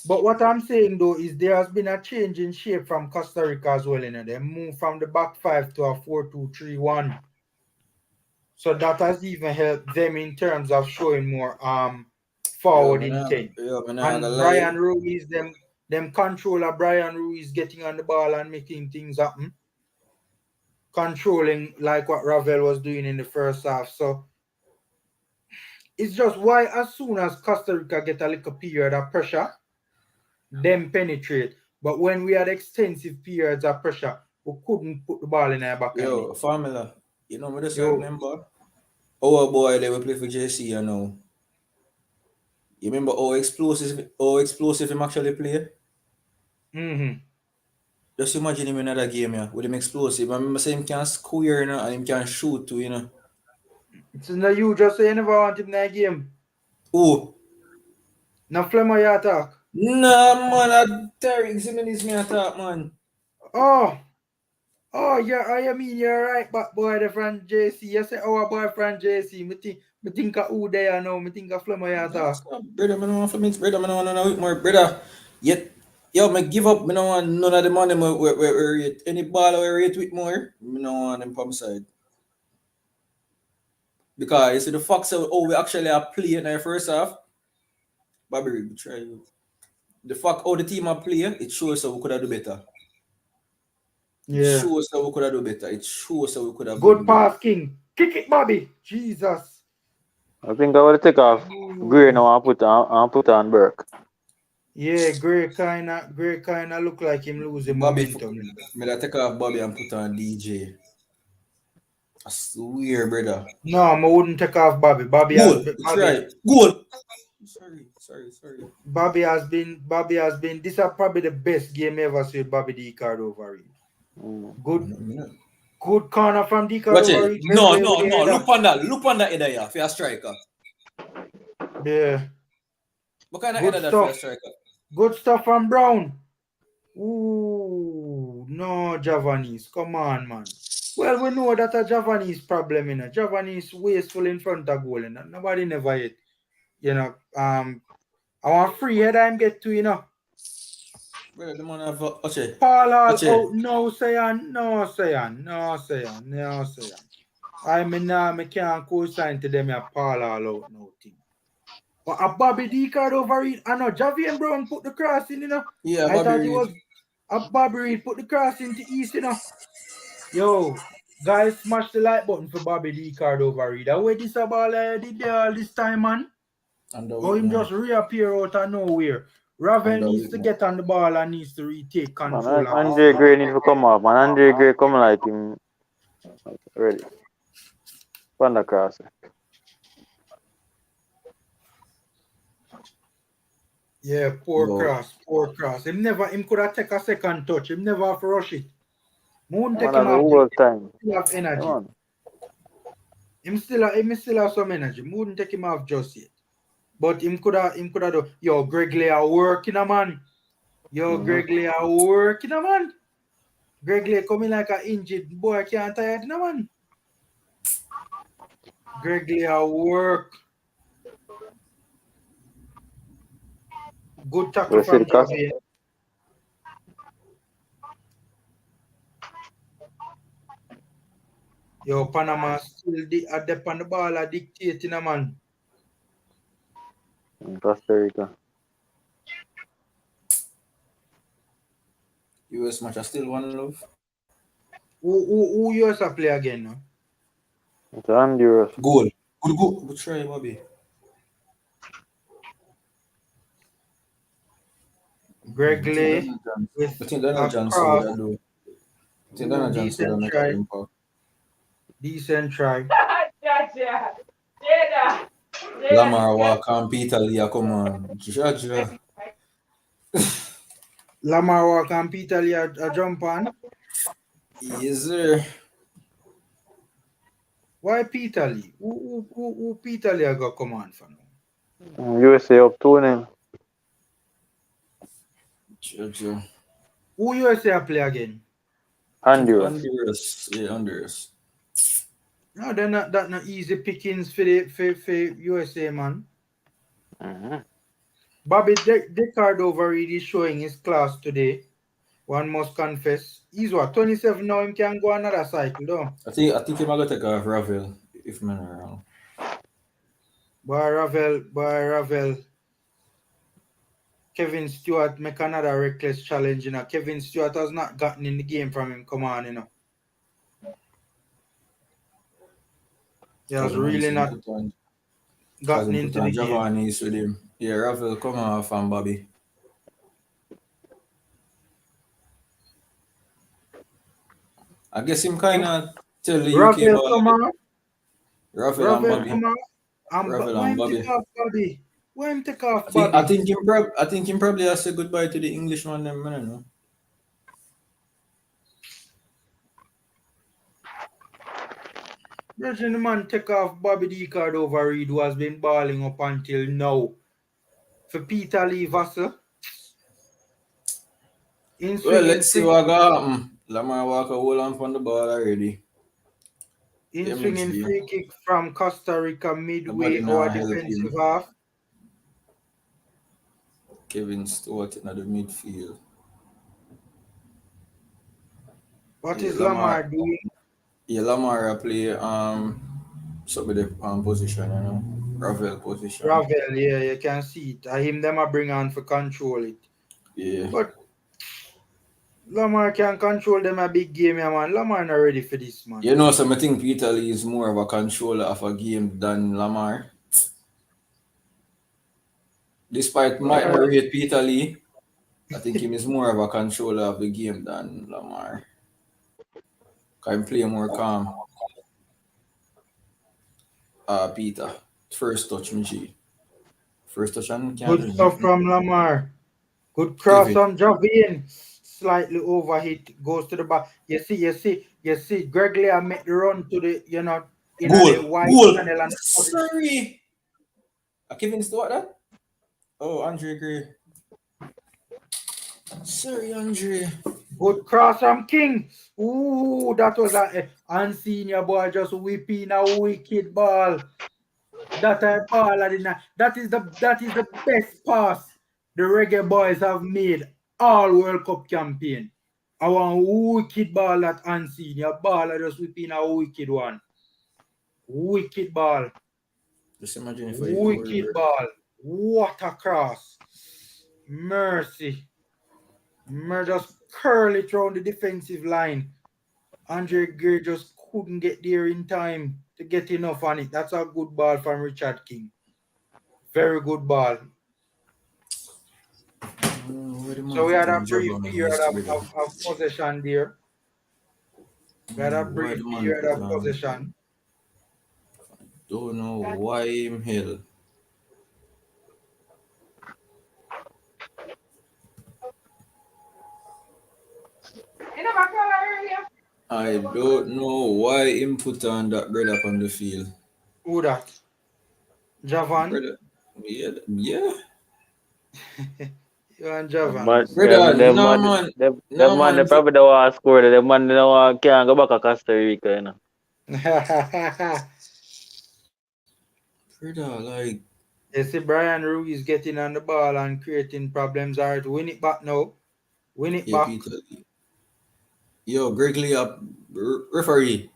But what I'm saying though is there has been a change in shape from Costa Rica as well. You know, they moved from the back five to a 4-2-3-1. So that has even helped them in terms of showing more forward intent. And Brian Ruiz, them controller Brian Ruiz getting on the ball and making things happen. Controlling like what Ravel was doing in the first half. So it's just why as soon as Costa Rica get a little period of pressure, them penetrate. But when we had extensive periods of pressure, we couldn't put the ball in our back. Yo, Formula, you know me just remember? Our boy they will play for JC, you know. You remember how explosive him actually play? Mm-hmm. Just imagine him in another game, yeah, with him explosive. I remember saying him can square, you know, and him can shoot too, you know. It's not you just say you never want him in that game. Who? Now Flemmer you attack. Nah, man, Derek Zimenez me attack, man. Oh, yeah, I mean you're right, but boy, the friend JC. You say our boyfriend JC. Me think of who they are now. Me think of Flemmer you attack. Brother, I don't want Fleming's brother, I don't want more brother. Yet, yo, me give up, I don't want none of the money where rate. Any ball where rate with more, I don't want them pump side. Because you see the facts of how we actually are playing in the first half. Bobby, we try you. The fact how the team are playing, it shows how we could have do better. Yeah. It shows how we could have do better. It shows how we could have Good pass, King. Kick it, Bobby. Jesus. I think I will take off Gray now and put on Burke. Yeah, Gray kinda look like him losing momentum. Me that take off Bobby and put on DJ. I swear, brother. No, I wouldn't take off Bobby. Bobby Goal. Sorry. Bobby has been. This is probably the best game ever seen Bobby D card over it. Good, Good corner from Rica. Watch it. No. Look on that header here for a striker. Yeah. What kind of Good header that for a stuff. striker? Good stuff from Brown. Ooh, no, Javanese. Come on, man. Well, we know that a Javanese problem, you know. Javanese wasteful in front of goal, you know. Nobody never hit. You know, I want free header and get to, you know. Well, the man have watch it. Paul all Watch it. out. No, Sayan. I can't co-sign to them. Paul all out. No thing. But a Bobby D card over it. I know Javian Brown put the cross in, you know. Yeah, I Bobby thought Reed. it was a Bobby Reed put the cross into East, you know. Yo, guys, smash the like button for Bobby D card over Reed. Where this ball did there all this time, man? Or him just reappear out of nowhere. Ravel needs to get on the ball and needs to retake control. Man, Andre Gray need to come off, man. Andre Gray come like him. Ready. Run the cross. Yeah, poor cross. Him could have take a second touch. Him never have to rush it. Moon take him off. Time. Still have energy. Him still have some energy. Wouldn't take him off just yet. But him could have do. Yo, Greg Lay are working, man. Greg Lay are working, man. Greg Lay coming like an injured boy. Can't tire it, man. Greg Lay are work. Good tackle from Javier. Yo, Panama still at the on the ball are dictating, man. Costa Rica. US match, I still one love. Who US play again now? It's Honduras. Goal. Good try, Bobby. Greg Lay with I think Donald Johnson would do. I think Donald Johnson would make an impact. Decent try. Lamar Walker and Peter Lee, come on. Lamar Walker and Peter Lee a jump on. Yes, sir. Why Peter Lee? Who Peter Lee got come on for now? USA up 2-0. Who USA play again? Honduras. Yeah, Honduras. No, they're not easy pickings for USA, man. Bobby Decard over is showing his class today. One must confess. He's what, 27 now, him can go another cycle, though. I think he might take off Ravel, if I'm not wrong. Boy, Ravel. Kevin Stewart make another reckless challenge, you know. Kevin Stewart has not gotten in the game from him. Come on, you know. He has really not gotten into the game. Javanese with him. Yeah, Ravel come off and Bobby. I guess him kind of tell the UK Ravel come on. Ravel and Bobby. Come on. Ravel and Bobby. Why him take off Bobby? I think him probably has to say goodbye to the Englishman. Them, I don't know. Virgin the man take off Bobby D card over Reed, who has been balling up until now. For Peter Lee Vassell. Well, let's see what happens. Lamar Walker hold on from the ball already. In swinging free kick from Costa Rica midway or defensive half. Kevin Stewart in the midfield. What is Lamar doing? Yeah, Lamar play so with the position, you know. Ravel position. Ravel, yeah, you can see it. Him them a bring on for control it. Yeah. But Lamar can control them a big game, yeah, man. Lamar not ready for this, man. You know, so I think Peter Lee is more of a controller of a game than Lamar. Despite might not rate Peter Lee, I think him is more of a controller of the game than Lamar. Can play more calm. Peter. First touch, Michi. First touch and good stuff from Lamar. Good cross on Javian. slightly overhit, goes to the back. You see. Greg Lear make the run to the, in the wide channel and Sorry. Kevin Stewart that? Oh, Andre Gray. Sorry, Andre. good cross from King. Ooh, that was and senior boy just whipping a wicked ball. That ball that is the best pass the Reggae Boys have made all World Cup campaign. I want wicked ball that unseen. Your ball I just whipping a wicked one. Wicked ball. Just imagine if Wicked ball. What a cross. Mercy. Just curl it around the defensive line. Andre Gray just couldn't get there in time to get enough on it. That's a good ball from Richard King. Very good ball. So we had a brief period of possession there. We had a brief period of possession. Don't know why him hell. I don't know why him put on that bread up on the field. Who that? Javan? Brother, yeah. You and Javan. Man. Them man, they probably don't want to score. Them man, can't go back to Costa Rica, you know. Brother, like... You see Brian Ruiz getting on the ball and creating problems. All right, win it back now. Win it back. Peter. Yo, Greg Lee up, referee.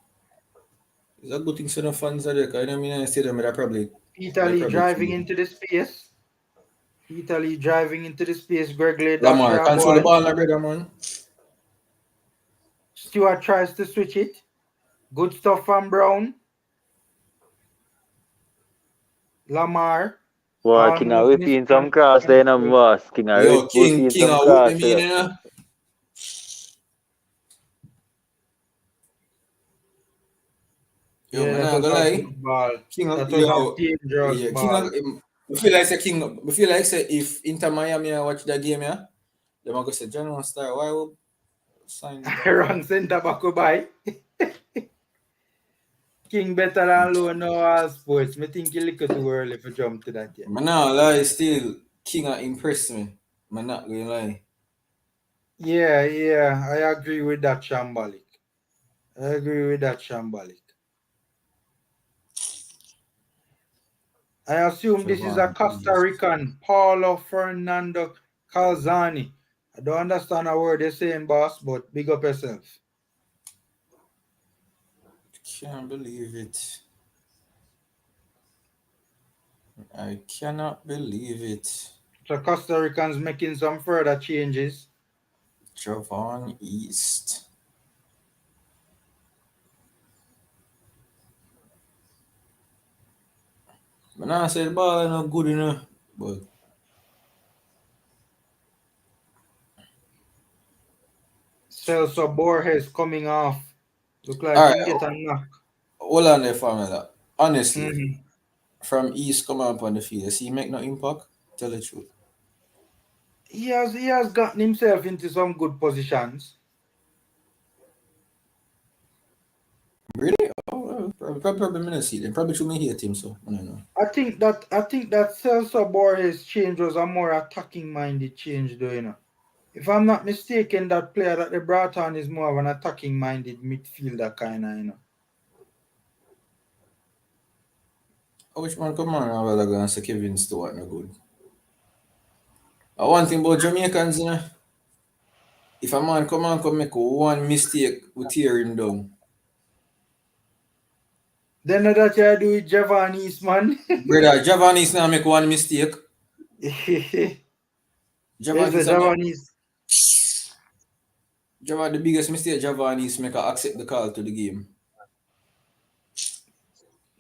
Is that good thing for the fans are there? I don't mean I say them, but probably... Peter Lee driving into the space. Greg Lee. Lamar, control the ball now, brother, man. Stewart tries to switch it. Good stuff from Brown. Lamar. Well, King are whipping some cross there, no boss. King are whipping some cross there. Yo, man, I'm gonna lie. King, I feel like say if Inter Miami watch that game, yeah, they're gonna say John Star, why would sign wrong center back by. King better than low no all sports. I think he look too early for jump to that yet. Man, no lie, still King impressed me. Man, not gonna lie. Yeah, I agree with that shambolic. I assume this is a Costa Rican, Paulo Fernando Calzani. I don't understand a word they're saying, boss, but big up yourself. Can't believe it. I cannot believe it. So Costa Ricans making some further changes. Javon East. But I said the ball is not good enough. But Celso Borges coming off. Look like right, he get a knock. Hold on there, Formula. Honestly, from East come up on the field, does he make no impact? Tell the truth. He has gotten himself into some good positions. Really? Oh, probably not see them. Probably should me hate him, so I don't know. I think that Celso Borges change was a more attacking minded change, though, you know. If I'm not mistaken, that player that they brought on is more of an attacking minded midfielder kind of, you know. Which man come on? I was going to say Kevin Stewart no good. One thing about Jamaicans, you know, if a man come make one mistake, we tear him down. Then that you do with Javanese, man. Brother, Javanese now make one mistake. Javanese. The biggest mistake Javanese make accept the call to the game.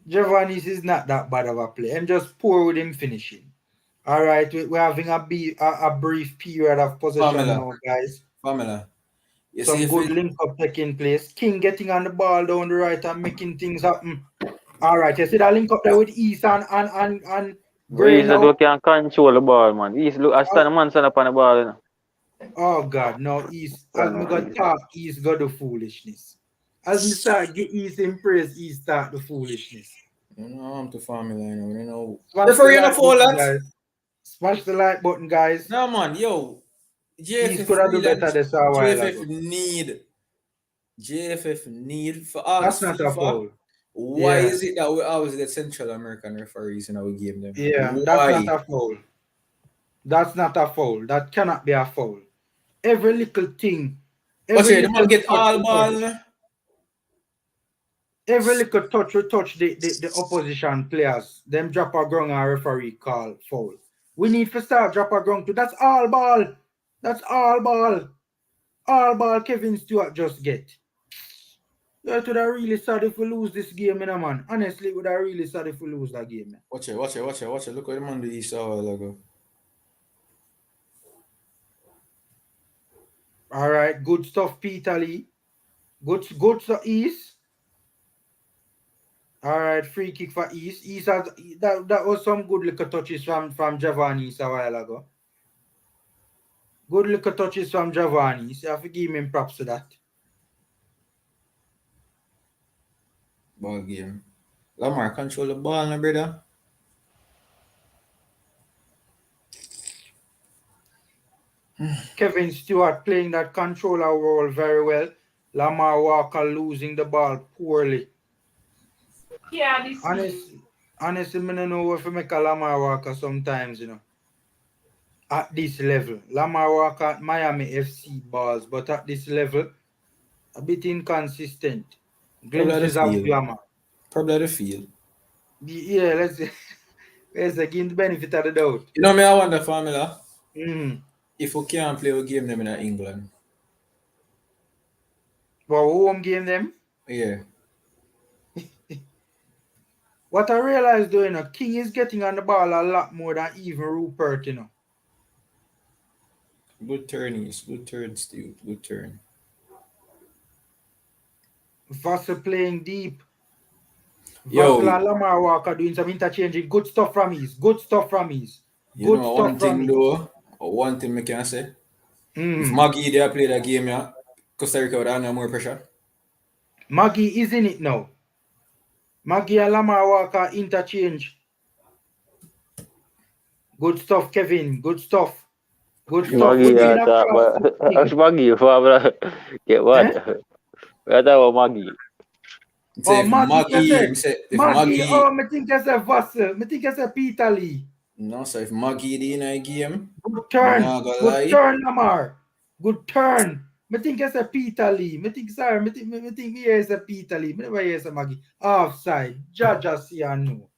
Javanese is not that bad of a player. I'm just poor with him finishing. All right, we're having a brief period of possession now, guys. Some good link-up taking place. King getting on the ball down the right and making things happen. All right, you see that link-up there with East and Gray now? East can control the ball, man. East look, I stand a man stand up on the ball, you know. Oh God, no, East. As me got talk, East got the foolishness. As me start get East impressed, East start the foolishness. You know, I'm to formula, you know. You know. Smash the Referee, you know, like foul button, that. guys. Smash the like button, guys. No, man, yo. East JFF could have do really, better this a while JFF ago. need for ask That's not a FIFA. foul. Why Yeah. is it that we always get Central American referees in our game? Them? Yeah, Why? that's not a foul. That's not a foul. That cannot be a foul. Every little thing. But Every yeah, the little man get touch all we ball. touch. Every little touch we touch the opposition players. Them drop a ground and referee call foul. We need to start drop a ground too. That's all ball. That's all ball. All ball Kevin Stewart just get. You would have really sad if we lose this game, man. Honestly, would have really sad if we lose that game, man. Watch it. Look what the man do East a while ago. All right, good stuff, Peter Lee. Good stuff, East. All right, free kick for East. East has that was some good little touches from Javani East a while ago. Good little touches from Javani. So I have to give him props to that. Ball game. Lamar control the ball, my brother. Kevin Stewart playing that controller role very well. Lamar Walker losing the ball poorly. Yeah, this Honestly, I don't know if I make a Lamar Walker sometimes, you know. At this level. Lamar Walker at Miami FC balls, but at this level, a bit inconsistent. Glimpses of glamour. Probably the field. Yeah, let's give him the benefit of the doubt. You know me, I wonder formula. Mm-hmm. If we can't play a game them in England. But home game them? Yeah. What I realized though, you know, King is getting on the ball a lot more than even Rupert, you know. Good turn, Steve. Good turn. Vassell playing deep. Yo. Vassell and Lamar Walker doing some interchanging. Good stuff from East. Good stuff from East. You know one thing though, one thing I can say. If Maggie they play that game, yeah, Costa Rica would have more pressure. Maggie is in it now. Maggie and Lamar Walker interchange. Good stuff, Kevin. Good stuff. Good stuff. Maggie, Maggie, Fabra. Get what? What about Maggie? Oh, Maggie. Maggie. Oh, I think I said Vassell. I think I said Peter Lee. No, so if Maggie in a game, good turn. Good turn, Lamar. Good turn. I think I said Peter Lee. I think here is a Peter Lee. I never hear a Maggie. Offside. Jaja see and no.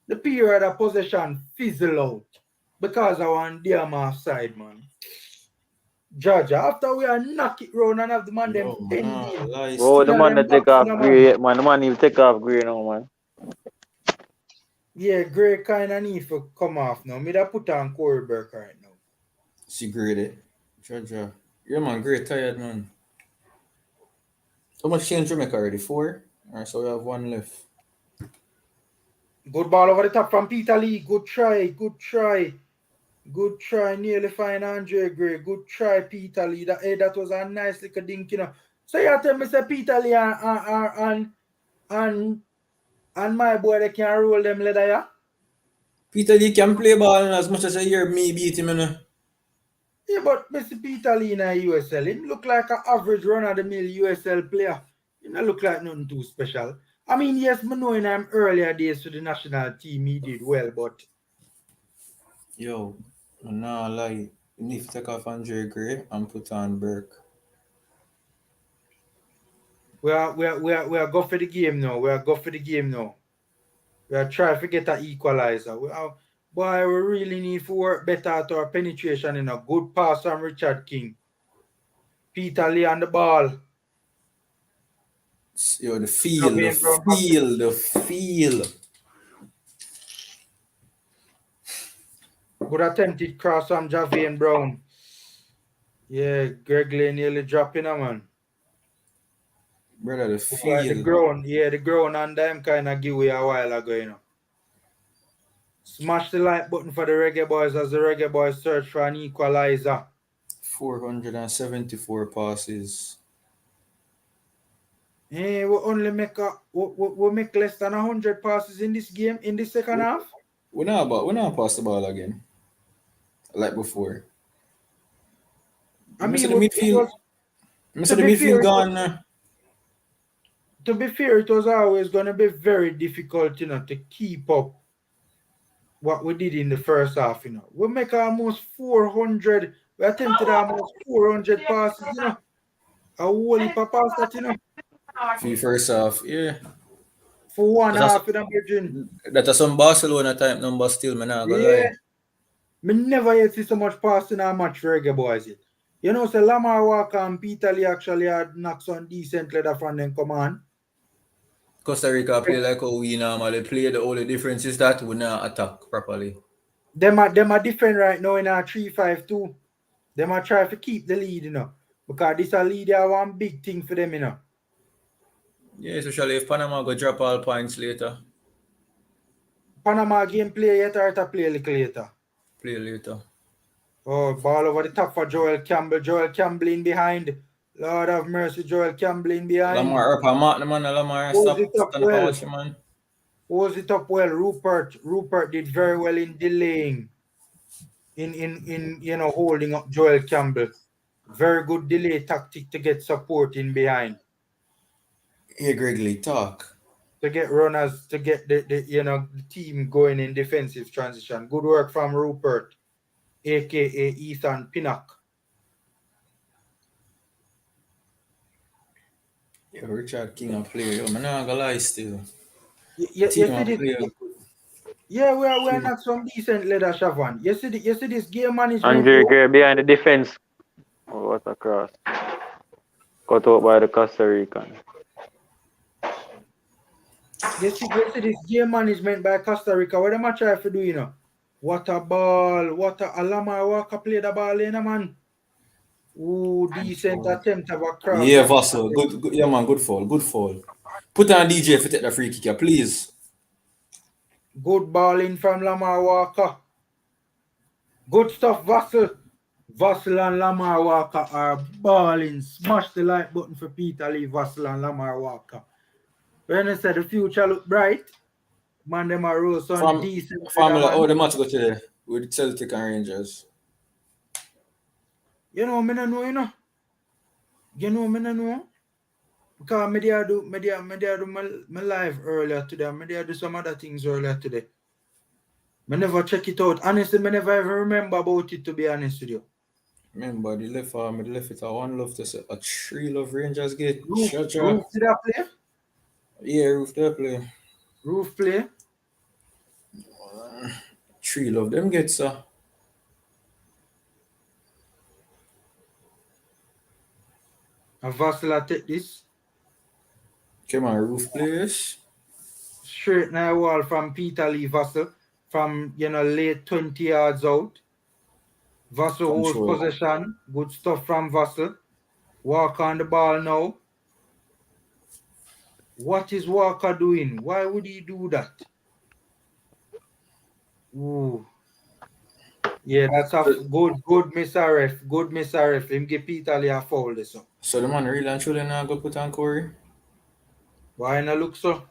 The period of possession fizzle out because I want them offside, man. Jaja, after we are knock it round and have the man them pending. Oh, the man that take off Gray, man. The man even take off Gray now, man. Yeah, Gray kind of need to come off now. Me that put on Corey Burke right now. See Gray Jaja. Yeah, man, Gray tired, man. How much change Jamaica already? 4? Alright, so we have 1 left. Good ball over the top from Peter Lee. Good try. Good try. Nearly find Andre Gray. Good try, Peter Lee. That was a nice little dink, you know. So you tell me, say Peter Lee and my boy, they can roll them leather, yeah? Peter Lee can play ball as much as I hear me beat him, you know. Yeah, but Mr. Peter Lee in a USL, he look like an average run-of-the-mill USL player. He don't look like nothing too special. I mean, yes, I know in earlier days to the national team, he did well, but... Yo, no lie. You need to take off Andre Gray and put on Burke. We are go for the game now. We are trying to get an equalizer. We really need to work better at our penetration in a good pass from Richard King. Peter Lee on the ball. Yo, the feel. Good attempted cross from Javian Brown. Yeah, Greg Lane nearly dropping a man. Brother, the feel. The ground and them kind of give away a while ago, you know. Smash the like button for the Reggae Boyz as the Reggae Boyz search for an equalizer. 474 passes. We only make we make less than 100 passes in this game in the second half. We're not pass the ball again. Like before. I mean, the midfield. The midfield gone. To be fair, it was always going to be very difficult, to keep up what we did in the first half, We make almost 400. We attempted almost 400 passes, A whole heap of passes, For the first half, yeah. For one half in the region. That's some Barcelona type number still, man. I go lie. Me never yet see so much passing in a match for Reggae Boyz yet. So Lamar Walker and Peter Lee actually had knocks on decent leather from them come on. Costa Rica play like how we normally play. The only difference is that we not attack properly. Them are different right now in a 3-5-2. Them are try to keep the lead, Because this a lead are one big thing for them, Yeah, especially if Panama go drop all points later. Panama game play yet or to play a little later? Play later. Oh, ball over the top for Joel Campbell. Joel Campbell in behind. Lord have mercy, Joel Campbell in behind. Lamar up a mark, man. Lamar stop well. man. Holds it up well. Rupert did very well in delaying. In holding up Joel Campbell. Very good delay tactic to get support in behind. Hey, Gregory, talk. To get runners, to get the team going in defensive transition. Good work from Rupert, aka Ethan Pinnock. Yeah, Richard King a player. I'm not gonna lie still. Yeah, we are not some decent leather, Shavan. You see this game management. Andre Gray behind the defense. Oh, what a cross. Cut out by the Costa Rican. You see this game management by Costa Rica. What am I trying to do, What a ball. What a Lamar Walker play the ball in, man. Ooh, decent attempt of a cross. Yeah, Vassal. Good, yeah, man. Good fall. Put on DJ if you take the free kick, please. Good ball in from Lamar Walker. Good stuff, Vassal. Vassal and Lamar Walker are balling. Smash the like button for Peter Lee, Vassal and Lamar Walker. When I said the future look bright, man, them are roll some decent. Formula, the match go today with Celtic and Rangers. Me no know, me no know. Because me do my live earlier today. Me do some other things earlier today. Me never check it out. Honestly, me never even remember about it, to be honest with you. Remember, the left it a 1 love to say a 3 love Rangers get. Roof did I play? Yeah, Roof did play. Roof play? 3 love them get, sir. And Vassal take this. Come on, Roof players. Straight now wall from Peter Lee Vassal. From, late 20 yards out. Vassal holds possession. Good stuff from Vassal. Walker on the ball now. What is Walker doing? Why would he do that? Ooh. Yeah, that's a good miss RF. Good miss RF. Him give Peter Lee a foul this one. So the man really and truly not go put on Corey? Why not look so?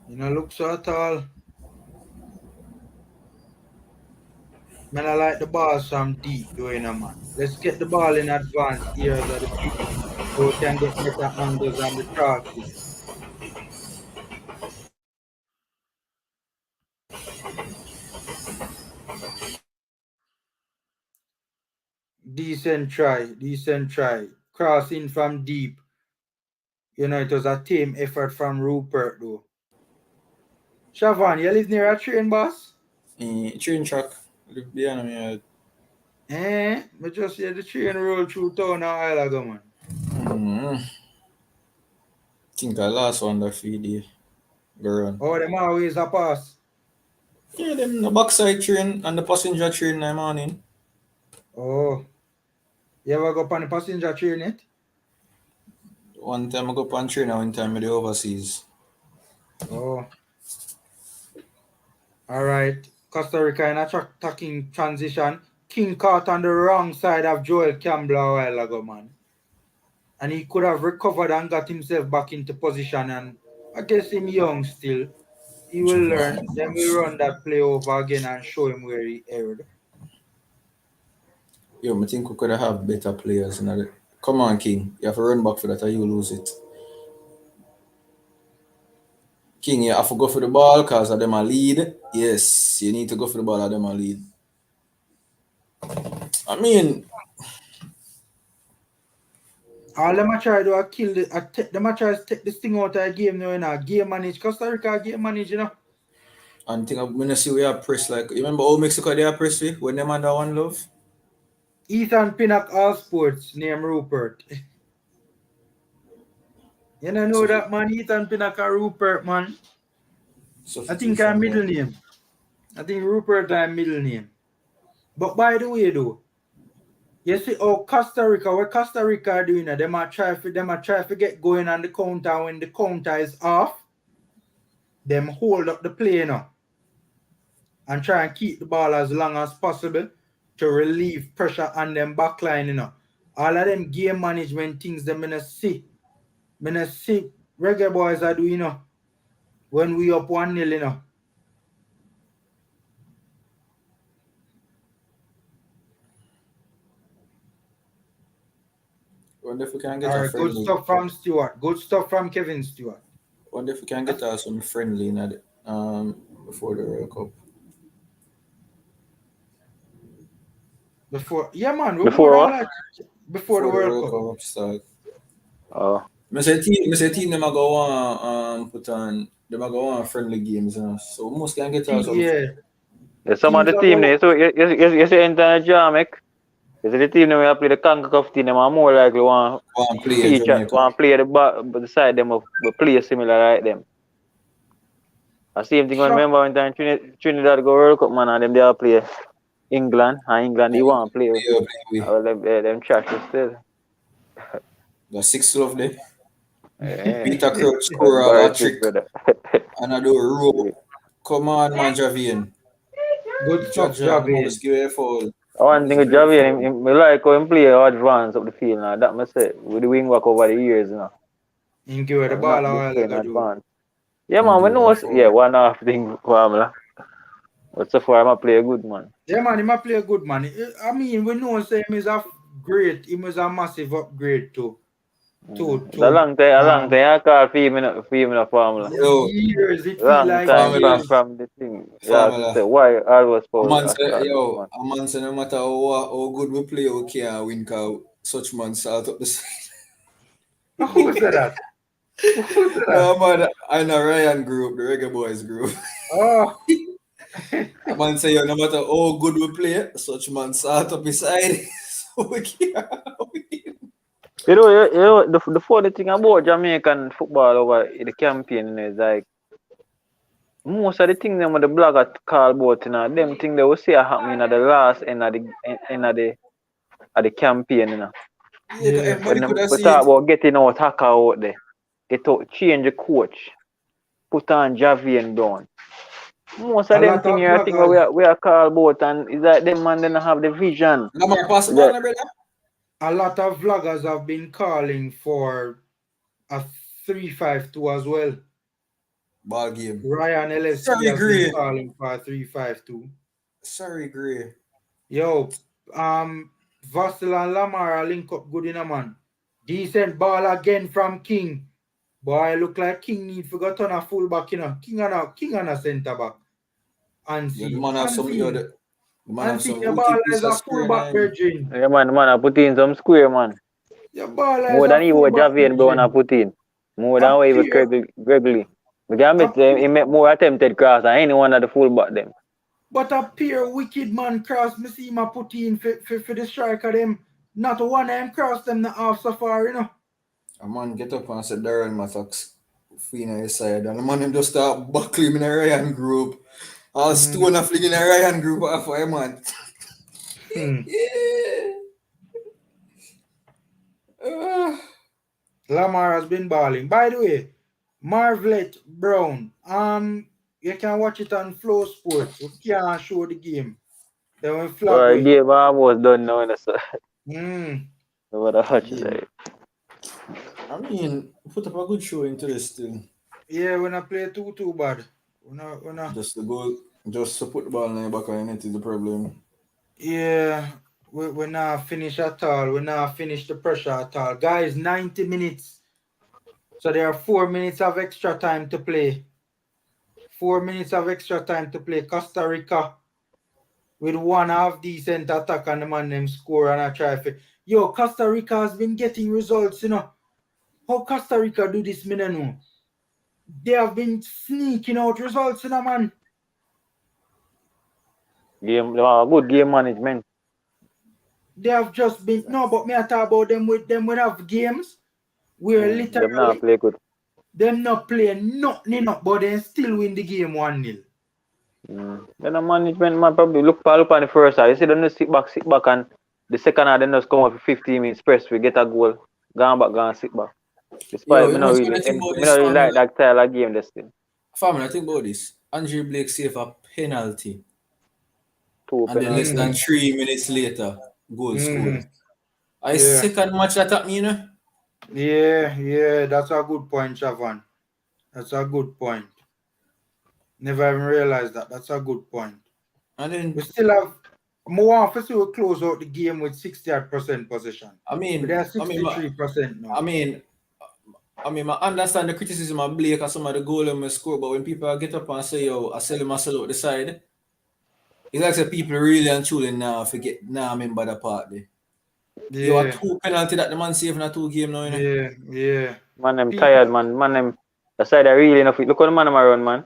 You not look so at all. Man, I like the ball from deep doing a man. Let's get the ball in advance here of the pitch so we can get better angles on the crosses. Decent try. Crossing from deep. It was a team effort from Rupert though. Shavan, you live near a train, boss? Train track. Live behind me. I just hear the train roll through town a while ago, man. Think I last one that feed the run. Oh, them always a pass. Yeah, them the backside train and the passenger train in the morning. Oh. You ever go on the passenger train yet? One time I go on train and one time I do overseas. Oh. Alright. Costa Rica in attacking transition. King caught on the wrong side of Joel Campbell a while ago, man. And he could have recovered and got himself back into position. And I guess him young still. He will learn. Then we run that play over again and show him where he erred. Yo, I think we could have better players. Come on, King. You have to run back for that or you lose it. King, you have to go for the ball because of them a lead. Yes, you need to go for the ball of them a lead. I mean, all them a try to kill them a try to take this thing out of the game now, you know. Game manage. Costa Rica game manage, you know. and think I'm gonna see we have press like you remember how Mexico they are press with when them under one love? Ethan Pinnock All Sports named Rupert. You don't know that man, Ethan Pinnock or Rupert, man. I think I'm middle name. I think Rupert is middle name. But by the way though, you see how Costa Rica, what Costa Rica are doing, them are try to get going on the counter. When the counter is off, them hold up the play now and try and keep the ball as long as possible to relieve pressure on them backline, you know. All of them game management things them gonna see Reggae Boyz are doing, you know, when we up 1-0, you know. Wonder if we can get All a right, friendly. good stuff from Stewart. Good stuff from Kevin Stewart. Wonder if we can get some friendly before the World Cup. Before the World Cup start. Oh. I say team them a go on put on them a go on friendly games, you know. So most can get some. Yeah. Some of the team there, so you see enter Jamaica. You see the team that we play the Concacaf team, them are more likely want play the side them of play similar like them. The same thing when remember when time Trinidad go World Cup, man, and them they all play England, and England they want to play with them trash still. The 6 love there. Peter Crouch score a hat-trick and I do a rope. Come on, man, Javian. Good stuff, Javian. One thing with Javian, I like how he play advance up the field now. That must say with the wing back over the years, you know. He give the ball a while. Yeah, man, we know. Yeah, one half thing formula. But so far, I play a good man. Yeah, man, he might play a good man. I mean, we know say him is a great, him is a massive upgrade too. A long time I call for him in a formula. Years it feel like time from the thing. Yeah, say why always for a man say no matter how good we play, we can't win because such man start up the side. Who said that? No, man, I know Ryan group, the Reggae Boyz group. Oh. A man say no matter how good we play, such man start up his side. So we can't win. You know, the funny thing about Jamaican football over the campaign is like most of the things them with the blogger call about, you know, them things they will see happening at the last end of the campaign, you know. Yeah, when we talk about getting out hacker out there, change the coach, put on Javian down. Most of them things I think we are called about, and it's like them man don't have the vision. A lot of vloggers have been calling for a 3-5-2 as well. Ball game. Ryan LSC has been calling for a 3-5-2. Sorry, Gray. Yo, Vassell and Lamar link up good in a man. Decent ball again from King. Boy, look like King need to go turn a fullback, you know. King and a centre back. And see. The man have some your ball is a fullback virgin. Yeah, man, I put in some square, man. Your ball is more than even Javian Brown I put in. More than what even Gregory. Because he make more attempted cross than anyone at the fullback them. But a pure wicked man cross, me see him put in for the striker them. Not one of them cross them the half so far, you know. A man get up and say Darren Mattox Fina his side, and the man him just start buckling in a Ryan group. All stone a fling in a Ryan group after a man. Lamar has been balling. By the way, Marvlet Brown. You can watch it on Flow Sports. We can't show the game. Then we But flag with. game almost done now. So what a watch Yeah. like. I mean, put up a good show into this still. Yeah, we not play too bad. We not. Just the goal, just to put the ball in the back of the net is the problem. Yeah, we not finish at all. We not finish the pressure at all. Guys, 90 minutes. So there are 4 minutes of extra time to play. 4 minutes of extra time to play. Costa Rica with one half decent attack and the man them score and I try for. Yo, Costa Rica has been getting results, you know. How Costa Rica do this, me no know. They have been sneaking out results, you know, man. Good game management. They have just been but me I talk about them with them when have games where Them literally not play good. them not playing nothing up, but they still win the game 1-0. Then the management man probably look on the first side. You see them just sit back, and the second half then just come up for 15 minutes press, we get a goal. Gone sit back. Despite me not really like that style of game this thing. Family, I think about this. Andrew Blake saved a penalty. Two And then less than 3 minutes later, goal scored. Second match that happened, you know? Yeah, that's a good point, Chavan. That's a good point. Never even realized that. That's a good point. And then we still have more office. We close out the game with 60% possession. I mean, but they are 63% now. I mean, I understand the criticism of Blake and some of the goal in my score, but when people get up and say, yo, I sell him out the side, it's like say people really and truly now forget remember the part there. Yeah. You have 2 penalty that the man saved in a 2 game now, you know? Yeah. Man, them tired, man. Man, them the side are really enough. Look how the man them run, man.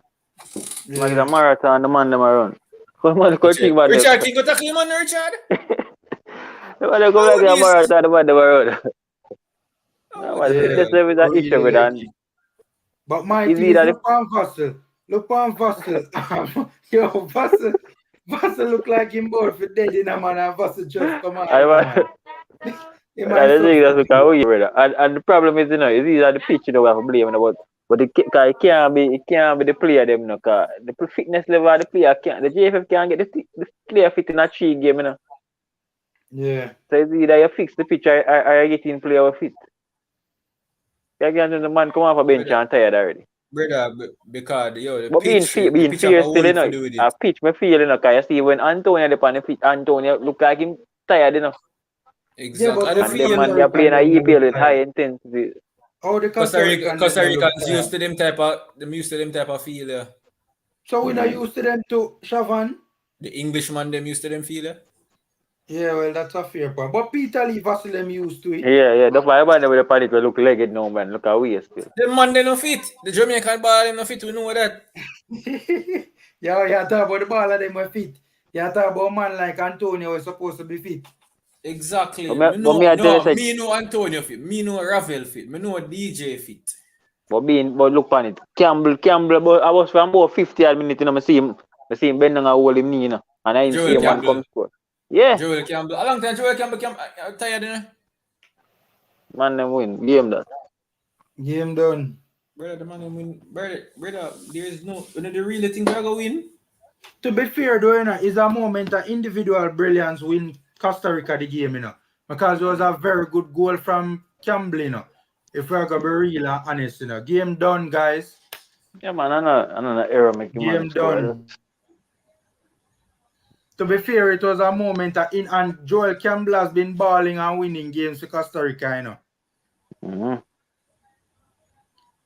Yeah. Man, it's a marathon, the man them run. Richard King go tackle him on Richard. The man go like a marathon, the man them run. No, man, fitness level is an issue with that. But my team, look on Vassel. Yo, Vassel look like him both for dead in a man and Vassel just come out. I think that's because we brother. And the problem is, you know, it's either the pitch, you know, we have to blame about. But it can't be the player them, you know, cause the fitness level of the player can't. The JFF can't get the player fit in a 3 game, you know. Yeah. So it's either you fix the pitch or you get in player fit. You can't the man come off a bench and tired already. Brother, because yo, the but pitch, being fair still, you know, a pitch me feel, you know, cause you see when Antonio dey on the pitch, Antonio look like him tired, you know. Exactly. Yeah, and the man they're playing a EPL with high intensity. Oh, the Costa Ricans used to them type of feel, yeah. So we're not used to them to Chavan? The Englishman them used to them feel, yeah. Yeah, well, that's a fair point. But Peter Lee Vassel them used to it. Yeah. That's why everybody with the panic will look legged now, man. Look how we are still. The man they no fit. The Jamaican ball they no fit. We know that. Yeah, you talk about the ball of them were fit. You talk about man like Antonio was supposed to be fit. Exactly. Me know Antonio fit. Me know Ravel fit. Me know DJ fit. But look on it. Campbell, but I was from about 50 minutes, you know, I see him bend down and hold him knee, you know. And I didn't see him one come score. Yeah. Joel Campbell. How long time Joel Campbell tired, you know? Man, them win. Game done. Game done. Brother, the man them win. Brother, there is no... When they really think they're going to win? To be fair, though, you know, it's a moment of individual brilliance win Costa Rica the game, you know. Because it was a very good goal from Campbell, you know. If we're going to be real and honest, you know. Game done, guys. Yeah, man, another error make game done. To be fair, it was a moment and Joel Campbell has been balling and winning games for Costa Rica, you know. Mm-hmm.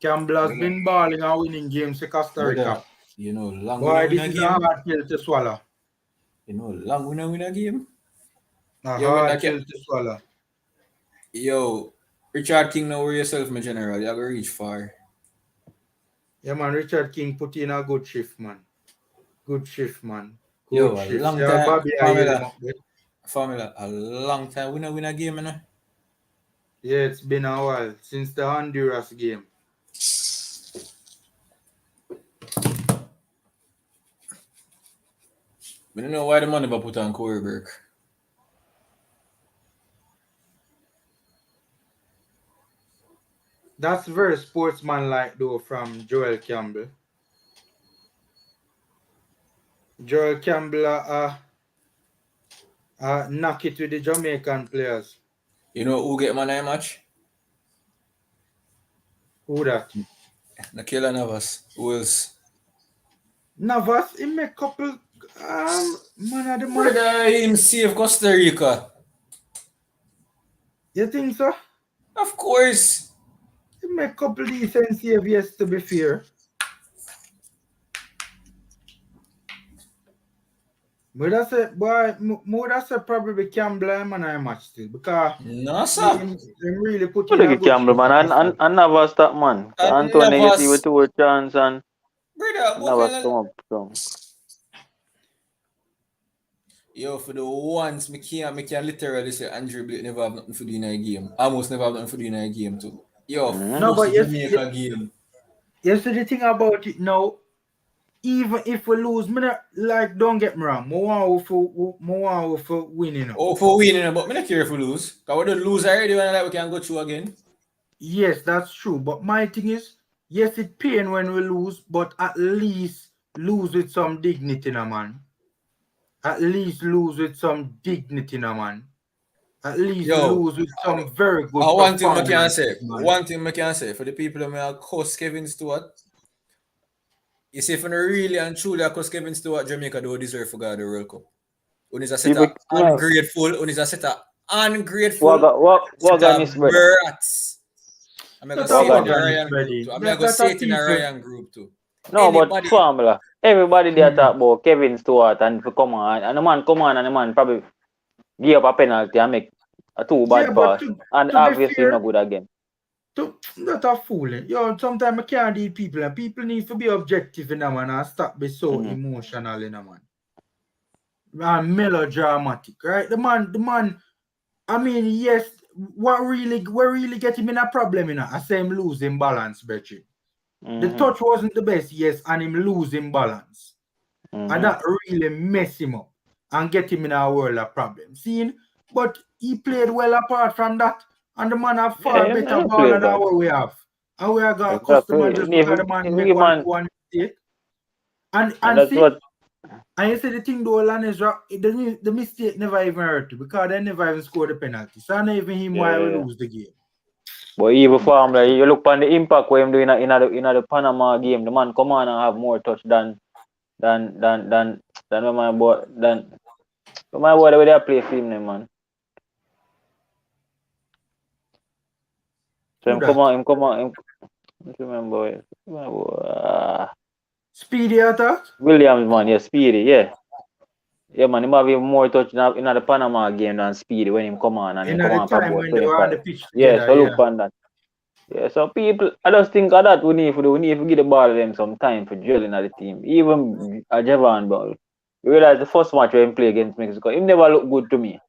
Campbell has been balling and winning games for Costa Rica. You know, long boy, this is a hard pill to swallow. You know, long win a game. A hard pill to swallow. Yo, Richard King, now worry yourself, my general. You're going to reach far. Yeah, man, Richard King put in a good shift, man. Good shift, man. Good Yo, shift. A long time. Formula, a long time. We don't win a game, you know? Yeah, it's been a while since the Honduras game. I don't know why the man never put on Corey Burke. That's very sportsmanlike, though, from Joel Campbell. Joel Campbell, knock it with the Jamaican players. You know who get man of the match? Who that? Nakela Navas. Who else? Navas, he make couple man of the match. Brother, him save Costa Rica. You think so? Of course. He make couple decent save, yes, to be fair. But that's it, boy. More that's a probably Campbell man of the match still because No, sir. him really put What in a the good Campbell, man? shift. And Navas that man. And Antonio, you see Navas. with 2 chance and Brother, Navas come up. So. yo, for the once, me can literally say Andrew Blake never have nothing for doing in a game. Almost never have nothing for doing in a game too. Yo, No, but Jamaica game. You see the thing about it now, even if we lose, me not, like, don't get me wrong, more for winning. Oh, for winning, but me not care if we lose. Because we don't lose already when like we can go through again. Yes, that's true. But my thing is, yes, it pain when we lose, but at least lose with some dignity, no man. At least lose with some dignity, no man. At least lose with some very good one thing I can performance, say, man. one thing I can say for the people who may cost Kevin Stewart, you see, if you really and truly cost Kevin Stewart, Jamaica don't deserve to go to the World Cup. When is a set of ungrateful, when is a set of ungrateful, what brats. I'm going to say it in a Ryan group too. No, but formula. Everybody there talk about Kevin Stewart and for come on, and the man come on and the man probably give up a penalty and make a 2 bad pass. And obviously not good again. Not a fooling. Yo, sometimes I can't deal people and people need to be objective in a man and stop being so emotional in a man. And melodramatic, right? The man, I mean, yes, what really get him in a problem, I say him losing balance, Betty. The touch wasn't the best, yes, and him losing balance. And that really mess him up and get him in a world of problems. See, but he played well apart from that, and the man have far better ball than what we have. And we have got customer just because the man make one mistake. And see, what... and you see the thing though, Lanes, the mistake never even hurt you because they never even scored the penalty. So not even him why we lose the game. But even for him, like, you look on the impact what him do in the Panama game, the man come on and have more touch than when my boy the way they play for him, man. So him come on, remember Speedy attack? Williams, man, yeah, Speedy, yeah. Yeah, man, he might have more touch in the Panama game than Speedy when him come on and him come on for about 25. Yeah, so look on that. Yeah, so people, I just think of that we need to give the ball to them some time for drilling at the team. Even a Javon ball. You realize the first match when he play against Mexico, him never look good to me.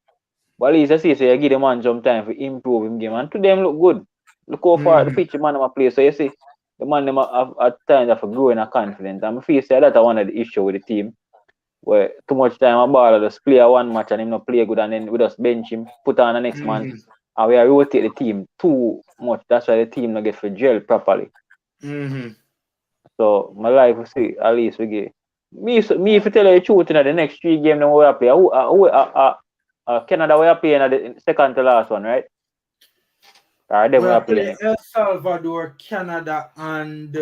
But at least I see, so you give the man some time for improve him game. And to them look good. Look how far the pitch man of play. So you see, the man them at times have growing a confidence. And I feel say that's one of the issue with the team. Where too much time a ball just play a one match and him not play good and then we just bench him, put on the next man. And we rotate the team too much. That's why the team not get for gel properly. So my life will see at least we get me if you tell you the truth in the next 3 games then we are play. Canada we are playing at the second to last one, right? Alright, then we are playing El Salvador, Canada, and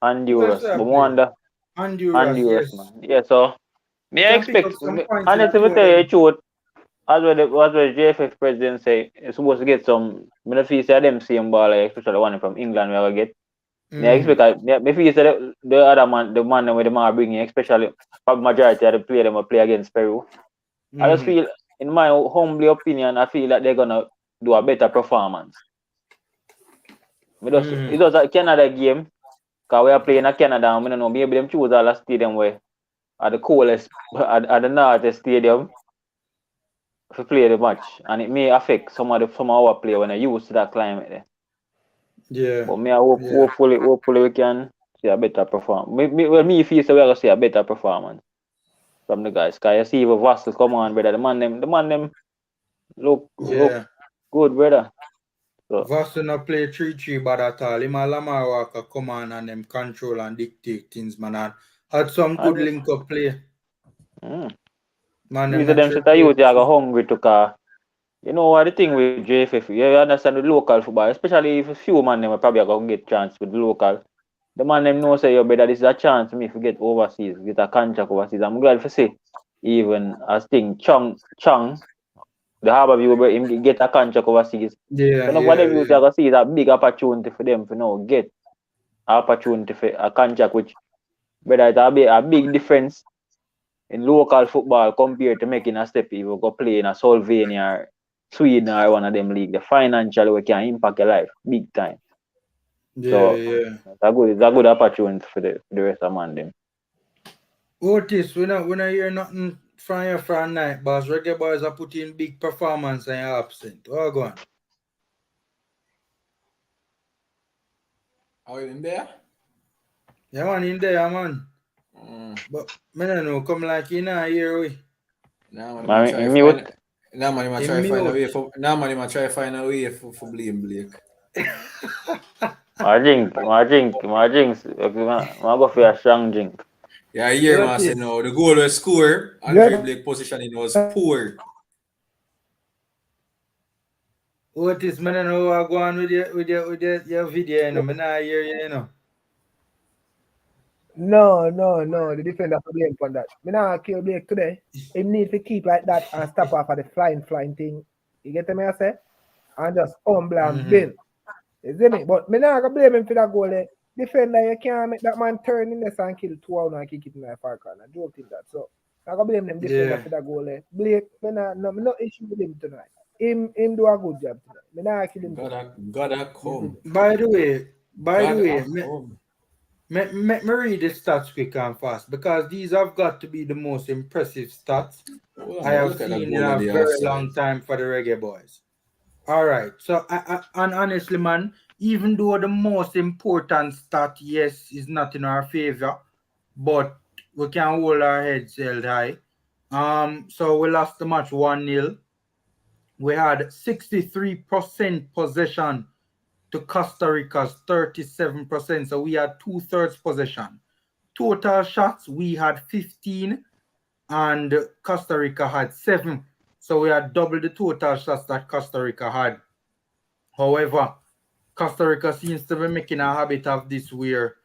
Honduras. Honduras, yes. man. Yeah, so me I expect honestly if I tell you the truth. As what the JFF president say, it's supposed to get some. I feel say them same ball, especially the one from England we will get. I expect me feel say the other man, the man with the man bringing, especially probably majority of the player them will play against Peru. I just feel, in my humble opinion, I feel that they're gonna do a better performance. It was a Canada game, because we are playing at Canada and we don't know, maybe them choose all the stadium where at the coolest at the northern stadium. To play the match, and it may affect some of our players when they're used to that climate there. Yeah. But me, hopefully we can see a better performance. Me feel so we're gonna see a better performance from the guys. Cause you see if Vassal come on, brother. The man them look good, brother. So. Vassal not play 3-3 bad at all. Him and Lamar Walker come on and them control and dictate things, man. And had some good link up play. Man, These of them shit are youth, they are hungry to car. You know what the thing with JFF, you understand the local football, especially if a few man them will probably going to get chance with the local. The man them know say, yo, better this is a chance for me to get overseas, get a contract overseas. I'm glad to see even as thing Chung, the Harbour View, him get a contract overseas. Yeah, So what them youth are going to see is a big opportunity for them to now get an opportunity for a contract, which better it be a big difference in local football compared to making a step if you go play in a Slovenia, Sweden, or one of them league. The financial we can impact your life big time. So it's a good opportunity for the rest of man them. Otis, we not hear nothing from you for a night, boss. Reggae Boyz are putting big performance and you're absent. Oh, go on. Are you in there? Yeah, man, in there, man. But I don't know, come like you know, here we. Nah, man, I mute. Nah, man, I try find a way for. Nah, man, I try find a way for blame Blake. My jinx. I go for a strong jinx. Yeah, I hear man say no. The goal was score and yeah. Blake positioning was poor. Otis, man, I know what go on with your video, you know. I not hear you, you know. No. The defender for blame for that. Me nah kill Blake today. He need to keep like that and stop off of the flying thing. You get me I say? And just humble and bin. You see me? But me nah go blame him for that goal. Defender, you can't make that man turn in this and kill 2 out and kick it in the far corner. Joking that. So I go blame them defender for that goal. Blake, me no issue with him tonight. Him do a good job tonight. Me nah kill him. Gotta come. By the way, let me read the stats quick and fast because these have got to be the most impressive stats I have seen in a very long time for the Reggae Boyz. All right. So, and honestly, man, even though the most important stat, yes, is not in our favor, but we can hold our heads held high. So we lost the match 1-0. We had 63% possession to Costa Rica's 37%. So we had 2/3 possession. Total shots, we had 15 and Costa Rica had 7. So we had double the total shots that Costa Rica had. However, Costa Rica seems to be making a habit of this where,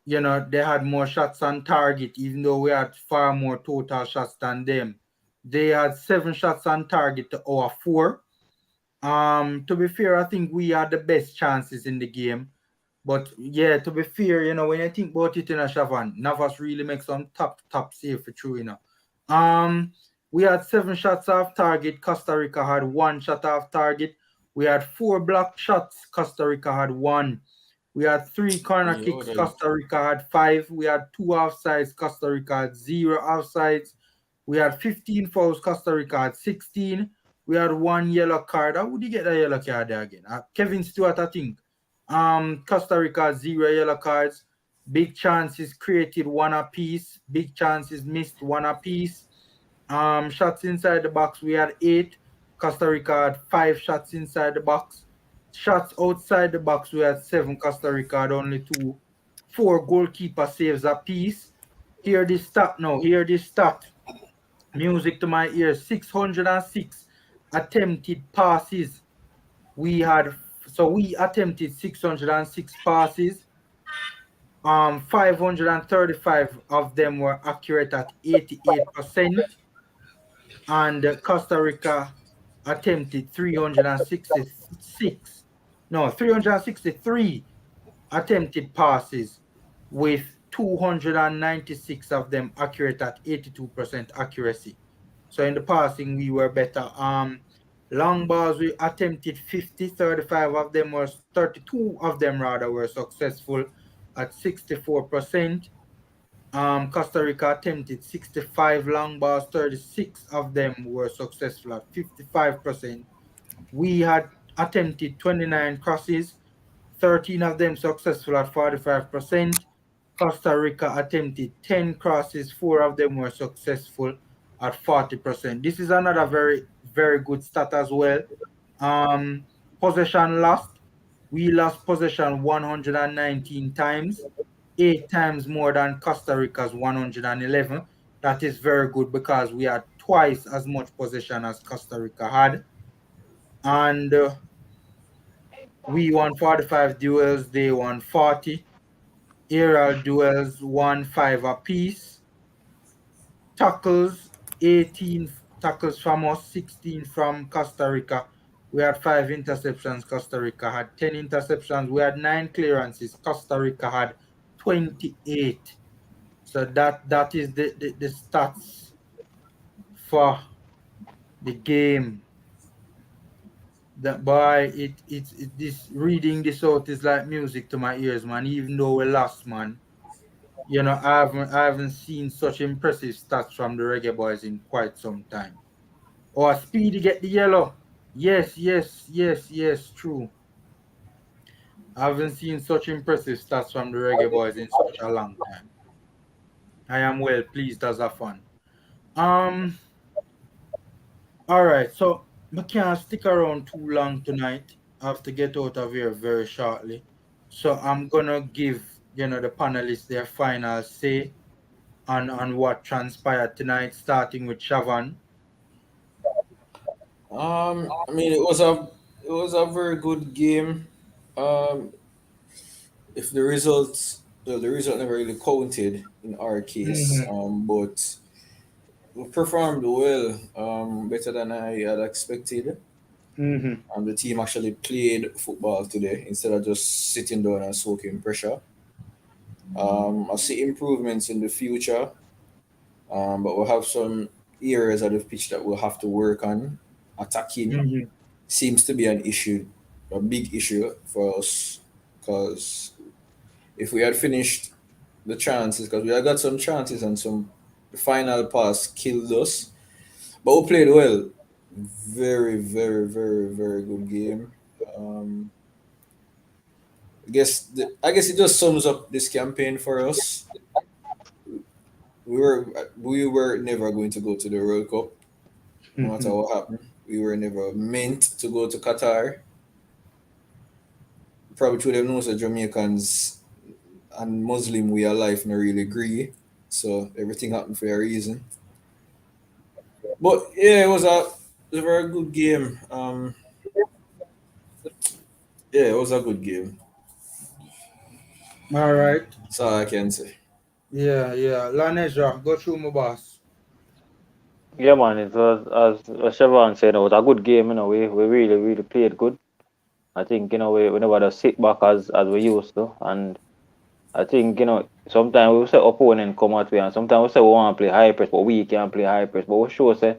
you know, they had more shots on target, even though we had far more total shots than them. They had 7 shots on target to our 4. To be fair, I think we had the best chances in the game. But yeah, to be fair, you know, when you think about it in a Shavan, Navas really makes some top save for true, you know. We had 7 shots off target. Costa Rica had 1 shot off target. We had 4 block shots. Costa Rica had 1. We had 3 corner kicks. Costa Rica had 5. We had 2 offsides. Costa Rica had 0 offsides. We had 15 fouls. Costa Rica had 16. We had 1 yellow card. How would you get that yellow card there again? Kevin Stewart, I think. Costa Rica had 0 yellow cards. Big chances created 1 apiece. Big chances missed 1 apiece. Shots inside the box, we had 8. Costa Rica had 5 shots inside the box. Shots outside the box, we had 7. Costa Rica had only 2. 4 goalkeeper saves apiece. Hear this stat now. Hear this stat. Music to my ears. 606 attempted passes. We attempted 606 passes. 535 of them were accurate at 88%. And Costa Rica attempted 363 attempted passes with 296 of them accurate at 82% accuracy. So in the passing, we were better. Long balls, we attempted 50, 32 of them were successful at 64%. Costa Rica attempted 65 long balls, 36 of them were successful at 55%. We had attempted 29 crosses, 13 of them successful at 45%. Costa Rica attempted 10 crosses, 4 of them were successful at 40%. This is another very, very good stat as well. Possession lost. We lost possession 119 times, 8 times more than Costa Rica's 111. That is very good because we had twice as much possession as Costa Rica had. And we won 45 duels, they won 40. Aerial duels won 5 apiece. Tackles, 18 tackles from us, 16 from Costa Rica. We had 5 interceptions. Costa Rica had 10 interceptions. We had 9 clearances. Costa Rica had 28. So that is the stats for the game. That boy, it's this reading this out is like music to my ears, man. Even though we lost, man. You know, I haven't seen such impressive stats from the Reggae Boys in quite some time. Or Speedy get the yellow. Yes, true. I haven't seen such impressive stats from the Reggae Boys in such a long time. I am well pleased as a fan. All right, so we can't stick around too long tonight. I have to get out of here very shortly. So I'm gonna give the panelists their final say on what transpired tonight, starting with Shavan. I mean, it was a very good game. If the results, well, the result never really counted in our case. But we performed well, better than I had expected. And the team actually played football today instead of just sitting down and soaking pressure. I see improvements in the future, but we'll have some areas of the pitch that we'll have to work on. Attacking seems to be an issue, a big issue for us, because if we had finished the chances, because we had got some chances and the final pass killed us, but we played well. Very, very, very, very good game. I guess it just sums up this campaign for us. We were never going to go to the World Cup, no matter what happened. We were never meant to go to Qatar. Probably should have known that Jamaicans and Muslim way of life not really agree. So everything happened for a reason. But yeah, it was a very good game. Yeah, it was a good game. All right. That's all I can say. Yeah. Laneja, go through my boss. Yeah, man, it was as Siobhan said, it was a good game. We really, really played good. I think we never just sit back as we used to, and I think sometimes we say opponent come out way, and sometimes we say we want to play high press, but we can't play high press. But we sure say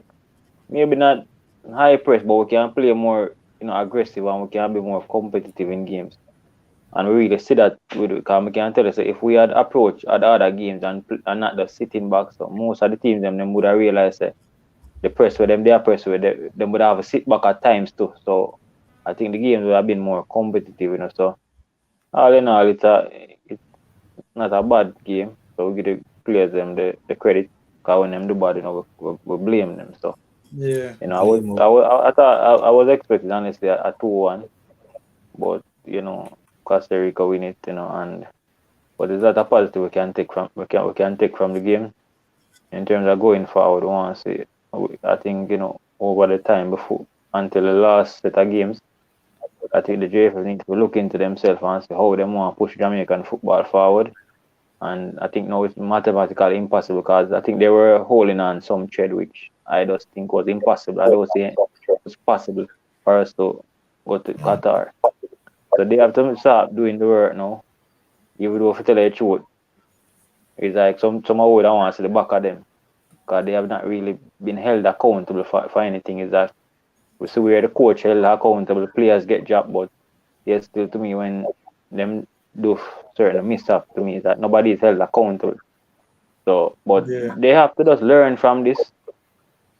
maybe not high press, but we can play more aggressive and we can be more competitive in games. And we really see that because we can tell us if we had approached at other games and not just sitting back, so most of the teams them would have realized the press with them, their press with them would have a sit back at times too. So I think the games would have been more competitive, So all in all, it's not a bad game. So we give the players them the credit because when them do bad, we blame them. So yeah, I thought I was expecting honestly a 2-1, but Costa Rica win it, but is that a positive we can take from the game in terms of going forward? We want to see. I think over the time before until the last set of games, I think the JFL need to look into themselves and see how they want to push Jamaican football forward. And I think now it's mathematically impossible because I think they were holding on some thread which I just think was impossible. I don't see it was possible for us to go to Qatar. So they have to start doing the work now. Even though if you tell the truth, it's like some would want to see the back of them. Because they have not really been held accountable for anything. Is that we see where the coach held accountable, players get dropped, but yes, still to me when them do certain mishap to me is that nobody is held accountable. So but they have to just learn from this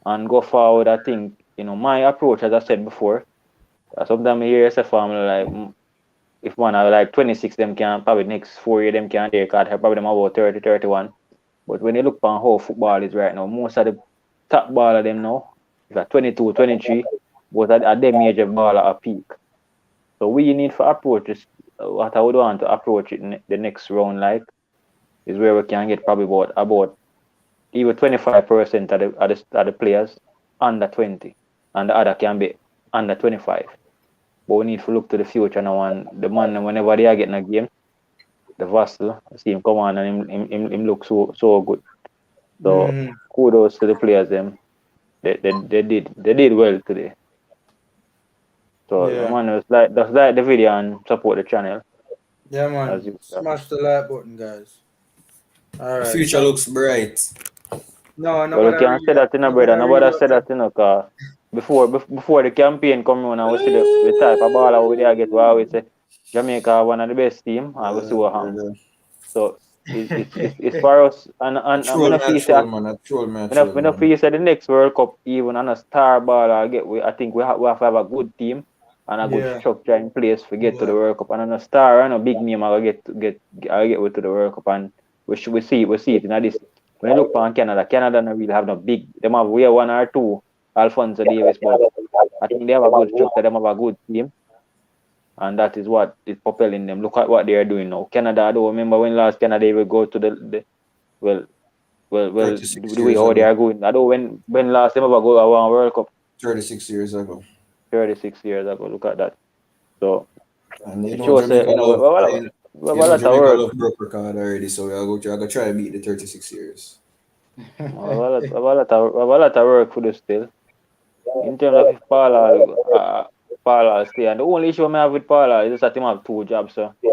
and go forward. I think, my approach, as I said before, sometimes I hear as a family like if one are like 26, them can probably next 4 years them can they can't probably them about 30, 31. But when you look on how football is right now, most of the top baller them now, is at 22, 23, but at them age of baller a peak. So we need to approach this. What I would want to approach it in the next round like is where we can get probably about even 25% of the players under 20, and the other can be under 25. But we need to look to the future now, and the man, whenever they are getting a game, the Vassal, see him come on and him look so good. So kudos to the players them. They did well today. So man, just like the video and support the channel. Yeah, man. Smash the like button, guys. All right. The future looks bright. No, Well, we can't say that, brother. Nobody said that, cause before the campaign come on and we see the type of ball we there get, we always say Jamaica one of the best team, and we see what happens. So it's for us, and I'm gonna feel say the next World Cup even on a star ball I think we have to have a good team and a good structure in place to get to the World Cup, and on a star and a big name I get to the World Cup, and we see it in this. When you look on Canada don't really have no big. They have one or two Alphonso Davis, but I think they have a good structure. They have a good team, and that is what is propelling them. Look at what they are doing now. Canada, I don't remember when last Canada will go to the the way how they are going. I don't when last time ever go to a World Cup. 36 years ago. 36 years ago. Look at that. So and it shows Jamaica love broke record already, so I go try to beat the 36 years. a lot of work for this still. In terms of if Paula stay, and the only issue I have with Paula is that he have 2 jobs. So I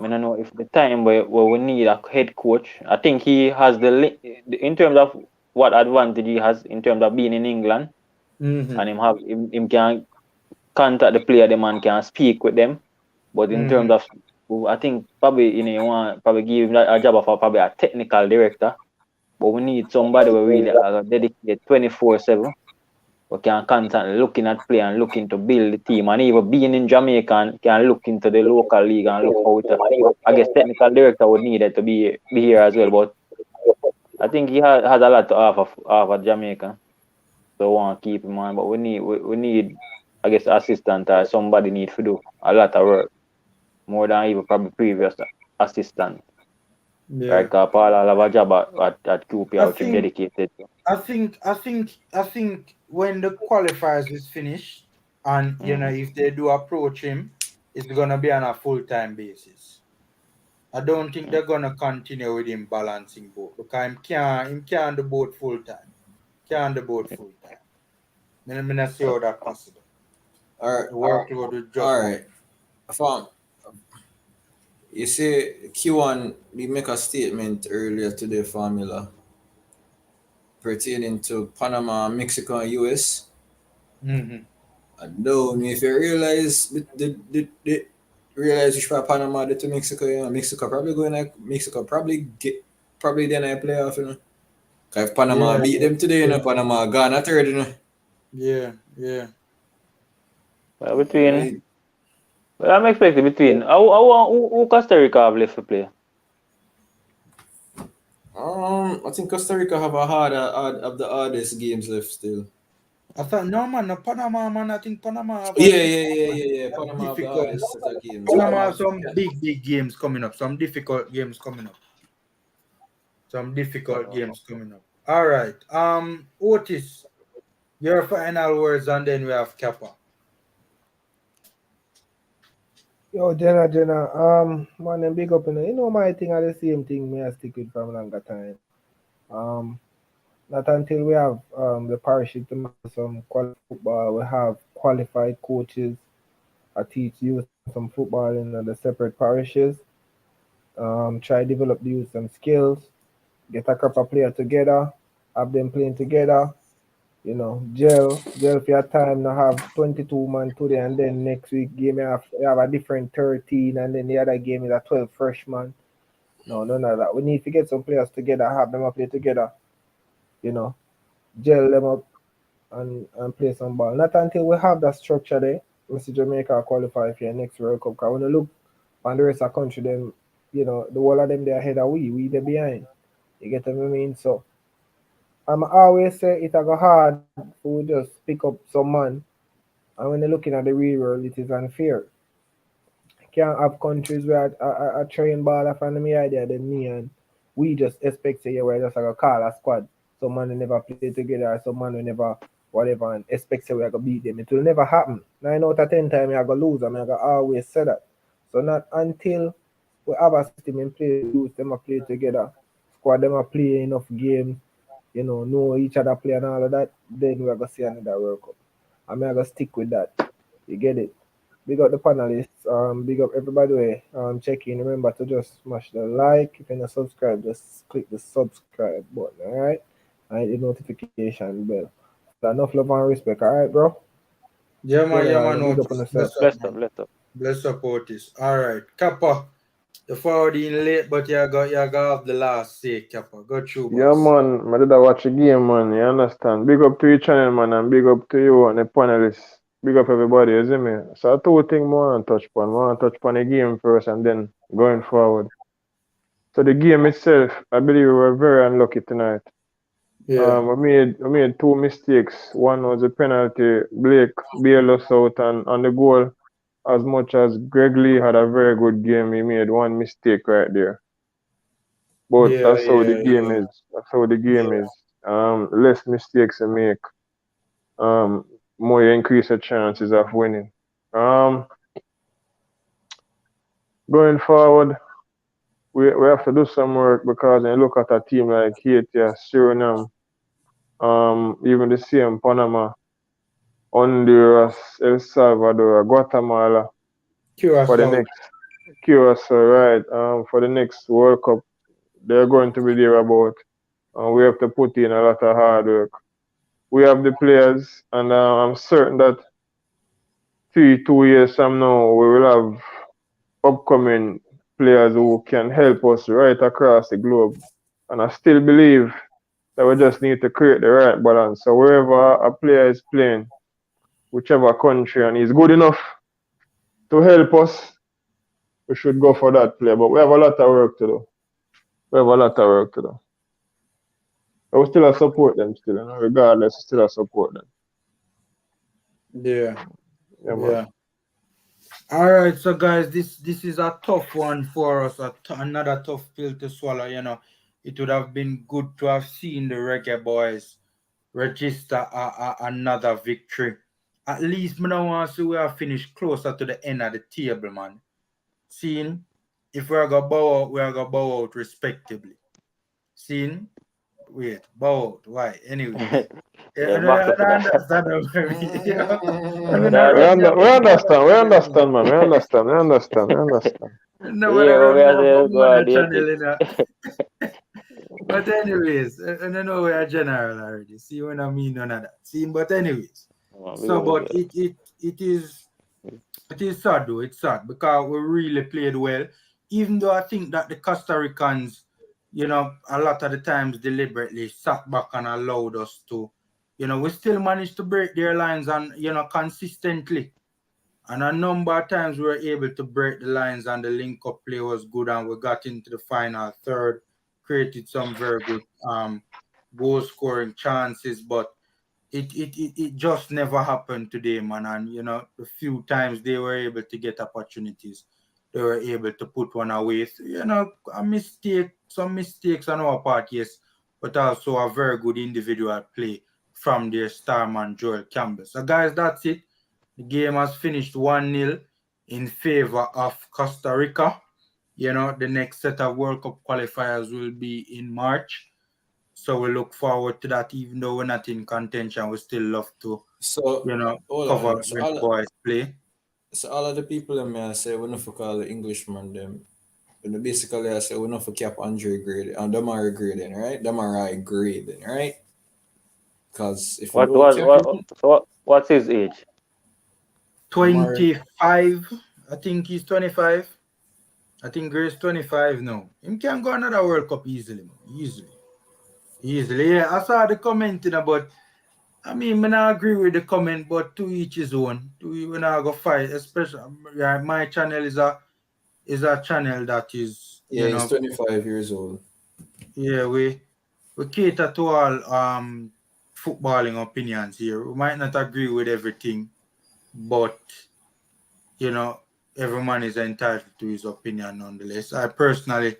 don't know if the time where we need a head coach. I think he has in terms of what advantage he has in terms of being in England, and him can contact the player, the man can speak with them. But in terms of, I think probably you want probably give him a job of probably a technical director. But we need somebody who really dedicated 24/7. We can constantly looking at play and looking to build the team, and even being in Jamaica can look into the local league and look how it. I guess technical director would need it to be here as well. But I think he has a lot to offer Jamaica, so we want to keep him on. But we need I guess assistant or somebody need to do a lot of work, more than even probably previous assistant. Yeah. Right, Paul have a job at QPR, which is dedicated. I think when the qualifiers is finished, and if they do approach him, it's gonna be on a full-time basis. I don't think they're gonna continue with him balancing both, because him can't do both full-time. Can't do both full-time. I'm not see how that's possible. All right. You see, Q1, we make a statement earlier today, Formula, pertaining to Panama, Mexico, and US. I don't know if you realize which part Panama did to Mexico. Mexico probably then I playoff, Because if Panama beat them today, Panama gone a third, Yeah. Well, I'm expecting between. Who Costa Rica have left to play? I think Costa Rica have the hardest games left still. I thought Panama, man. I think Panama have Panama have the hardest set of games. Panama have some big games coming up. Some difficult games coming up. All right. Otis, your final words, and then we have Kappa. Yo, Jenna, man, big up, my thing are the same thing. Me I stick with from longer time. Not until we have the parachute to some quality football, we have qualified coaches. I teach youth some football in the separate parishes. Try develop the youth some skills. Get a couple of players together. Have them playing together. Gel for your time. Now have 22 man today, and then next week game you have a different 13, and then the other game is a 12 freshman. No, none of that. We need to get some players together, have them play together. Gel them up and play some ball. Not until we have that structure there, we see Jamaica qualify for your next World Cup. Because when you look on the rest of the country, them, the whole of them they're ahead of we they're behind. You get what I mean? So I'm always say it's go hard to just pick up some man, and when you're looking at the real world, it is unfair. You can't have countries where I train ball from me idea than me, and we just expect say we're just like a call a squad. Some man will never play together, some man will never whatever and expect say we're gonna beat them. It will never happen. 9 out of 10 times you're gonna lose and I'm gonna always say that. So not until we have a system in place, youth them a play together, squad them a play enough games, know each other play and all of that, then we're gonna see another World Cup. I'm gonna stick with that. You get it? Big up the panelists, big up everybody check in. Remember to just smash the like. If you're not subscribed, just click the subscribe button, alright? And the notification bell. So enough love and respect, alright, bro? Yeah, man, Big up on Otis. yourself. Bless up. Bless up, Otis. All right, Kappa. The forward in late, but you got have the last say, Kappa. Go through, boss. Yeah, man. My dad watch the game, man. You understand? Big up to your channel, man, and big up to you and the panelists. Big up everybody, you see me? So two things more and touch upon. I want to touch upon the game first and then going forward. So the game itself, I believe we were very unlucky tonight. Yeah. We made two mistakes. One was a penalty. Blake bailed us out and on the goal. As much as Greg Lee had a very good game, he made one mistake right there. But that's how the game is. That's how the game is. Less mistakes you make, more you increase your chances of winning. Going forward, we have to do some work because when you look at a team like Haiti, Suriname, even the same Panama, Honduras, El Salvador, Guatemala, for the next Curacao, right? For the next World Cup, they're going to be there about. We have to put in a lot of hard work. We have the players, and I'm certain that 2 years from now, we will have upcoming players who can help us right across the globe. And I still believe that we just need to create the right balance. So wherever a player is playing, whichever country, and he's good enough to help us, we should go for that player. But we have a lot of work to do. But we still support them still, regardless, we still support them. Yeah. Man. All right, so guys, this is a tough one for us, another tough pill to swallow. It would have been good to have seen the Reggae Boyz register another victory. At least I want to see we have finished closer to the end of the table, man. Seeing if we're gonna bow out, we're gonna bow out respectively. Seeing, bow out. Why? Anyway. We understand, man. We understand. No, but anyways, and I know we are general already. See what I mean, none of that. See, but anyways, but it is sad though. It's sad because we really played well. Even though I think that the Costa Ricans, a lot of the times deliberately sat back and allowed us to, we still managed to break their lines and consistently. And a number of times we were able to break the lines and the link-up play was good and we got into the final third, created some very good goal-scoring chances, but it just never happened today, man. And, the few times they were able to get opportunities, they were able to put one away. So, some mistakes on our part, yes, but also a very good individual play from their star man, Joel Campbell. So, guys, that's it. The game has finished 1-0 in favor of Costa Rica. The next set of World Cup qualifiers will be in March. So we look forward to that, even though we're not in contention. We still love to, cover the boys play. So all of the people that I say we not for call the Englishman them. And basically I say we not for cap Andre grading and them are grading, right? Them are right grading, right? Because if what's his age? 25. I think he's 25. I think Grace 25 now. Him can go another World Cup easily, man. Easily. Yeah, I saw the commenting about. I mean, I not agree with the comment, but to each his own. We not go fight, especially my channel is a channel that is he's 25 years old. Yeah, we cater to all footballing opinions here. We might not agree with everything, but every man is entitled to his opinion nonetheless. I personally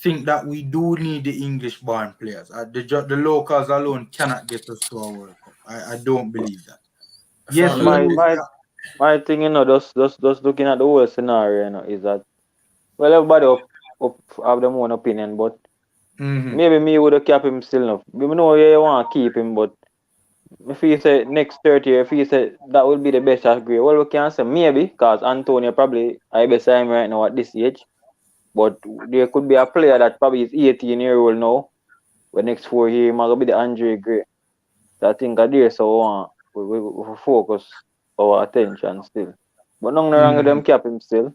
think that we do need the English-born players. The locals alone cannot get us to a World Cup. I don't believe that. Yes, we My thing, just looking at the whole scenario, is that, well, everybody up have their own opinion, but maybe me would have kept him still enough. We know you want to keep him, but if he say next 30 years, if he say that will be the best, I agree. Well, we can say maybe, because Antonio probably I best him right now at this age. But there could be a player that probably is 18-year-old now. The next 4 years, might be the Andre Gray. So I think there, so we focus our attention still. But nothing wrong with them keep him still.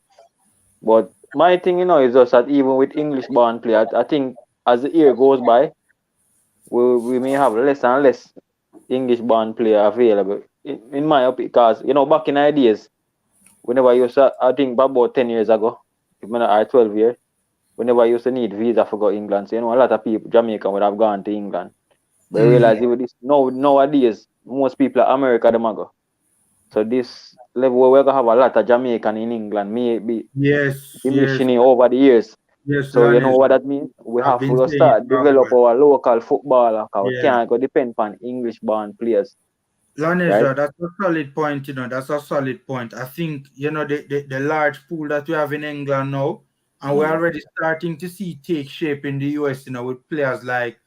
But my thing, is just that even with English-born players, I think as the year goes by, we may have less and less English-born player available. In my opinion, because, back in the days, whenever you saw, I think about 10 years ago, if not 12 years, whenever I used to need visa for go England, so a lot of people, Jamaican would have gone to England. But I realize with this nowadays, most people are America them go. So this level where we're gonna have a lot of Jamaican in England may be diminishing over the years. Yes, so you know what that means? We have to start develop our local footballer, because we can't go depend on English-born players. Laneja, that's a solid point, that's a solid point. I think, the large pool that we have in England now, and we're already starting to see take shape in the US, with players like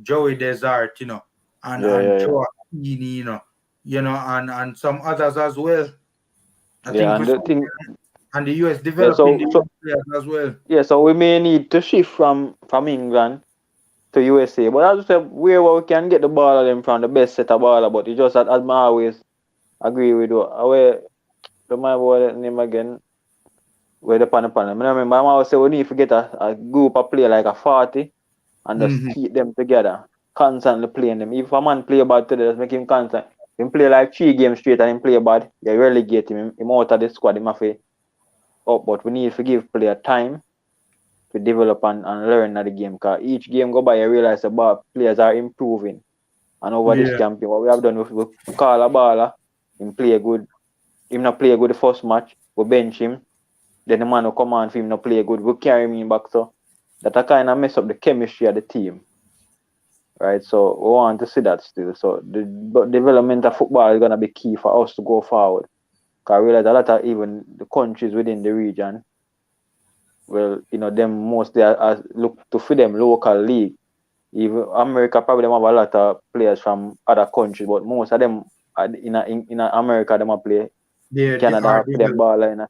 Joey Desert, and Joe Aquini, and some others as well. I think and the US developing the players as well. Yeah, so we may need to shift from England to USA. But as I said, where we can get the ball of them from, the best set of baller, but it's just that, as I always agree with you, my boy name again, where the panel. I remember I always say we need to get a group of players like a 40 and just keep them together, constantly playing them. If a man play bad today, just make him constant. If he play like 3 games straight and he play bad, you relegate him out of the squad, him have to up. But we need to give player time to develop and learn the game, because each game go by, you realize the players are improving. And over this campaign, what we have done, we call a baller, him play good. Him not play good the first match, we bench him. Then the man will come on for him not play good, we carry him back. So that kind of mess up the chemistry of the team. Right, so we want to see that still. So the development of football is going to be key for us to go forward. Because I realize a lot of even the countries within the region, well, them mostly look to feed them local league. Even America probably them have a lot of players from other countries, but most of them in America them play. Canada play them ball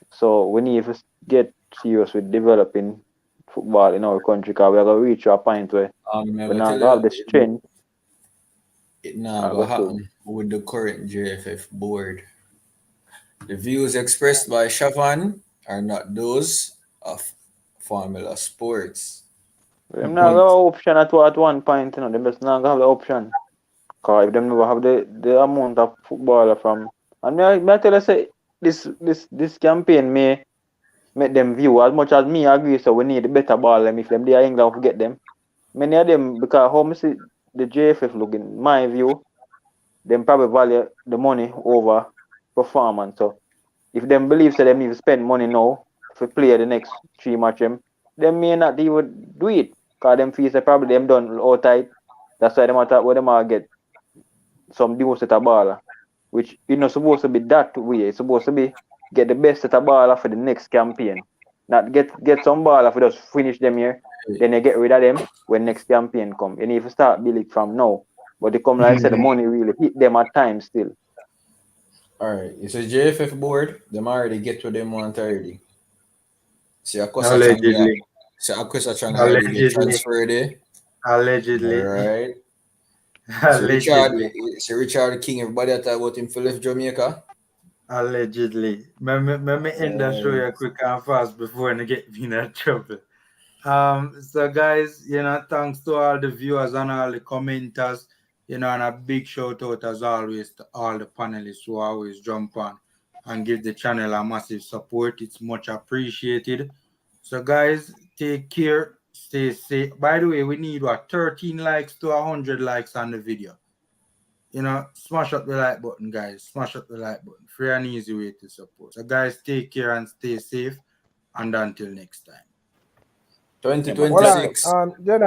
So we need to get serious with developing football in our country, because we're gonna reach a point where we're not gonna have the strength. It now will happen with the current JFF board. The views expressed by Shavan are not those of Formula Sports. Them not have option at one point, Them just not have the option. Because if them never have the amount of footballer from, and I tell you, say this campaign may make them view as much as me agree. So we need a better ball. Them if them they are England, forget them. Many of them, because how me see the JFF look, in my view, them probably value the money over performance. So if them believe that they need to spend money now to play the next 3 matches, them may not even do it, because them fees are probably them done all tight. That's why them get some deal set of baller, which not supposed to be that way. It's supposed to be get the best set of baller for the next campaign. Not get some baller for just finish them here, then they get rid of them when next campaign come. You need to start building from now. But they come like I said, the money really hit them at times still. Alright, it's a JFF board, them already get what them want already. See, Allegedly. already get transferred there. Allegedly. Alright. So Richard King, everybody that talk about him for left Jamaica. Allegedly. Let me end the show here quick and fast before I get me in trouble. So guys, thanks to all the viewers and all the commenters, and a big shout out as always to all the panelists who always jump on and give the channel a massive support. It's much appreciated. So guys, take care, stay safe. By the way, we need 13 likes to 100 likes on the video. Smash up the like button, guys. Smash up the like button. Free and easy way to support. So guys, take care and stay safe. And until next time. 2026. Jordan,